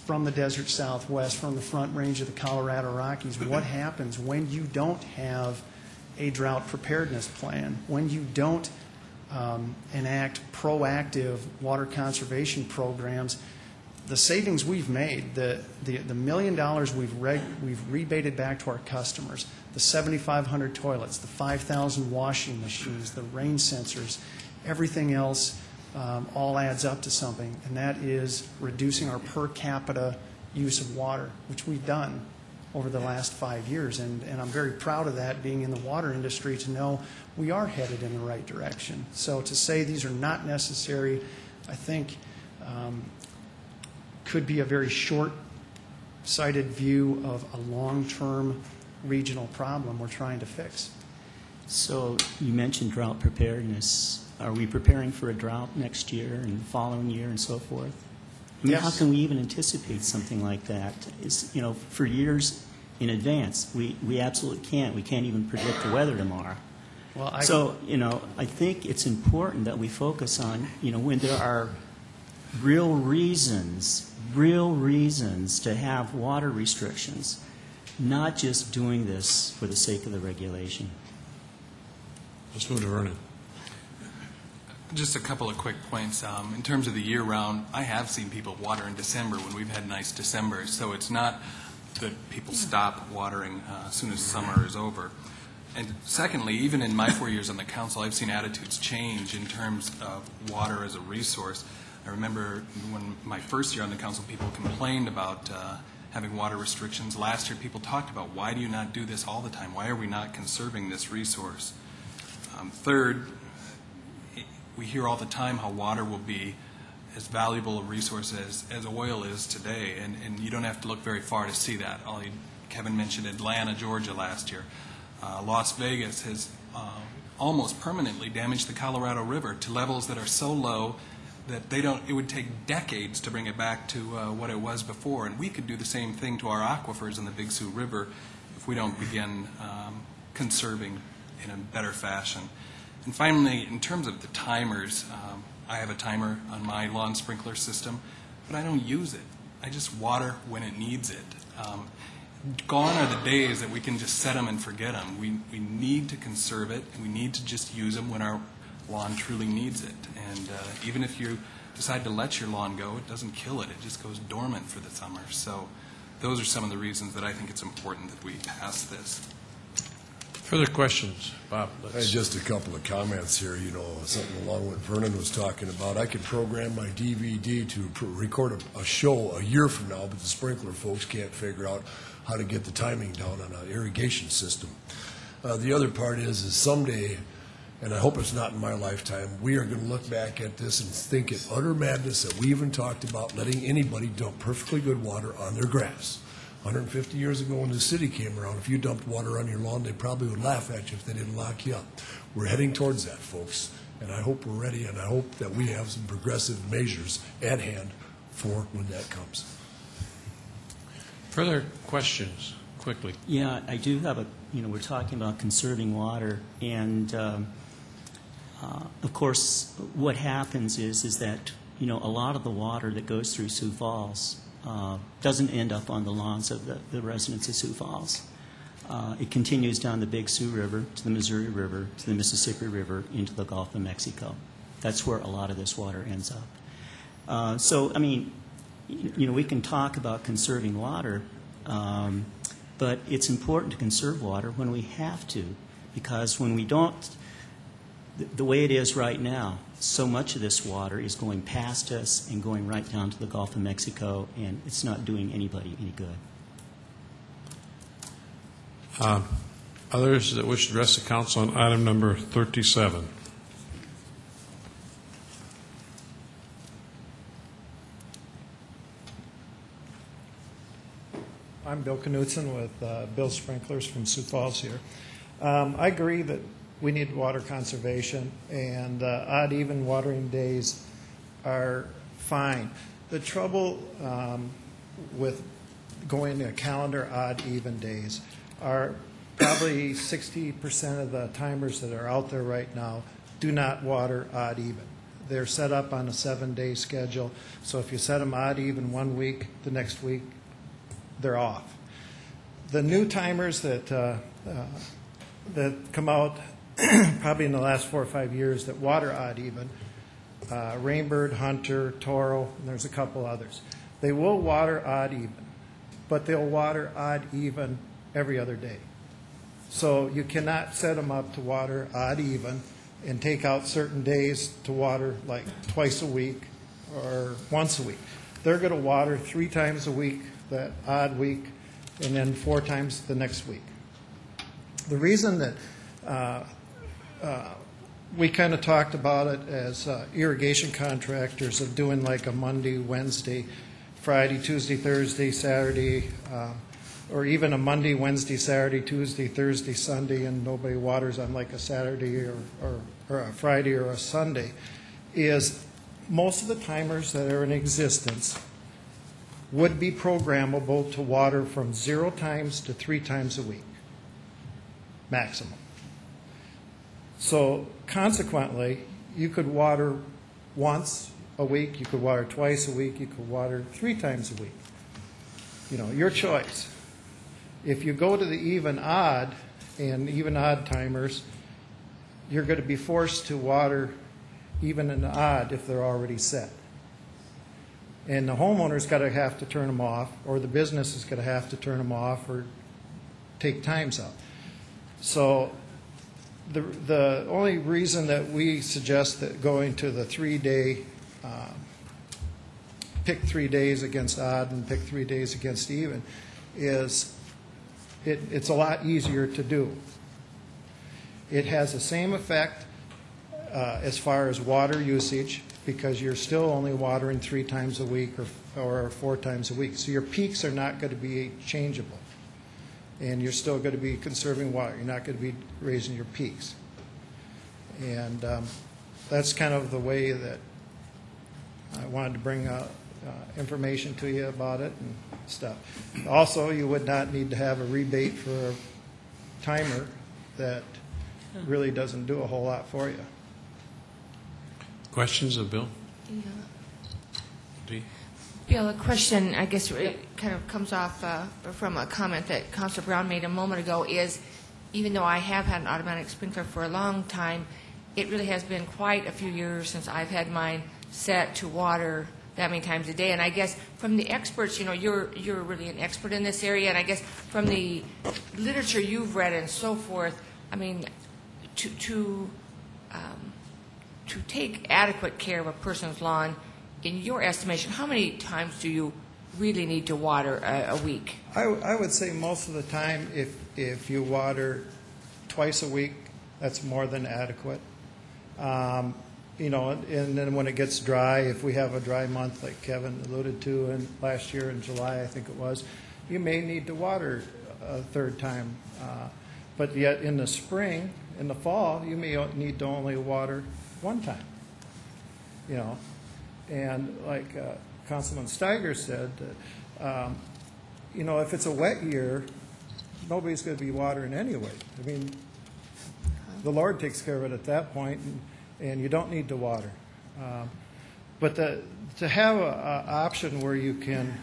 from the desert Southwest, from the Front Range of the Colorado Rockies, what happens when you don't have a drought preparedness plan, when you don't enact proactive water conservation programs. The savings we've made, the $1 million we've rebated back to our customers, the 7,500 toilets, the 5,000 washing machines, the rain sensors, everything else all adds up to something, and that is reducing our per capita use of water, which we've done over the last 5 years. And I'm very proud of that, being in the water industry, to know we are headed in the right direction. So to say these are not necessary, I think could be a very short-sighted view of a long-term regional problem we're trying to fix. So you mentioned drought preparedness. Are we preparing for a drought next year and the following year and so forth? I mean, Yes. How can we even anticipate something like that? For years, in advance. We absolutely can't. We can't even predict the weather tomorrow. Well, So, I think it's important that we focus on, when there are real reasons to have water restrictions, not just doing this for the sake of the regulation. Let's move to Vernon. Just a couple of quick points. In terms of the year-round, I have seen people water in December when we've had nice Decembers, so it's not that people stop watering as soon as summer is over. And secondly, even in my 4 years on the council, I've seen attitudes change in terms of water as a resource. I remember when my first year on the council, people complained about having water restrictions. Last year, people talked about, why do you not do this all the time? Why are we not conserving this resource? Third, we hear all the time how water will be as valuable a resource as oil is today, and you don't have to look very far to see that. Kevin mentioned Atlanta, Georgia last year. Las Vegas has almost permanently damaged the Colorado River to levels that are so low that it would take decades to bring it back to what it was before. And we could do the same thing to our aquifers in the Big Sioux River if we don't begin conserving in a better fashion. And finally, in terms of the timers, I have a timer on my lawn sprinkler system, but I don't use it. I just water when it needs it. Gone are the days that we can just set them and forget them. We need to conserve it, and we need to just use them when our lawn truly needs it. And even if you decide to let your lawn go, it doesn't kill it. It just goes dormant for the summer. So those are some of the reasons that I think it's important that we pass this. Further questions? Bob, Just a couple of comments here, something along what Vernon was talking about. I could program my DVD to record a show a year from now, but the sprinkler folks can't figure out how to get the timing down on an irrigation system. The other part is someday, and I hope it's not in my lifetime, we are going to look back at this and think it utter madness that we even talked about letting anybody dump perfectly good water on their grass. 150 years ago when the city came around, if you dumped water on your lawn, they probably would laugh at you if they didn't lock you up. We're heading towards that, folks, and I hope we're ready, and I hope that we have some progressive measures at hand for when that comes. Further questions, quickly? Yeah, I do have we're talking about conserving water, and of course, what happens is that, a lot of the water that goes through Sioux Falls doesn't end up on the lawns of the residents of Sioux Falls. It continues down the Big Sioux River to the Missouri River to the Mississippi River into the Gulf of Mexico. That's where a lot of this water ends up. So, we can talk about conserving water, but it's important to conserve water when we have to, because when we don't, the way it is right now, so much of this water is going past us and going right down to the Gulf of Mexico, and it's not doing anybody any good. Others that wish to address the council on item number 37? I'm Bill Knutson with Bill Sprinklers from Sioux Falls here. I agree that we need water conservation, and odd, even watering days are fine. The trouble with going to calendar odd, even days are probably 60% of the timers that are out there right now do not water odd, even. They're set up on a 7-day schedule, so if you set them odd, even 1 week, the next week they're off. The new timers that come out probably in the last 4 or 5 years that water odd even, Rainbird, Hunter, Toro, and there's a couple others. They will water odd even, but they'll water odd even every other day. So you cannot set them up to water odd even and take out certain days to water like twice a week or once a week. They're going to water 3 times a week that odd week and then 4 times the next week. The reason that we kind of talked about it as irrigation contractors of doing like a Monday, Wednesday, Friday, Tuesday, Thursday, Saturday, or even a Monday, Wednesday, Saturday, Tuesday, Thursday, Sunday, and nobody waters on like a Saturday or a Friday or a Sunday, is most of the timers that are in existence would be programmable to water from 0 times to 3 times a week, maximum. So consequently, you could water once a week, you could water twice a week, you could water 3 times a week. You know, your choice. If you go to the even odd and even odd timers, you're going to be forced to water even and odd if they're already set. And the homeowner's got to have to turn them off, or the business is going to have to turn them off or take times out. So the only reason that we suggest that going to the 3-day, pick 3 days against odd and pick 3 days against even, is it's a lot easier to do. It has the same effect as far as water usage, because you're still only watering 3 times a week or 4 times a week. So your peaks are not going to be changeable. And you're still going to be conserving water. You're not going to be raising your peaks. And that's kind of the way that I wanted to bring information to you about it and stuff. Also, you would not need to have a rebate for a timer that really doesn't do a whole lot for you. Questions of Bill? Dee? Bill, a question, I guess it kind of comes off from a comment that Councilor Brown made a moment ago, is even though I have had an automatic sprinkler for a long time, it really has been quite a few years since I've had mine set to water that many times a day. And I guess from the experts, you know, you're really an expert in this area, and I guess from the literature you've read and so forth, I mean, to take adequate care of a person's lawn, in your estimation, how many times do you really need to water a week? I would say most of the time, if you water twice a week, that's more than adequate. You know, and then when it gets dry, if we have a dry month like Kevin alluded to, and last year in July, I think it was, you may need to water a 3rd time. But yet in the spring, in the fall, you may need to only water 1 time. You know, and like Councilman Steiger said, you know, if it's a wet year, nobody's going to be watering anyway. I mean, the Lord takes care of it at that point, and you don't need to water. But to have an option where you can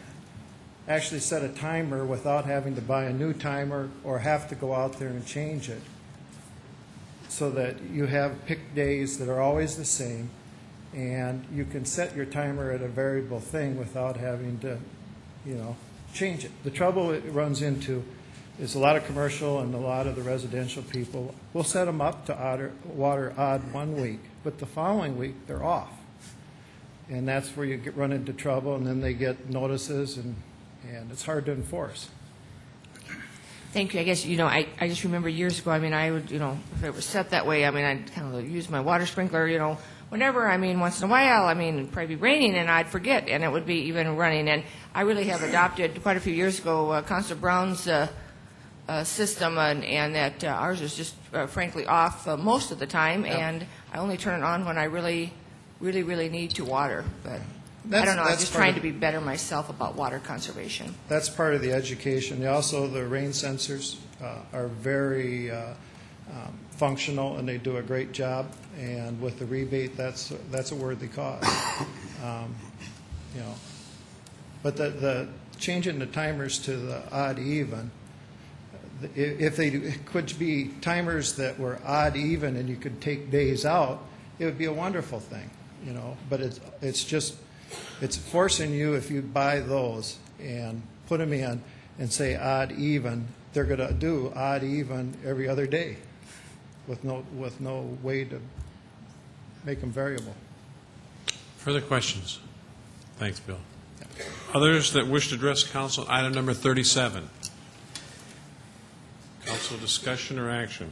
actually set a timer without having to buy a new timer or have to go out there and change it, so that you have pick days that are always the same, and you can set your timer at a variable thing without having to, you know, change it. The trouble it runs into is a lot of commercial and a lot of the residential people will set them up to water odd 1 week, but the following week they're off. And that's where you run into trouble, and then they get notices, and it's hard to enforce. Thank you. I guess, you know, I just remember years ago, I mean, I would, you know, if it was set that way, I mean, I'd kind of use my water sprinkler, you know, whenever, I mean, once in a while, I mean, it'd probably be raining and I'd forget, and it would be even running. And I really have adopted quite a few years ago Councilor Brown's system, and that ours is just frankly off most of the time, and I only turn it on when I really need to water. But I don't know, I'm just trying to be better myself about water conservation. That's part of the education. Also, the rain sensors are very functional, and they do a great job. And with the rebate, that's a worthy cause. You know, but the changing the timers to the odd even, if they could be timers that were odd even and you could take days out, it would be a wonderful thing. You know, but it's forcing you, if you buy those and put them in and say odd even, they're going to do odd even every other day with no way to make them variable. Further questions? Thanks, Bill. Others that wish to address council, item number 37. Council discussion or action?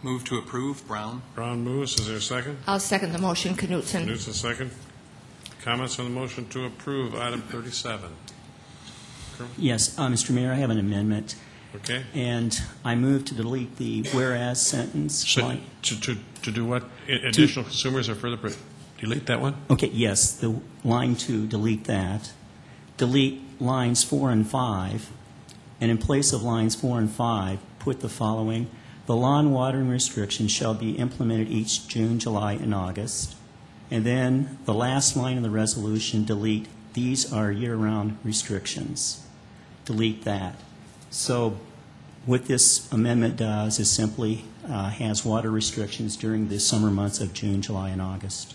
Move to approve. Brown. Brown moves. Is there a second? I'll second the motion. Knutson. Knutson, second. Comments on the motion to approve item 37? Yes, Mr. Mayor, I have an amendment. Okay. And I move to delete the whereas sentence. So, to do what? Additional consumers are further delete that one? Okay, yes, the line to delete that. delete lines 4 and 5, and in place of lines 4 and 5, put the following: the lawn watering restrictions shall be implemented each June, July, and August. And then the last line of the resolution, delete, these are year-round restrictions. Delete that. So what this amendment does is simply has water restrictions during the summer months of June, July, and August.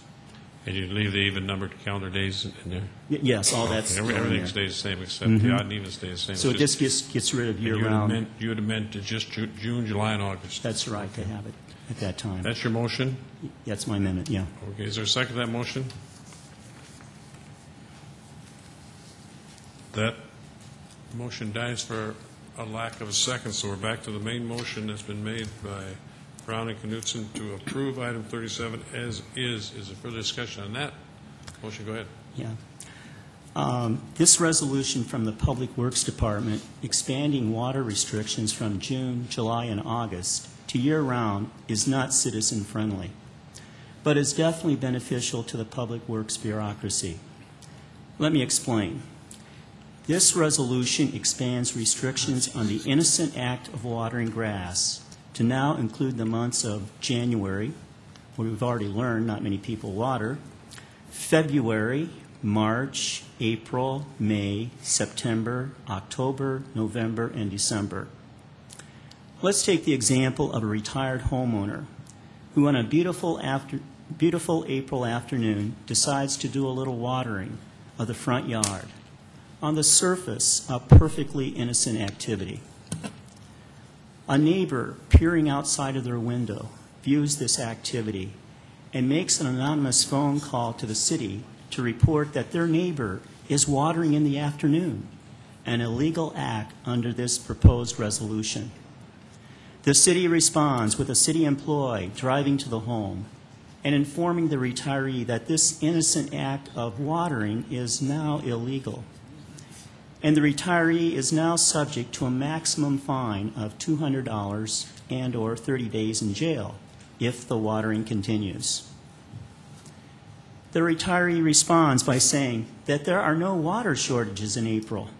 And you leave the even numbered calendar days in there? Yes, all that's Everything stays the same except the odd and even stays the same. So it just gets rid of year-round. You would amend to just June, July, and August? That's right, to have it at that time. That's your motion? That's my amendment, yeah. Okay, is there a second to that motion? That motion dies for a lack of a second, so we're back to the main motion that's been made by Brown and Knutson to approve item 37 as is. Is there further discussion on that? Motion, go ahead. Yeah. This resolution from the Public Works Department expanding water restrictions from June, July, and August to year-round is not citizen-friendly, but is definitely beneficial to the Public Works bureaucracy. Let me explain. This resolution expands restrictions on the innocent act of watering grass to now include the months of January, where we've already learned not many people water, February, March, April, May, September, October, November, and December. Let's take the example of a retired homeowner who on a beautiful April afternoon decides to do a little watering of the front yard. On the surface, a perfectly innocent activity. A neighbor peering outside of their window views this activity and makes an anonymous phone call to the city to report that their neighbor is watering in the afternoon, an illegal act under this proposed resolution. The city responds with a city employee driving to the home and informing the retiree that this innocent act of watering is now illegal. And the retiree is now subject to a maximum fine of $200 and or 30 days in jail if the watering continues. The retiree responds by saying that there are no water shortages in April.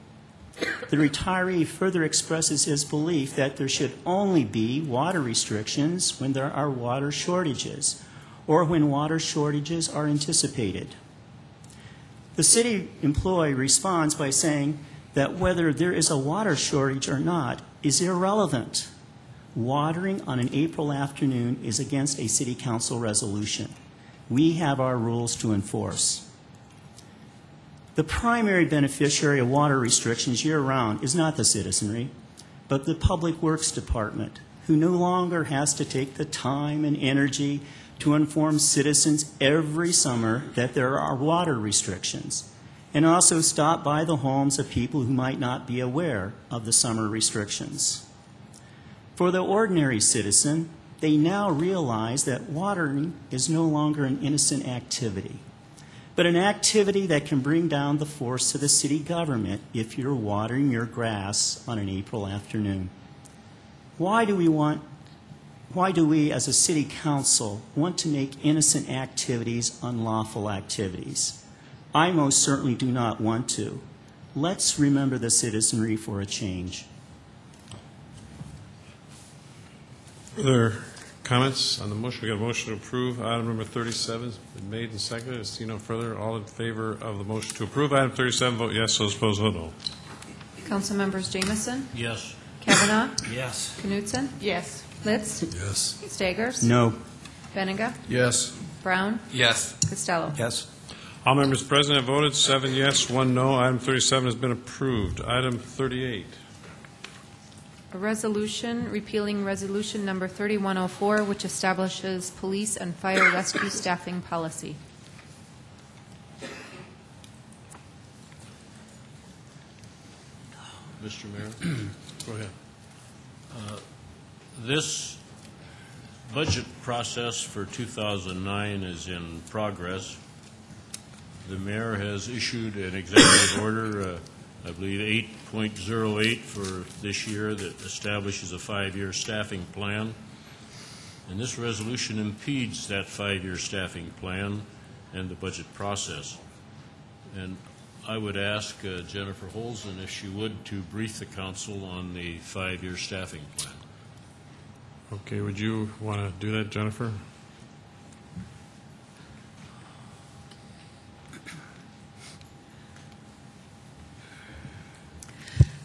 The retiree further expresses his belief that there should only be water restrictions when there are water shortages or when water shortages are anticipated. The city employee responds by saying that whether there is a water shortage or not is irrelevant. Watering on an April afternoon is against a city council resolution. We have our rules to enforce. The primary beneficiary of water restrictions year-round is not the citizenry, but the Public Works Department, who no longer has to take the time and energy to inform citizens every summer that there are water restrictions, and also stop by the homes of people who might not be aware of the summer restrictions. For the ordinary citizen, they now realize that watering is no longer an innocent activity, but an activity that can bring down the force of the city government if you're watering your grass on an April afternoon. Why do we as a city council want to make innocent activities unlawful activities? I most certainly do not want to. Let's remember the citizenry for a change. Further comments on the motion? We got a motion to approve. Item number 37 has been made and seconded. I see no further. All in favor of the motion to approve item 37, vote yes. Those opposed, vote no. Council members Jamison? Yes. Kavanaugh? Yes. Knutson? Yes. Litz? Yes. Staggers? No. Benega? Yes. Brown? Yes. Costello? Yes. All members present have voted, 7 yes, 1 no. Item 37 has been approved. Item 38. A resolution repealing resolution number 3104, which establishes police and fire rescue staffing policy. Mr. Mayor? Go ahead. This budget process for 2009 is in progress. The mayor has issued an executive order, I believe 8.08 for this year, that establishes a 5-year staffing plan. And this resolution impedes that 5-year staffing plan and the budget process. And I would ask Jennifer Holzen if she would to brief the council on the 5-year staffing plan. Okay, would you want to do that, Jennifer?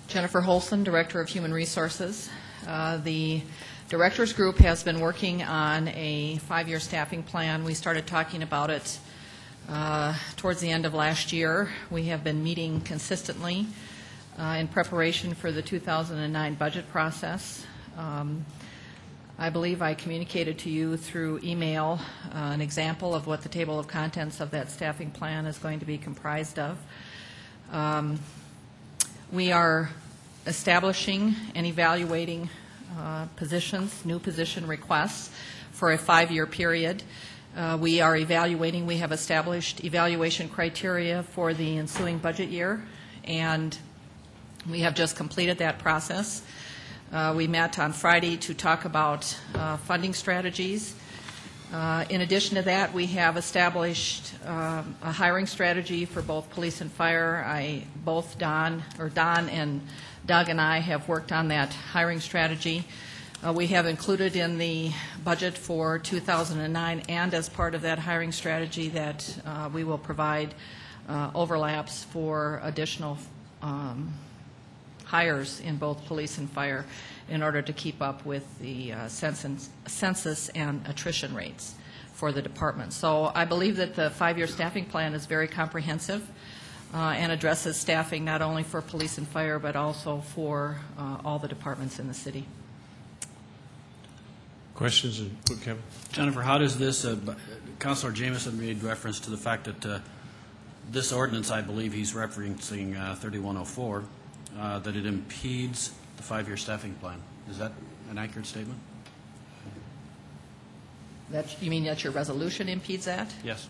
Jennifer Holson, Director of Human Resources. The Directors Group has been working on a 5-year staffing plan. We started talking about it towards the end of last year. We have been meeting consistently in preparation for the 2009 budget process. I believe I communicated to you through email an example of what the table of contents of that staffing plan is going to be comprised of. We are establishing and evaluating positions, new position requests for a 5-year period. We are evaluating, we have established evaluation criteria for the ensuing budget year, and we have just completed that process. We met on Friday to talk about funding strategies. In addition to that, we have established a hiring strategy for both police and fire. Don and Doug and I have worked on that hiring strategy. We have included in the budget for 2009 and as part of that hiring strategy that we will provide overlaps for additional hires in both police and fire in order to keep up with the census and attrition rates for the department. So I believe that the 5-year staffing plan is very comprehensive and addresses staffing not only for police and fire but also for all the departments in the city. Questions, Kevin? Jennifer, how does this, Councilor Jamieson made reference to the fact that this ordinance, I believe he's referencing 3104, that it impedes the 5-year staffing plan. Is that an accurate statement? You mean that your resolution impedes that? Yes.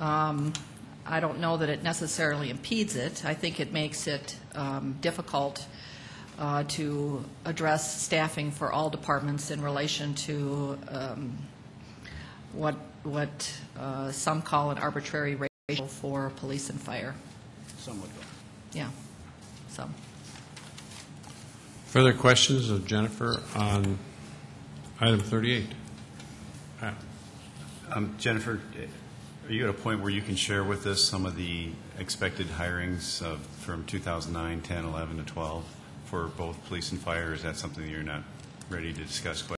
I don't know that it necessarily impedes it. I think it makes it difficult to address staffing for all departments in relation to what some call an arbitrary ratio for police and fire. Some would go. Yeah, some. Further questions of Jennifer on item 38? Pat. Jennifer, are you at a point where you can share with us some of the expected hirings from 2009, 10, 11 to 12 for both police and fire? Or is that something that you're not ready to discuss quite